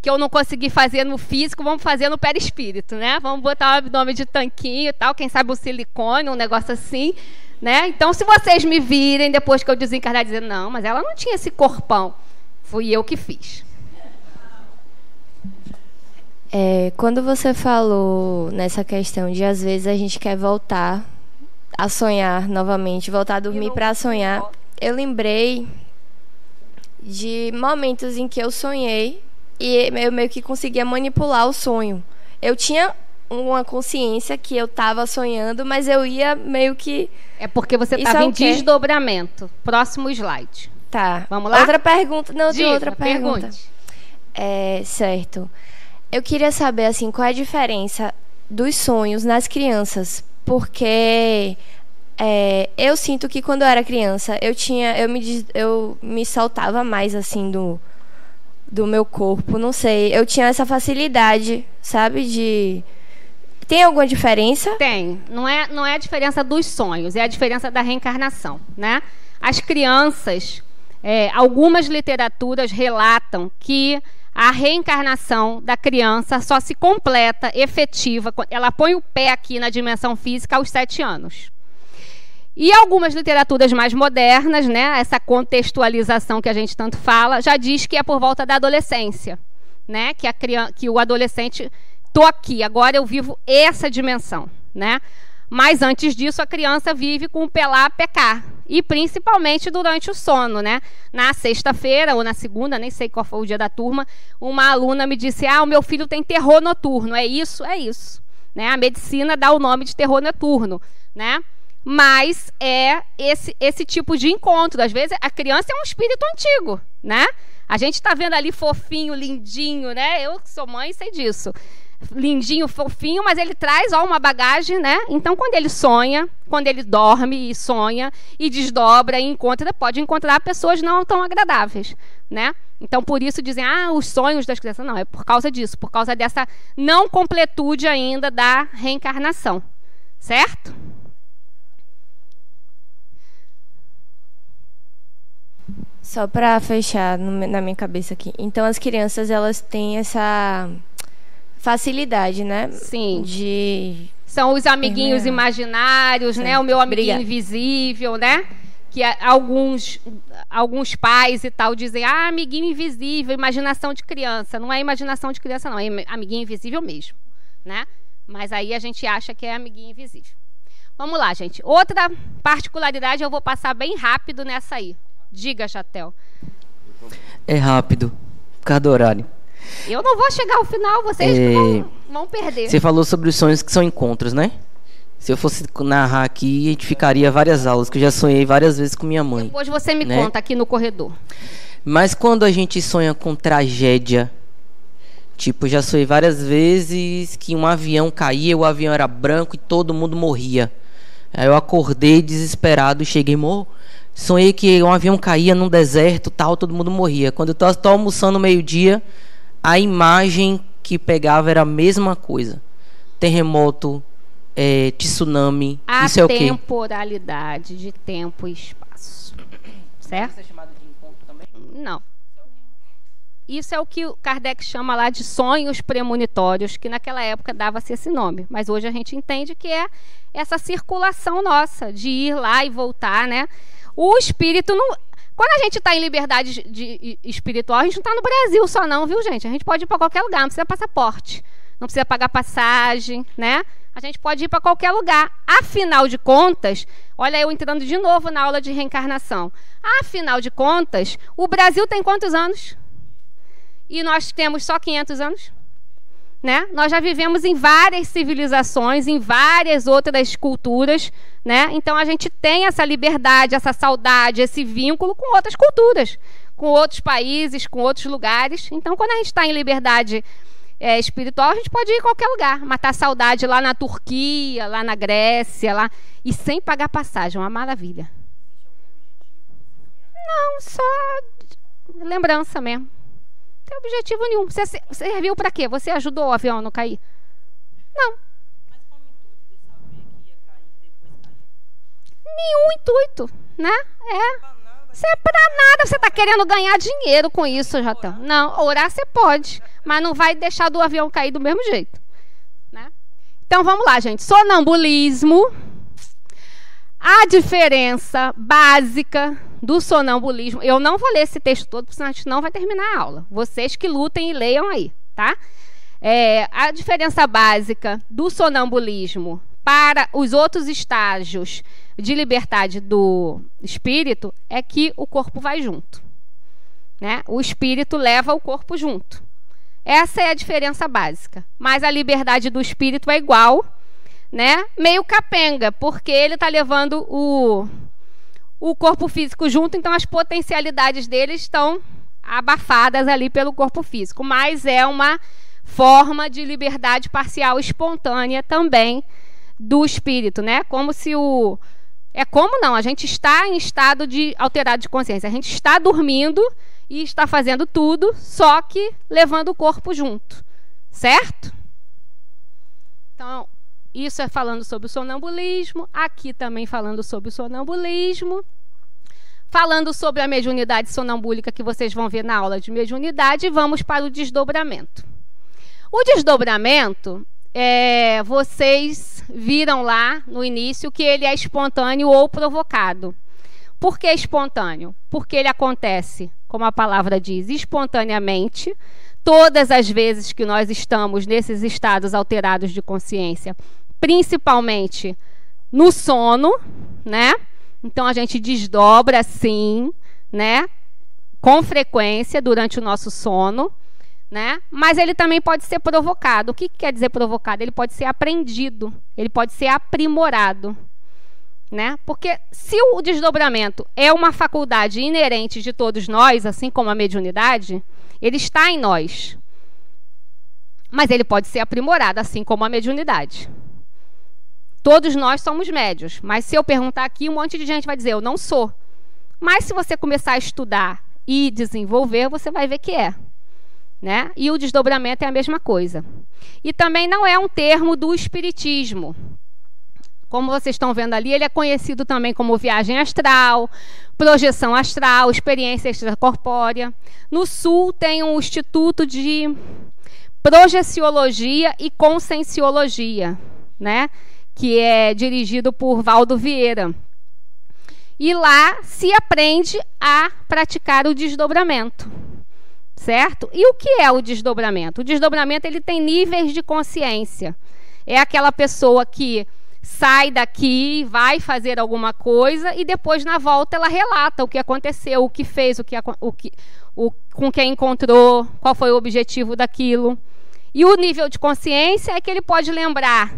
que eu não consegui fazer no físico, vamos fazer no perispírito, né? Vamos botar um abdômen de tanquinho e tal, quem sabe um silicone, um negócio assim, né? Então, se vocês me virem depois que eu desencarnar, dizer, não, mas ela não tinha esse corpão, fui eu que fiz. Quando você falou nessa questão de às vezes a gente quer voltar a sonhar novamente, voltar a dormir para sonhar, eu lembrei de momentos em que eu sonhei e eu meio que conseguia manipular o sonho. Eu tinha uma consciência que eu estava sonhando, mas eu ia meio que... É porque você estava em desdobramento. Próximo slide. Tá. Vamos lá? Outra pergunta. Não, tem outra pergunta. Certo. Eu queria saber, assim, qual é a diferença dos sonhos nas crianças, porque eu sinto que quando eu era criança eu me soltava mais assim do meu corpo, não sei, eu tinha essa facilidade, sabe, Tem alguma diferença? Tem. Não é a diferença dos sonhos, é a diferença da reencarnação, né? As crianças, algumas literaturas relatam que a reencarnação da criança só se completa, efetiva, ela põe o pé aqui na dimensão física aos 7 anos. E algumas literaturas mais modernas, né, essa contextualização que a gente tanto fala, já diz que é por volta da adolescência, né, que o adolescente, tô aqui, agora eu vivo essa dimensão, né? Mas antes disso a criança vive com o pelar pecar, e principalmente durante o sono, né? Na sexta-feira ou na segunda, nem sei qual foi o dia da turma, uma aluna me disse, o meu filho tem terror noturno, é isso, né? A medicina dá o nome de terror noturno, né? Mas é esse tipo de encontro, às vezes a criança é um espírito antigo, né? A gente está vendo ali fofinho, lindinho, né? Eu que sou mãe sei disso. Lindinho, fofinho, mas ele traz uma bagagem, né? Então, quando ele sonha, quando ele dorme e sonha e desdobra e encontra, pode encontrar pessoas não tão agradáveis, né? Então, por isso dizem, os sonhos das crianças. Não, é por causa disso, por causa dessa não completude ainda da reencarnação, certo? Só para fechar na minha cabeça aqui. Então, as crianças, elas têm essa facilidade, né? Sim. São os amiguinhos imaginários, né? O meu amiguinho invisível, né? Que alguns pais e tal dizem, amiguinho invisível, imaginação de criança. Não é imaginação de criança, não. É amiguinho invisível mesmo, né? Mas aí a gente acha que é amiguinho invisível. Vamos lá, gente. Outra particularidade, eu vou passar bem rápido nessa aí. Diga, Chatel. É rápido, por causa do horário. Eu não vou chegar ao final, vocês vão perder. Você falou sobre os sonhos que são encontros, né? Se eu fosse narrar aqui, a gente ficaria várias aulas, que eu já sonhei várias vezes com minha mãe. Depois você me conta aqui no corredor. Mas quando a gente sonha com tragédia, tipo, já sonhei várias vezes que um avião caía, o avião era branco e todo mundo morria. Aí eu acordei desesperado, cheguei, sonhei que um avião caía num deserto, tal, todo mundo morria. Quando eu tô almoçando meio-dia, a imagem que pegava era a mesma coisa. Terremoto, tsunami, isso é o quê? A temporalidade de tempo e espaço. Certo? Isso é chamado de encontro também? Não. Isso é o que o Kardec chama lá de sonhos premonitórios, que naquela época dava-se esse nome. Mas hoje a gente entende que é essa circulação nossa, de ir lá e voltar, né? O espírito não... Quando a gente está em liberdade espiritual, a gente não está no Brasil só não, viu, gente? A gente pode ir para qualquer lugar, não precisa passaporte, não precisa pagar passagem, né? A gente pode ir para qualquer lugar. Afinal de contas, olha eu entrando de novo na aula de reencarnação. Afinal de contas, o Brasil tem quantos anos? E nós temos só 500 anos? Né? Nós já vivemos em várias civilizações, em várias outras culturas, né? Então a gente tem essa liberdade, essa saudade, esse vínculo com outras culturas, com outros países, com outros lugares. Então, quando a gente está em liberdade espiritual, a gente pode ir em qualquer lugar, matar saudade lá na Turquia, lá na Grécia, lá, e sem pagar passagem, uma maravilha. Não, só lembrança mesmo. Não tem objetivo nenhum. Você serviu para quê? Você ajudou o avião a não cair? Não. Nenhum intuito, né? Você é para nada, você está querendo ganhar dinheiro com isso, Jatão. Não, orar você pode, mas não vai deixar do avião cair do mesmo jeito, né? Então vamos lá, gente. Sonambulismo. A diferença básica do sonambulismo. Eu não vou ler esse texto todo, porque senão a gente não vai terminar a aula. Vocês que lutem e leiam aí, tá? A diferença básica do sonambulismo para os outros estágios de liberdade do espírito é que o corpo vai junto, né? O espírito leva o corpo junto. Essa é a diferença básica. Mas a liberdade do espírito é igual, né? Meio capenga, porque ele está levando o corpo físico junto, então as potencialidades dele estão abafadas ali pelo corpo físico. Mas é uma forma de liberdade parcial espontânea também do espírito, né? Como se o... a gente está em estado de alterado de consciência. A gente está dormindo e está fazendo tudo, só que levando o corpo junto. Certo? Então, isso é falando sobre o sonambulismo. Aqui também falando sobre o sonambulismo. Falando sobre a mediunidade sonambúlica, que vocês vão ver na aula de mediunidade. Vamos para o desdobramento. O desdobramento... vocês viram lá no início que ele é espontâneo ou provocado. Por que espontâneo? Porque ele acontece, como a palavra diz, espontaneamente, todas as vezes que nós estamos nesses estados alterados de consciência, principalmente no sono, né? Então a gente desdobra assim, né? Com frequência durante o nosso sono. Né? Mas ele também pode ser provocado. O que quer dizer provocado? Ele pode ser aprendido, ele pode ser aprimorado, né? Porque se o desdobramento é uma faculdade inerente de todos nós, assim como a mediunidade, ele está em nós. Mas ele pode ser aprimorado, assim como a mediunidade. Todos nós somos médios, mas se eu perguntar aqui, um monte de gente vai dizer, eu não sou. Mas se você começar a estudar e desenvolver, você vai ver que é. Né? E o desdobramento é a mesma coisa. E também não é um termo do espiritismo. Como vocês estão vendo ali, ele é conhecido também como viagem astral, projeção astral, experiência extracorpórea. No Sul tem um instituto de projeciologia e conscienciologia, né? Que é dirigido por Valdo Vieira. E lá se aprende a praticar o desdobramento. Certo? E o que é o desdobramento? O desdobramento ele tem níveis de consciência. É aquela pessoa que sai daqui, vai fazer alguma coisa e depois na volta ela relata o que aconteceu, o que fez, com quem encontrou, qual foi o objetivo daquilo. E o nível de consciência é que ele pode lembrar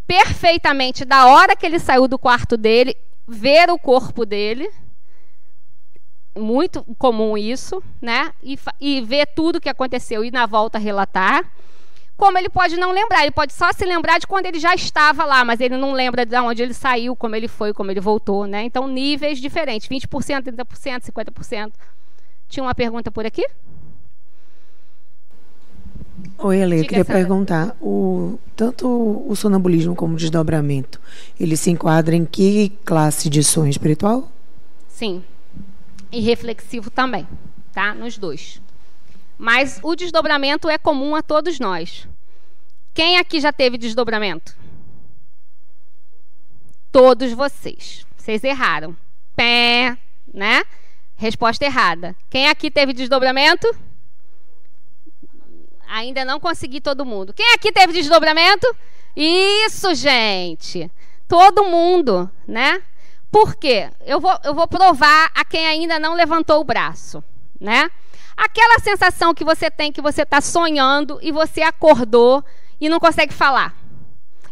perfeitamente da hora que ele saiu do quarto dele, ver o corpo dele. Muito comum isso, né? E ver tudo o que aconteceu e na volta relatar. como ele pode não lembrar. Ele pode só se lembrar de quando ele já estava lá, mas ele não lembra de onde ele saiu, como ele foi, como ele voltou, né? Então, níveis diferentes, 20%, 30%, 50%. Tinha uma pergunta por aqui? Oi, Ale, eu queria perguntar, tanto o sonambulismo como o desdobramento, ele se enquadra em que classe de sonho espiritual? Sim. E reflexivo também, tá? Nos dois. Mas o desdobramento é comum a todos nós. Quem aqui já teve desdobramento? Todos vocês. Vocês erraram. Pé, né? Resposta errada. Quem aqui teve desdobramento? Ainda não consegui todo mundo. Quem aqui teve desdobramento? Isso, gente. Todo mundo, né? Por quê? Eu vou provar a quem ainda não levantou o braço, né? Aquela sensação que você tem, que você está sonhando e você acordou e não consegue falar.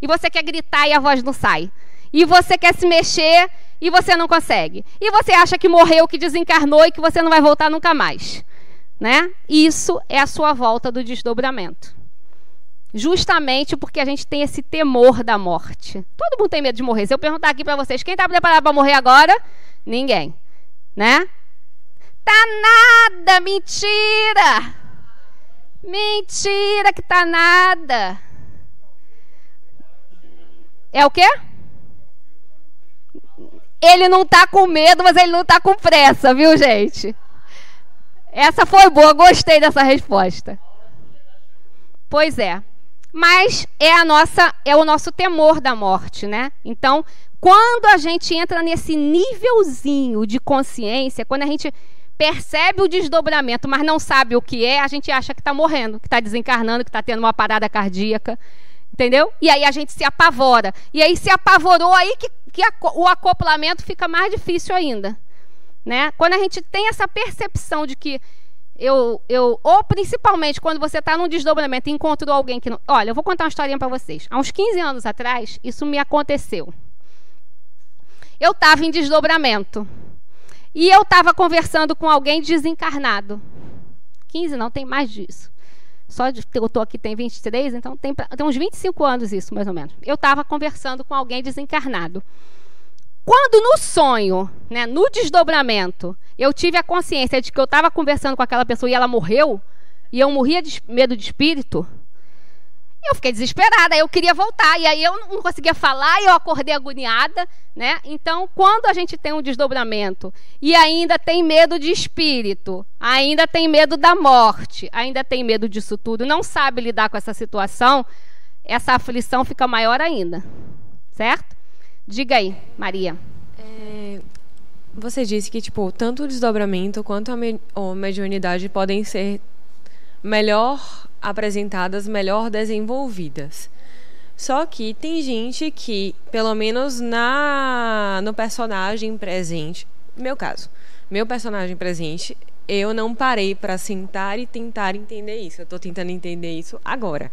E você quer gritar e a voz não sai. E você quer se mexer e você não consegue. E você acha que morreu, que desencarnou e que você não vai voltar nunca mais, né? Isso é a sua volta do desdobramento. Justamente porque a gente tem esse temor da morte. Todo mundo tem medo de morrer. Se eu perguntar aqui para vocês, quem está preparado para morrer agora? Ninguém, né? Tá nada, mentira! Mentira que tá nada. É o quê? Ele não tá com medo, mas ele não tá com pressa, viu, gente? Essa foi boa, gostei dessa resposta. Pois é. Mas é o nosso temor da morte, né? Então, quando a gente entra nesse nívelzinho de consciência, quando a gente percebe o desdobramento, mas não sabe o que é, a gente acha que está morrendo, que está desencarnando, que está tendo uma parada cardíaca, entendeu? E aí a gente se apavora. E aí se apavorou, aí que o acoplamento fica mais difícil ainda, né? Quando a gente tem essa percepção de que ou principalmente quando você está num desdobramento e encontrou alguém que não... Olha, eu vou contar uma historinha para vocês. Há uns 15 anos atrás, isso me aconteceu. Eu estava em desdobramento. E eu estava conversando com alguém desencarnado. 15 não, tem mais disso. Só eu estou aqui, tem 23, então tem uns 25 anos isso, mais ou menos. Eu estava conversando com alguém desencarnado. Quando no sonho, né, no desdobramento, eu tive a consciência de que eu estava conversando com aquela pessoa e ela morreu, e eu morria de medo de espírito, eu fiquei desesperada, eu queria voltar, e aí eu não conseguia falar, e eu acordei agoniada, né? Então, quando a gente tem um desdobramento e ainda tem medo de espírito, ainda tem medo da morte, ainda tem medo disso tudo, não sabe lidar com essa situação, essa aflição fica maior ainda, certo? Diga aí, Maria. Você disse que tanto o desdobramento quanto a mediunidade podem ser melhor apresentadas, melhor desenvolvidas. Só que tem gente que, pelo menos no personagem presente, meu personagem presente, eu não parei para sentar e tentar entender isso. Eu estou tentando entender isso agora.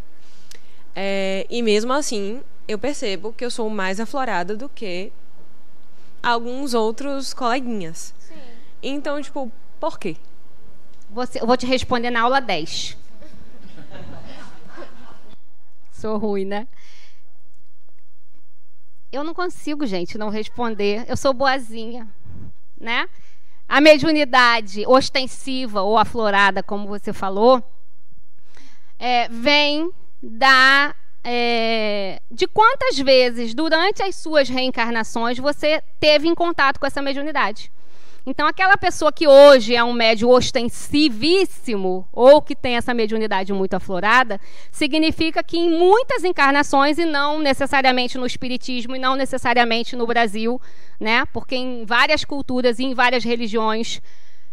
E mesmo assim, eu percebo que eu sou mais aflorada do que alguns outros coleguinhas. Sim. Então, por quê? Eu vou te responder na aula 10. Sou ruim, né? Eu não consigo, gente, não responder. Eu sou boazinha, né? A mediunidade ostensiva ou aflorada, como você falou, vem de quantas vezes durante as suas reencarnações você teve em contato com essa mediunidade. Então, aquela pessoa que hoje é um médium ostensivíssimo ou que tem essa mediunidade muito aflorada, significa que em muitas encarnações, e não necessariamente no espiritismo e não necessariamente no Brasil, né? Porque em várias culturas e em várias religiões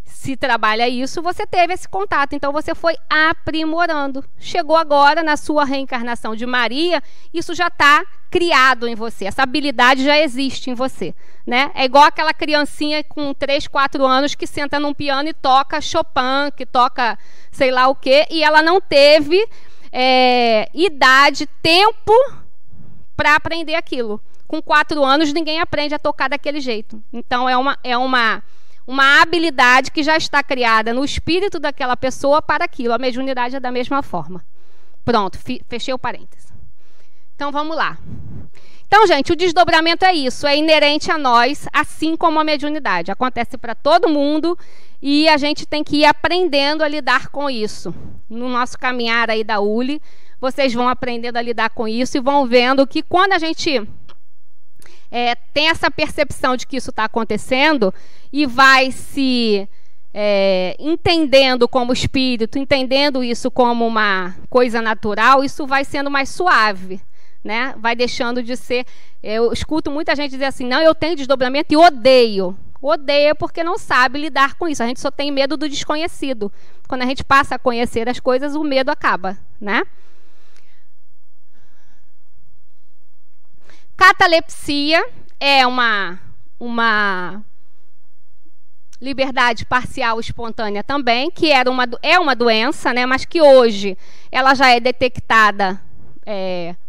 se trabalha isso, você teve esse contato, então você foi aprimorando. Chegou agora na sua reencarnação de Maria, isso já está criado em você, essa habilidade já existe em você, né? É igual aquela criancinha com 3, 4 anos que senta num piano e toca Chopin, que toca sei lá o quê, e ela não teve idade, tempo para aprender aquilo. Com 4 anos ninguém aprende a tocar daquele jeito. Então é uma habilidade que já está criada no espírito daquela pessoa para aquilo. A mediunidade é da mesma forma, Pronto, fechei o parêntese. Então, vamos lá. Então, gente, o desdobramento é isso, é inerente a nós, assim como a mediunidade. Acontece para todo mundo e a gente tem que ir aprendendo a lidar com isso. No nosso caminhar aí da ULI, vocês vão aprendendo a lidar com isso e vão vendo que quando a gente tem essa percepção de que isso está acontecendo e vai se entendendo como espírito, entendendo isso como uma coisa natural, isso vai sendo mais suave. Né? Vai deixando de ser... Eu escuto muita gente dizer assim, não, eu tenho desdobramento e odeio. Odeia porque não sabe lidar com isso. A gente só tem medo do desconhecido. Quando a gente passa a conhecer as coisas, o medo acaba. Né? Catalepsia é uma liberdade parcial espontânea também, que é uma doença, né? Mas que hoje ela já é detectada...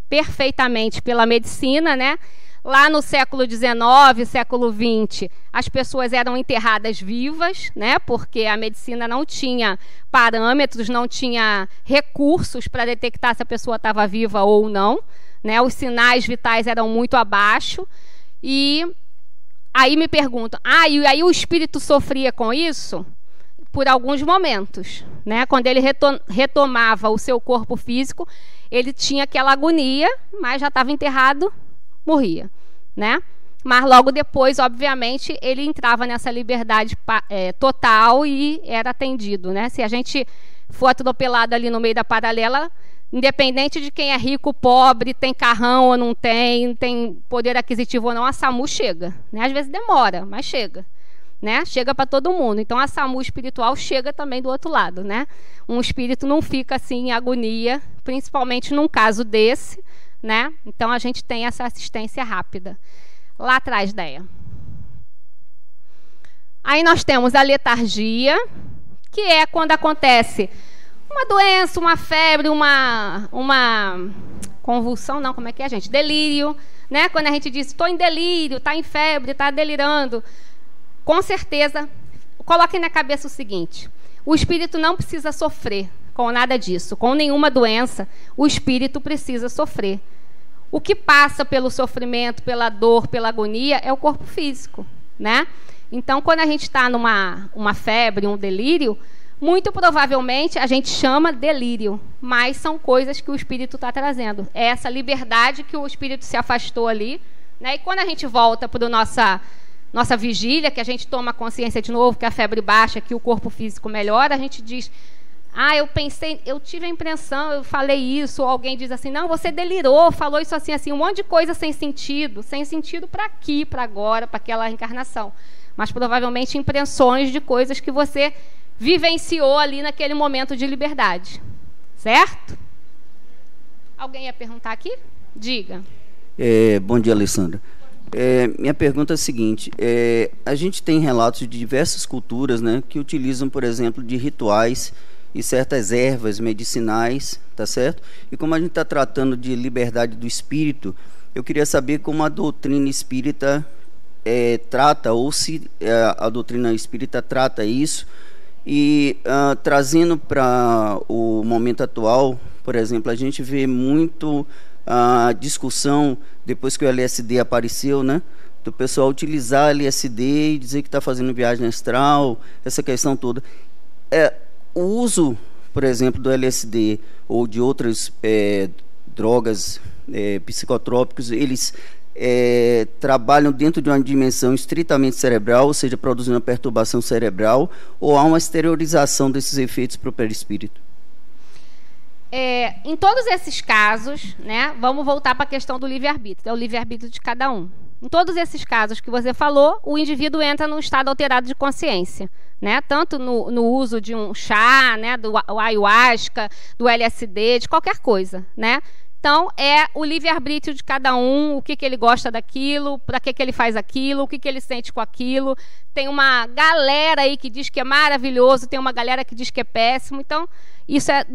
perfeitamente pela medicina, né? Lá no século XIX, século XX, as pessoas eram enterradas vivas, né? Porque a medicina não tinha parâmetros, não tinha recursos para detectar se a pessoa estava viva ou não, né? Os sinais vitais eram muito abaixo. E aí me perguntam, e aí o espírito sofria com isso? Por alguns momentos, né? Quando ele retomava o seu corpo físico, ele tinha aquela agonia, mas já estava enterrado, morria, né? Mas logo depois, obviamente, ele entrava nessa liberdade total e era atendido, né? Se a gente for atropelado ali no meio da paralela, independente de quem é rico, pobre, tem carrão ou não tem poder aquisitivo ou não, a SAMU chega, né? Às vezes demora, mas chega. Né? Chega para todo mundo. Então a SAMU espiritual chega também do outro lado, né? Um espírito não fica assim em agonia, principalmente num caso desse, né? Então a gente tem essa assistência rápida. Lá atrás, Deia. Aí nós temos a letargia, que é quando acontece uma doença, uma febre, uma convulsão, não, como é que é, gente? Delírio, né? Quando a gente diz, estou em delírio, está em febre, está delirando. Com certeza, coloquem na cabeça o seguinte, o espírito não precisa sofrer com nada disso, com nenhuma doença, o espírito precisa sofrer. O que passa pelo sofrimento, pela dor, pela agonia, é o corpo físico, né? Então, quando a gente está numa febre, um delírio, muito provavelmente a gente chama delírio, mas são coisas que o espírito está trazendo. É essa liberdade que o espírito se afastou ali, né? E quando a gente volta para nossa vigília, que a gente toma consciência de novo, que a febre baixa, que o corpo físico melhora, a gente diz, eu pensei, eu tive a impressão, eu falei isso, ou alguém diz assim, não, você delirou, falou isso assim, um monte de coisa sem sentido para aqui, para agora, para aquela reencarnação, mas provavelmente impressões de coisas que você vivenciou ali naquele momento de liberdade, certo? Alguém ia perguntar aqui? Diga. Bom dia, Alessandra. Minha pergunta é a seguinte, a gente tem relatos de diversas culturas, né, que utilizam, por exemplo, de rituais e certas ervas medicinais, tá certo? E como a gente está tratando de liberdade do espírito, eu queria saber como a doutrina espírita trata, ou se a doutrina espírita trata isso, e trazendo para o momento atual, por exemplo, a gente vê muito a discussão, depois que o LSD apareceu, né, do pessoal utilizar LSD e dizer que está fazendo viagem astral, essa questão toda. O uso, por exemplo, do LSD ou de outras drogas psicotrópicos, eles trabalham dentro de uma dimensão estritamente cerebral, ou seja, produzindo uma perturbação cerebral, ou há uma exteriorização desses efeitos para o perispírito? Em todos esses casos, né, vamos voltar para a questão do livre-arbítrio, é o livre-arbítrio de cada um. Em todos esses casos que você falou, o indivíduo entra num estado alterado de consciência, né, tanto no uso de um chá, né, do ayahuasca, do LSD, de qualquer coisa, né? Então, é o livre-arbítrio de cada um, o que ele gosta daquilo, para que ele faz aquilo, o que ele sente com aquilo. Tem uma galera aí que diz que é maravilhoso, tem uma galera que diz que é péssimo. Então, isso é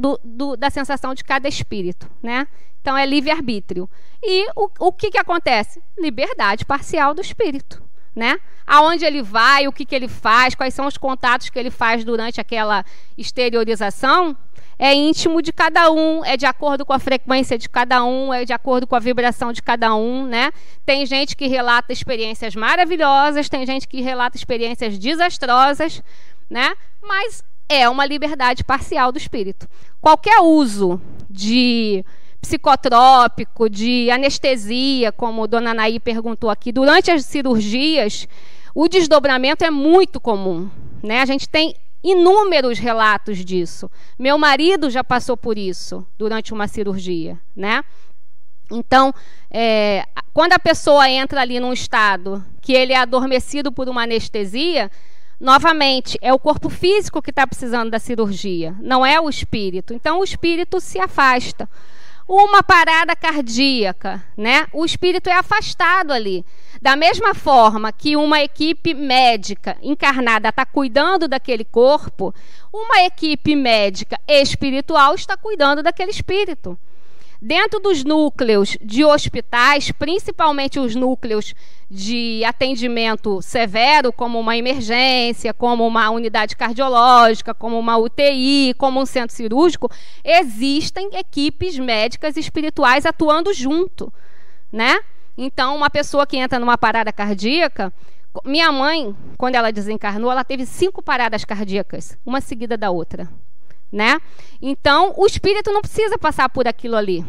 da sensação de cada espírito, né? Então, é livre-arbítrio. E o que acontece? Liberdade parcial do espírito, né? Aonde ele vai, o que ele faz, quais são os contatos que ele faz durante aquela exteriorização, é íntimo de cada um, é de acordo com a frequência de cada um, é de acordo com a vibração de cada um, né? Tem gente que relata experiências maravilhosas, tem gente que relata experiências desastrosas, né? Mas é uma liberdade parcial do espírito. Qualquer uso de psicotrópico, de anestesia, como a dona Naí perguntou aqui, durante as cirurgias, o desdobramento é muito comum, né? A gente tem inúmeros relatos disso. Meu marido já passou por isso durante uma cirurgia, né? Então, quando a pessoa entra ali num estado que ele é adormecido por uma anestesia, novamente, é o corpo físico que está precisando da cirurgia, não é o espírito. Então, o espírito se afasta. Uma parada cardíaca, né? O espírito é afastado ali. Da mesma forma que uma equipe médica encarnada está cuidando daquele corpo, uma equipe médica espiritual está cuidando daquele espírito. Dentro dos núcleos de hospitais, principalmente os núcleos de atendimento severo, como uma emergência, como uma unidade cardiológica, como uma UTI, como um centro cirúrgico, existem equipes médicas espirituais atuando junto, né? Então, uma pessoa que entra numa parada cardíaca, minha mãe, quando ela desencarnou, ela teve 5 paradas cardíacas, uma seguida da outra, né? Então, o espírito não precisa passar por aquilo ali.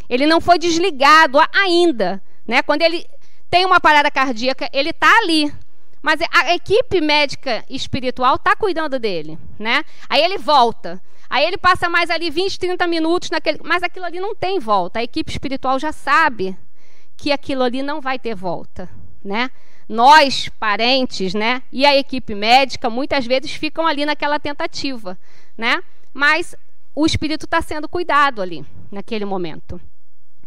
Ele não foi desligado ainda, né? Quando ele tem uma parada cardíaca, ele está ali. Mas a equipe médica espiritual está cuidando dele, né? Aí ele volta. Aí ele passa mais ali 20, 30 minutos naquele... Mas aquilo ali não tem volta. A equipe espiritual já sabe que aquilo ali não vai ter volta, né? Nós, parentes, né? E a equipe médica, muitas vezes ficam ali naquela tentativa, né? Mas o espírito está sendo cuidado ali, naquele momento,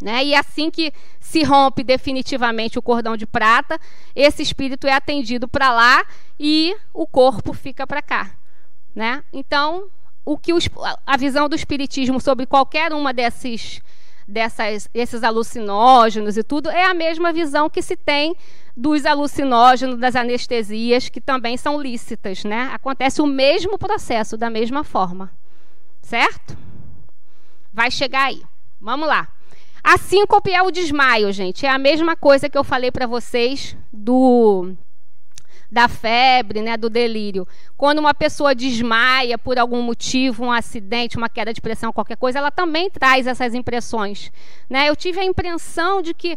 né? E assim que se rompe definitivamente o cordão de prata, esse espírito é atendido para lá e o corpo fica para cá, né? Então, a visão do espiritismo sobre qualquer uma desses alucinógenos e tudo é a mesma visão que se tem dos alucinógenos, das anestesias, que também são lícitas, né? Acontece o mesmo processo, da mesma forma. Certo? Vai chegar aí. Vamos lá. A síncope é o desmaio, gente. É a mesma coisa que eu falei para vocês da febre, né, do delírio. Quando uma pessoa desmaia por algum motivo, um acidente, uma queda de pressão, qualquer coisa, ela também traz essas impressões, né? Eu tive a impressão de que,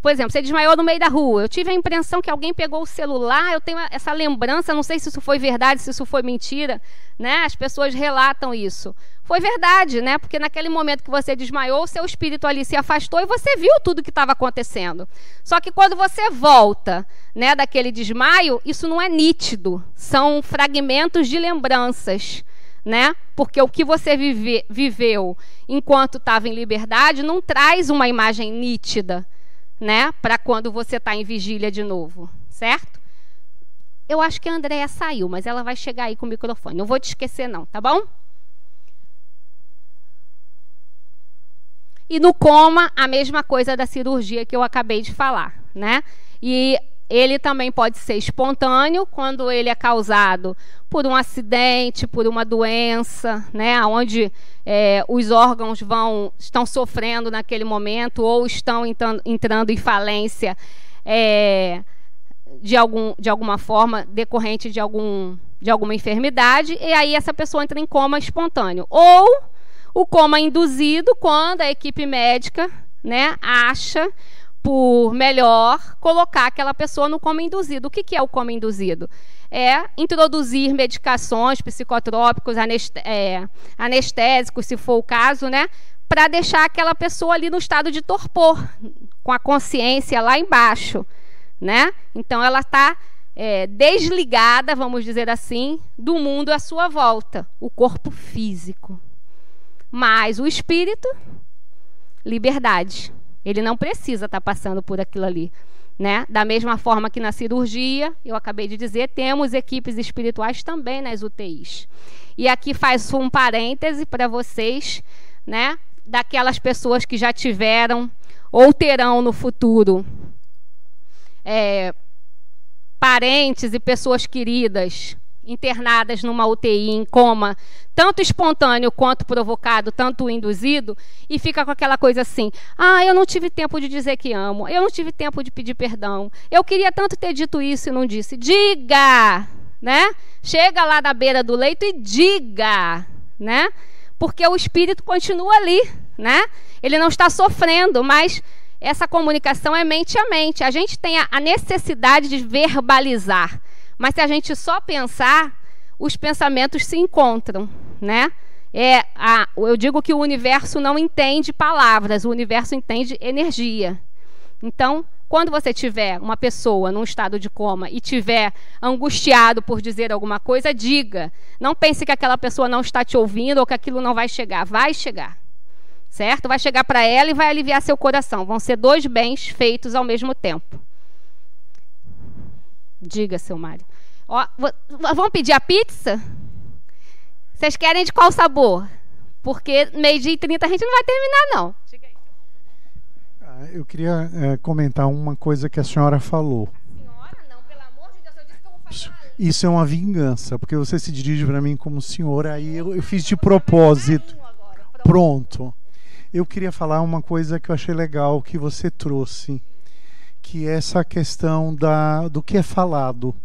por exemplo, você desmaiou no meio da rua. Eu tive a impressão que alguém pegou o celular. Eu tenho essa lembrança, não sei se isso foi verdade, se isso foi mentira, né? As pessoas relatam isso. Foi verdade, né? Porque naquele momento que você desmaiou, o seu espírito ali se afastou e você viu tudo o que estava acontecendo. Só que quando você volta, né, daquele desmaio, isso não é nítido. São fragmentos de lembranças, né? Porque o que você viveu enquanto estava em liberdade não traz uma imagem nítida, né, para quando você está em vigília de novo, certo? Eu acho que a Andréia saiu, mas ela vai chegar aí com o microfone. Não vou te esquecer não, tá bom? E no coma, a mesma coisa da cirurgia que eu acabei de falar, né? E ele também pode ser espontâneo, quando ele é causado por um acidente, por uma doença, né, onde os órgãos estão sofrendo naquele momento ou estão entrando em falência de alguma forma, decorrente de alguma enfermidade, e aí essa pessoa entra em coma espontâneo. Ou o coma induzido, quando a equipe médica, né, acha por melhor colocar aquela pessoa no coma induzido. O que é o coma induzido? É introduzir medicações psicotrópicos, anestésicos, se for o caso, né, para deixar aquela pessoa ali no estado de torpor, com a consciência lá embaixo, né? Então ela está desligada, vamos dizer assim, do mundo à sua volta, o corpo físico. Mas o espírito, liberdade. Ele não precisa estar passando por aquilo ali, né? Da mesma forma que na cirurgia, eu acabei de dizer, temos equipes espirituais também nas UTIs. E aqui faz um parêntese para vocês, né? Daquelas pessoas que já tiveram ou terão no futuro parentes e pessoas queridas internadas numa UTI em coma, tanto espontâneo quanto provocado, tanto induzido, e fica com aquela coisa assim: ah, eu não tive tempo de dizer que amo, eu não tive tempo de pedir perdão, eu queria tanto ter dito isso e não disse. Diga, né? Chega lá na beira do leito e diga, né? Porque o espírito continua ali, né? Ele não está sofrendo, mas essa comunicação é mente a mente. A gente tem a necessidade de verbalizar. Mas se a gente só pensar, os pensamentos se encontram, né? Eu digo que o universo não entende palavras, o universo entende energia. Então, quando você tiver uma pessoa num estado de coma e tiver angustiado por dizer alguma coisa, diga. Não pense que aquela pessoa não está te ouvindo ou que aquilo não vai chegar. Vai chegar, certo? Vai chegar para ela e vai aliviar seu coração. Vão ser 2 bens feitos ao mesmo tempo. Diga, seu Mário. Ó, vamos pedir a pizza? Vocês querem de qual sabor? Porque 12h30 a gente não vai terminar, não. Eu queria comentar uma coisa que a senhora falou. Isso é uma vingança, porque você se dirige para mim como senhora, aí eu fiz de propósito. Pronto. Eu queria falar uma coisa que eu achei legal que você trouxe, que é essa questão do que é falado.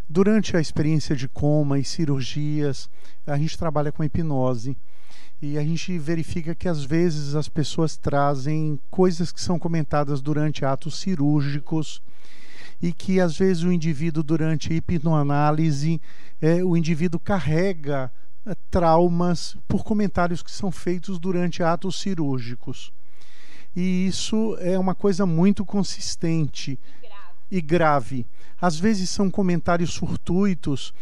Durante a experiência de coma e cirurgias, a gente trabalha com hipnose e a gente verifica que às vezes as pessoas trazem coisas que são comentadas durante atos cirúrgicos e que às vezes o indivíduo, durante a hipnoanálise, o indivíduo carrega traumas por comentários que são feitos durante atos cirúrgicos. E isso é uma coisa muito consistente e grave. Às vezes são comentários fortuitos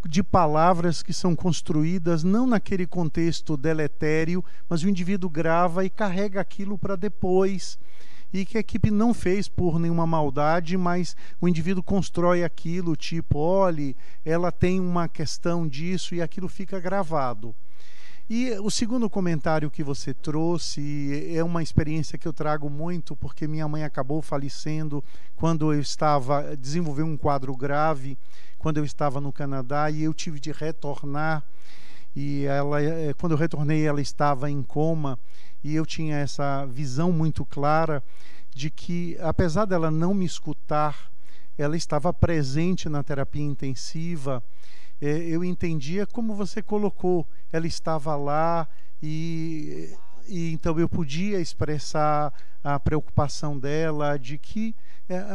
de palavras que são construídas não naquele contexto deletério, mas o indivíduo grava e carrega aquilo para depois, e que a equipe não fez por nenhuma maldade, mas o indivíduo constrói aquilo, tipo, olhe, ela tem uma questão disso, e aquilo fica gravado. E o segundo comentário que você trouxe é uma experiência que eu trago muito, porque minha mãe acabou falecendo quando eu desenvolvendo um quadro grave, quando eu estava no Canadá, e eu tive de retornar, e quando eu retornei ela estava em coma, e eu tinha essa visão muito clara de que, apesar dela não me escutar, ela estava presente na terapia intensiva. Eu entendia como você colocou, ela estava lá e então eu podia expressar a preocupação dela de que,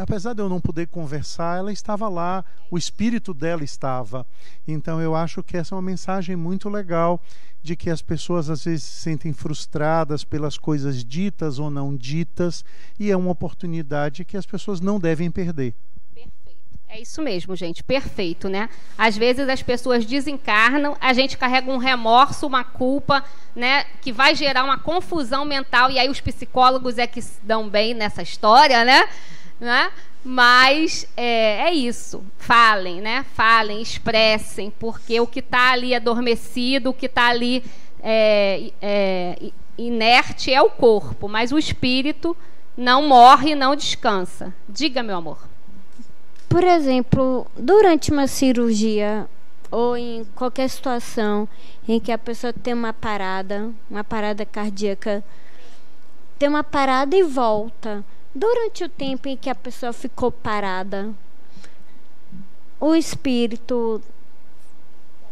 apesar de eu não poder conversar, ela estava lá, o espírito dela estava. Então eu acho que essa é uma mensagem muito legal, de que as pessoas às vezes se sentem frustradas pelas coisas ditas ou não ditas, e é uma oportunidade que as pessoas não devem perder. É isso mesmo, gente, perfeito, né? Às vezes as pessoas desencarnam, a gente carrega um remorso, uma culpa, né, que vai gerar uma confusão mental, e aí os psicólogos é que se dão bem nessa história, né? Mas é isso, falem, né? Falem, expressem, porque o que está ali adormecido, o que está ali inerte é o corpo, mas o espírito não morre, não descansa. Diga, meu amor. Por exemplo, durante uma cirurgia ou em qualquer situação em que a pessoa tem uma parada cardíaca, tem uma parada e volta. Durante o tempo em que a pessoa ficou parada, o espírito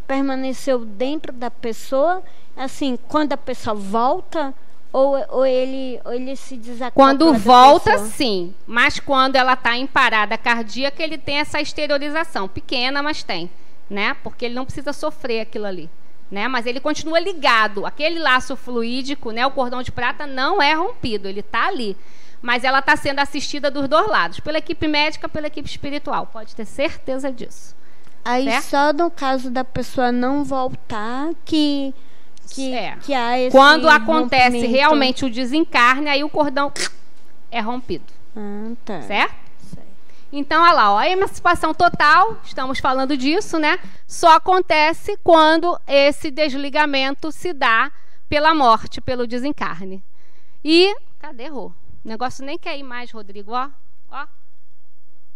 permaneceu dentro da pessoa, assim, quando a pessoa volta, ou ele se desacopla. Quando volta, sim. Mas quando ela está em parada cardíaca, ele tem essa exteriorização. Pequena, mas tem, né? Porque ele não precisa sofrer aquilo ali, né? Mas ele continua ligado. Aquele laço fluídico, né? O cordão de prata não é rompido. Ele está ali. Mas ela está sendo assistida dos 2 lados. Pela equipe médica, pela equipe espiritual. Pode ter certeza disso. Aí, certo? Só no caso da pessoa não voltar que há esse quando acontece rompimento. Realmente o desencarne, aí o cordão é rompido. Tá. Certo? Então, olha lá, ó, a emancipação total, estamos falando disso, né? Só acontece quando esse desligamento se dá pela morte, pelo desencarne. E, cadê, Rô? O negócio nem quer ir mais, Rodrigo, ó.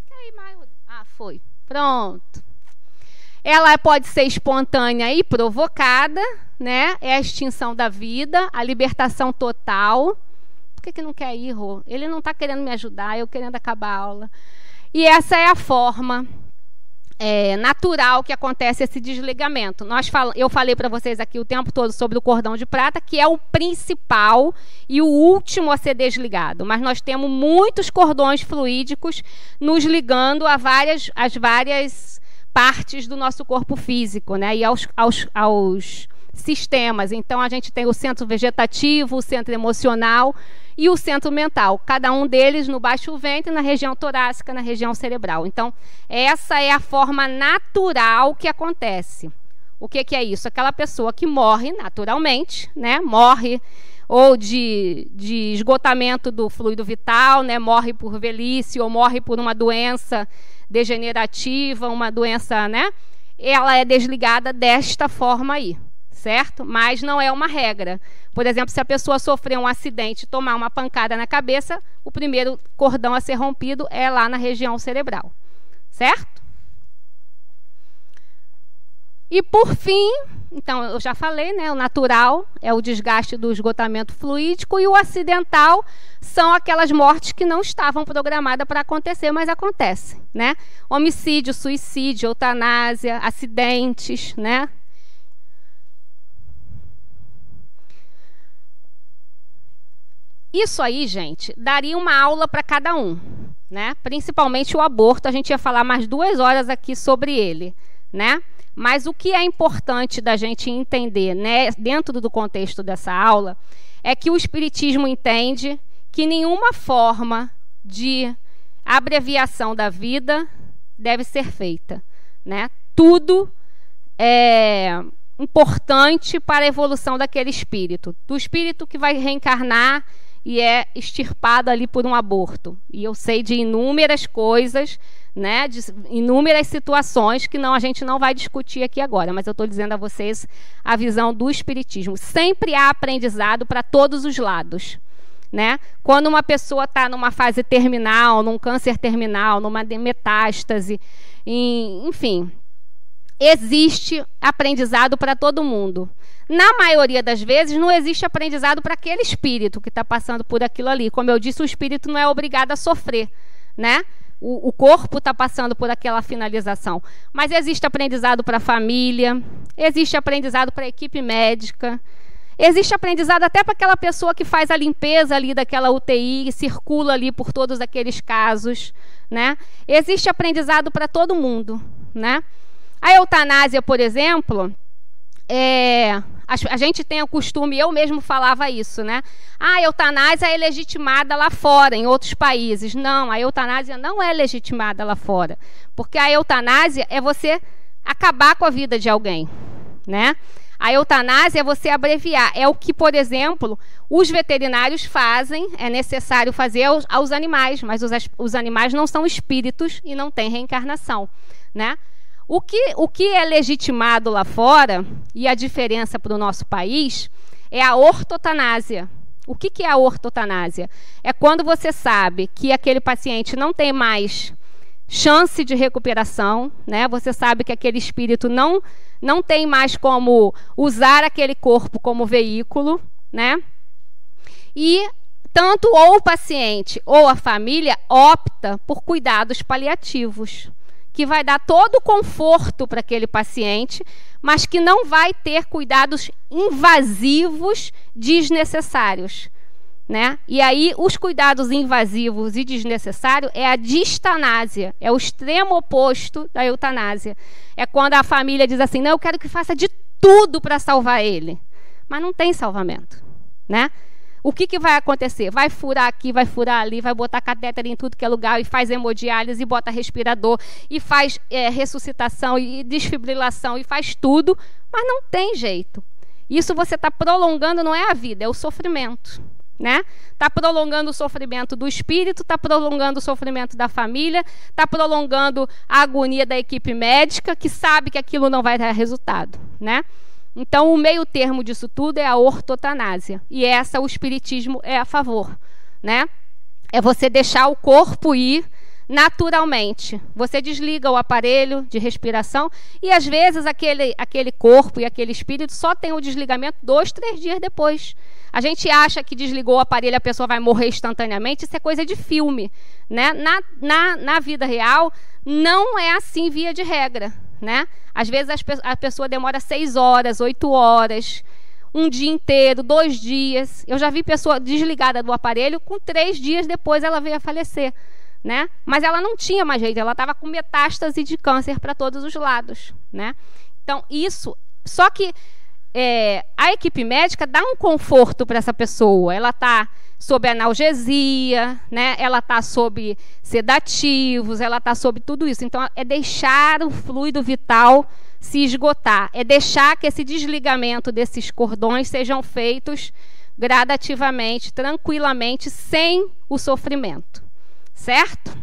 Quer ir mais, Rodrigo? Ah, foi. Pronto. Ela pode ser espontânea e provocada, né? É a extinção da vida, a libertação total. Por que não quer ir, Rô? Ele não está querendo me ajudar, eu querendo acabar a aula. E essa é a forma natural que acontece esse desligamento. Eu falei para vocês aqui o tempo todo sobre o cordão de prata, que é o principal e o último a ser desligado. Mas nós temos muitos cordões fluídicos nos ligando às várias partes do nosso corpo físico, né? E aos sistemas. Então, a gente tem o centro vegetativo, o centro emocional e o centro mental. Cada um deles no baixo ventre, na região torácica, na região cerebral. Então, essa é a forma natural que acontece. O que é isso? Aquela pessoa que morre naturalmente, né? Morre ou de esgotamento do fluido vital, né? Morre por velhice ou morre por uma doença degenerativa, uma doença, né? Ela é desligada desta forma aí. Certo? Mas não é uma regra. Por exemplo, se a pessoa sofrer um acidente e tomar uma pancada na cabeça, o primeiro cordão a ser rompido é lá na região cerebral. Certo? E por fim, então eu já falei, né? O natural é o desgaste do esgotamento fluídico e o acidental são aquelas mortes que não estavam programadas para acontecer, mas acontecem, né? Homicídio, suicídio, eutanásia, acidentes, né? Isso aí, gente, daria uma aula para cada um, né? Principalmente o aborto, a gente ia falar mais 2 horas aqui sobre ele, né? Mas o que é importante da gente entender, né, dentro do contexto dessa aula, é que o Espiritismo entende que nenhuma forma de abreviação da vida deve ser feita, né? Tudo é importante para a evolução daquele espírito, do espírito que vai reencarnar e é extirpado ali por um aborto. E eu sei de inúmeras coisas, né, de inúmeras situações que a gente não vai discutir aqui agora, mas eu estou dizendo a vocês a visão do Espiritismo. Sempre há aprendizado para todos os lados, né? Quando uma pessoa está numa fase terminal, num câncer terminal, numa metástase, enfim, existe aprendizado para todo mundo. Na maioria das vezes, não existe aprendizado para aquele espírito que está passando por aquilo ali. Como eu disse, o espírito não é obrigado a sofrer, né? O corpo está passando por aquela finalização. Mas existe aprendizado para a família, existe aprendizado para a equipe médica, existe aprendizado até para aquela pessoa que faz a limpeza ali daquela UTI e circula ali por todos aqueles casos, né? Existe aprendizado para todo mundo, né? A eutanásia, por exemplo, a gente tem o costume, eu mesmo falava isso, né? A eutanásia é legitimada lá fora, em outros países. Não, a eutanásia não é legitimada lá fora. Porque a eutanásia é você acabar com a vida de alguém, né? A eutanásia é você abreviar. É o que, por exemplo, os veterinários fazem, é necessário fazer aos animais, mas os animais não são espíritos e não têm reencarnação, né? O que é legitimado lá fora, e a diferença para o nosso país, é a ortotanásia. O que é a ortotanásia? É quando você sabe que aquele paciente não tem mais chance de recuperação, né? Você sabe que aquele espírito não tem mais como usar aquele corpo como veículo, né? E tanto ou o paciente ou a família opta por cuidados paliativos, que vai dar todo o conforto para aquele paciente, mas que não vai ter cuidados invasivos desnecessários, né? E aí, os cuidados invasivos e desnecessários é a distanásia, é o extremo oposto da eutanásia. É quando a família diz assim, não, eu quero que faça de tudo para salvar ele. Mas não tem salvamento, né? O que vai acontecer? Vai furar aqui, vai furar ali, vai botar catéter em tudo que é lugar e faz hemodiálise, e bota respirador, e faz ressuscitação e desfibrilação, e faz tudo, mas não tem jeito. Isso você está prolongando, não é a vida, é o sofrimento, né? Está prolongando o sofrimento do espírito, está prolongando o sofrimento da família, está prolongando a agonia da equipe médica, que sabe que aquilo não vai dar resultado, né? Então, o meio termo disso tudo é a ortotanásia. E essa o Espiritismo é a favor, né? É você deixar o corpo ir naturalmente. Você desliga o aparelho de respiração e, às vezes, aquele corpo e aquele espírito só tem o desligamento 2, 3 dias depois. A gente acha que desligou o aparelho e a pessoa vai morrer instantaneamente. Isso é coisa de filme, né? Na vida real, não é assim via de regra, né? Às vezes a pessoa demora 6 horas, 8 horas, um dia inteiro, 2 dias. Eu já vi pessoa desligada do aparelho, com 3 dias depois ela veio a falecer, né? Mas ela não tinha mais jeito, ela estava com metástase de câncer para todos os lados, né? Então, isso... Só que a equipe médica dá um conforto para essa pessoa. Ela está sob analgesia, né? Ela está sob sedativos, ela está sob tudo isso. Então, é deixar o fluido vital se esgotar. É deixar que esse desligamento desses cordões sejam feitos gradativamente, tranquilamente, sem o sofrimento. Certo?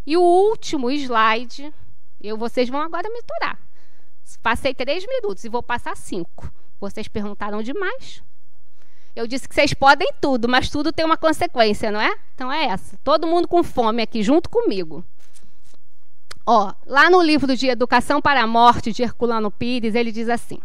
E o último slide, vocês vão agora me aturar. Passei 3 minutos e vou passar 5. Vocês perguntaram demais. Eu disse que vocês podem tudo, mas tudo tem uma consequência, não é? Então é essa. Todo mundo com fome aqui, junto comigo. Ó, lá no livro de Educação para a Morte, de Herculano Pires, ele diz assim: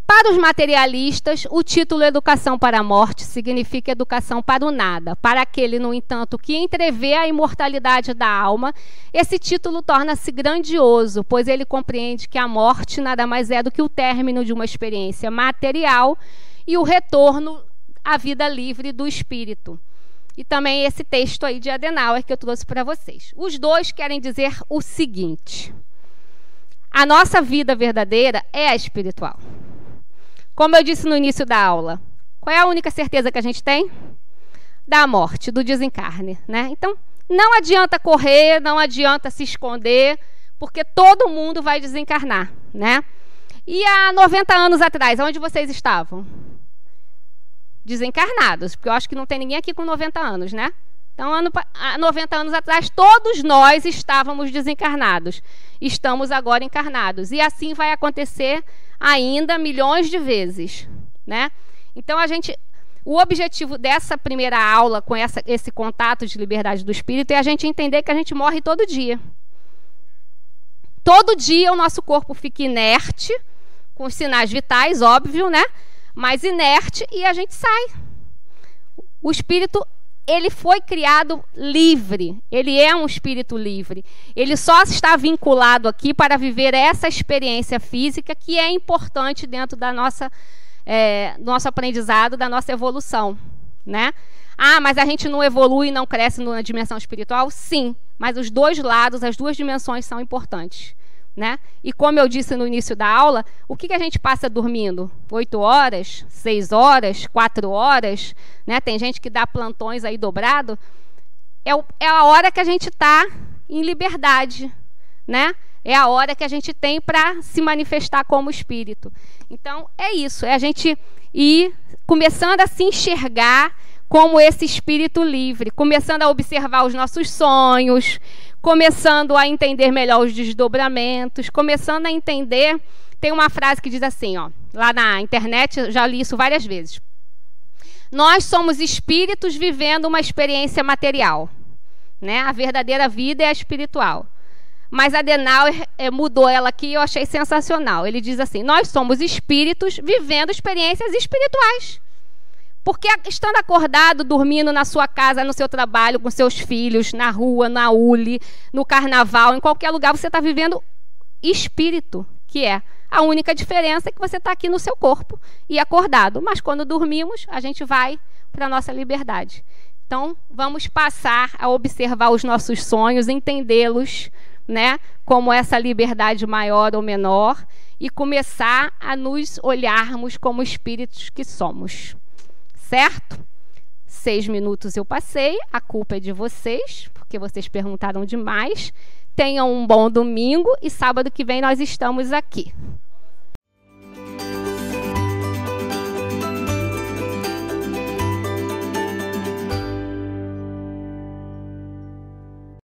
para os materialistas, o título Educação para a Morte significa educação para o nada. Para aquele, no entanto, que entrevê a imortalidade da alma, esse título torna-se grandioso, pois ele compreende que a morte nada mais é do que o término de uma experiência material e o retorno à vida livre do espírito. E também esse texto aí de Adenauer que eu trouxe para vocês. Os dois querem dizer o seguinte: a nossa vida verdadeira é a espiritual. Como eu disse no início da aula, qual é a única certeza que a gente tem? Da morte, do desencarne, né? Então, não adianta correr, não adianta se esconder, porque todo mundo vai desencarnar, né? E há 90 anos atrás, onde vocês estavam? Desencarnados, porque eu acho que não tem ninguém aqui com 90 anos, né? Então, há 90 anos atrás, todos nós estávamos desencarnados. Estamos agora encarnados. E assim vai acontecer ainda milhões de vezes, né? Então, o objetivo dessa primeira aula, com esse contato de liberdade do espírito, é a gente entender que a gente morre todo dia. Todo dia o nosso corpo fica inerte, com os sinais vitais, óbvio, né? Mas inerte, e a gente sai. O espírito, ele foi criado livre. Ele é um espírito livre. Ele só está vinculado aqui para viver essa experiência física que é importante dentro da nosso aprendizado, da nossa evolução, né? Ah, mas a gente não evolui e não cresce na dimensão espiritual? Sim, mas os dois lados, as duas dimensões são importantes, né? E como eu disse no início da aula, o que a gente passa dormindo? 8 horas, 6 horas, 4 horas, né? Tem gente que dá plantões aí dobrado. É a hora que a gente está em liberdade, né? É a hora que a gente tem para se manifestar como espírito. Então, é isso. É a gente ir começando a se enxergar como esse espírito livre, começando a observar os nossos sonhos, começando a entender melhor os desdobramentos, começando a entender... Tem uma frase que diz assim, ó, lá na internet, eu já li isso várias vezes. Nós somos espíritos vivendo uma experiência material, né? A verdadeira vida é a espiritual. Mas Adenauer mudou ela aqui e eu achei sensacional. Ele diz assim: nós somos espíritos vivendo experiências espirituais. Porque estando acordado, dormindo na sua casa, no seu trabalho, com seus filhos, na rua, na ule, no carnaval, em qualquer lugar, você está vivendo espírito, que é a única diferença é que você está aqui no seu corpo e acordado. Mas quando dormimos, a gente vai para a nossa liberdade. Então, vamos passar a observar os nossos sonhos, entendê-los, né, como essa liberdade maior ou menor, e começar a nos olharmos como espíritos que somos. Certo? 6 minutos eu passei, a culpa é de vocês, porque vocês perguntaram demais. Tenham um bom domingo e sábado que vem nós estamos aqui.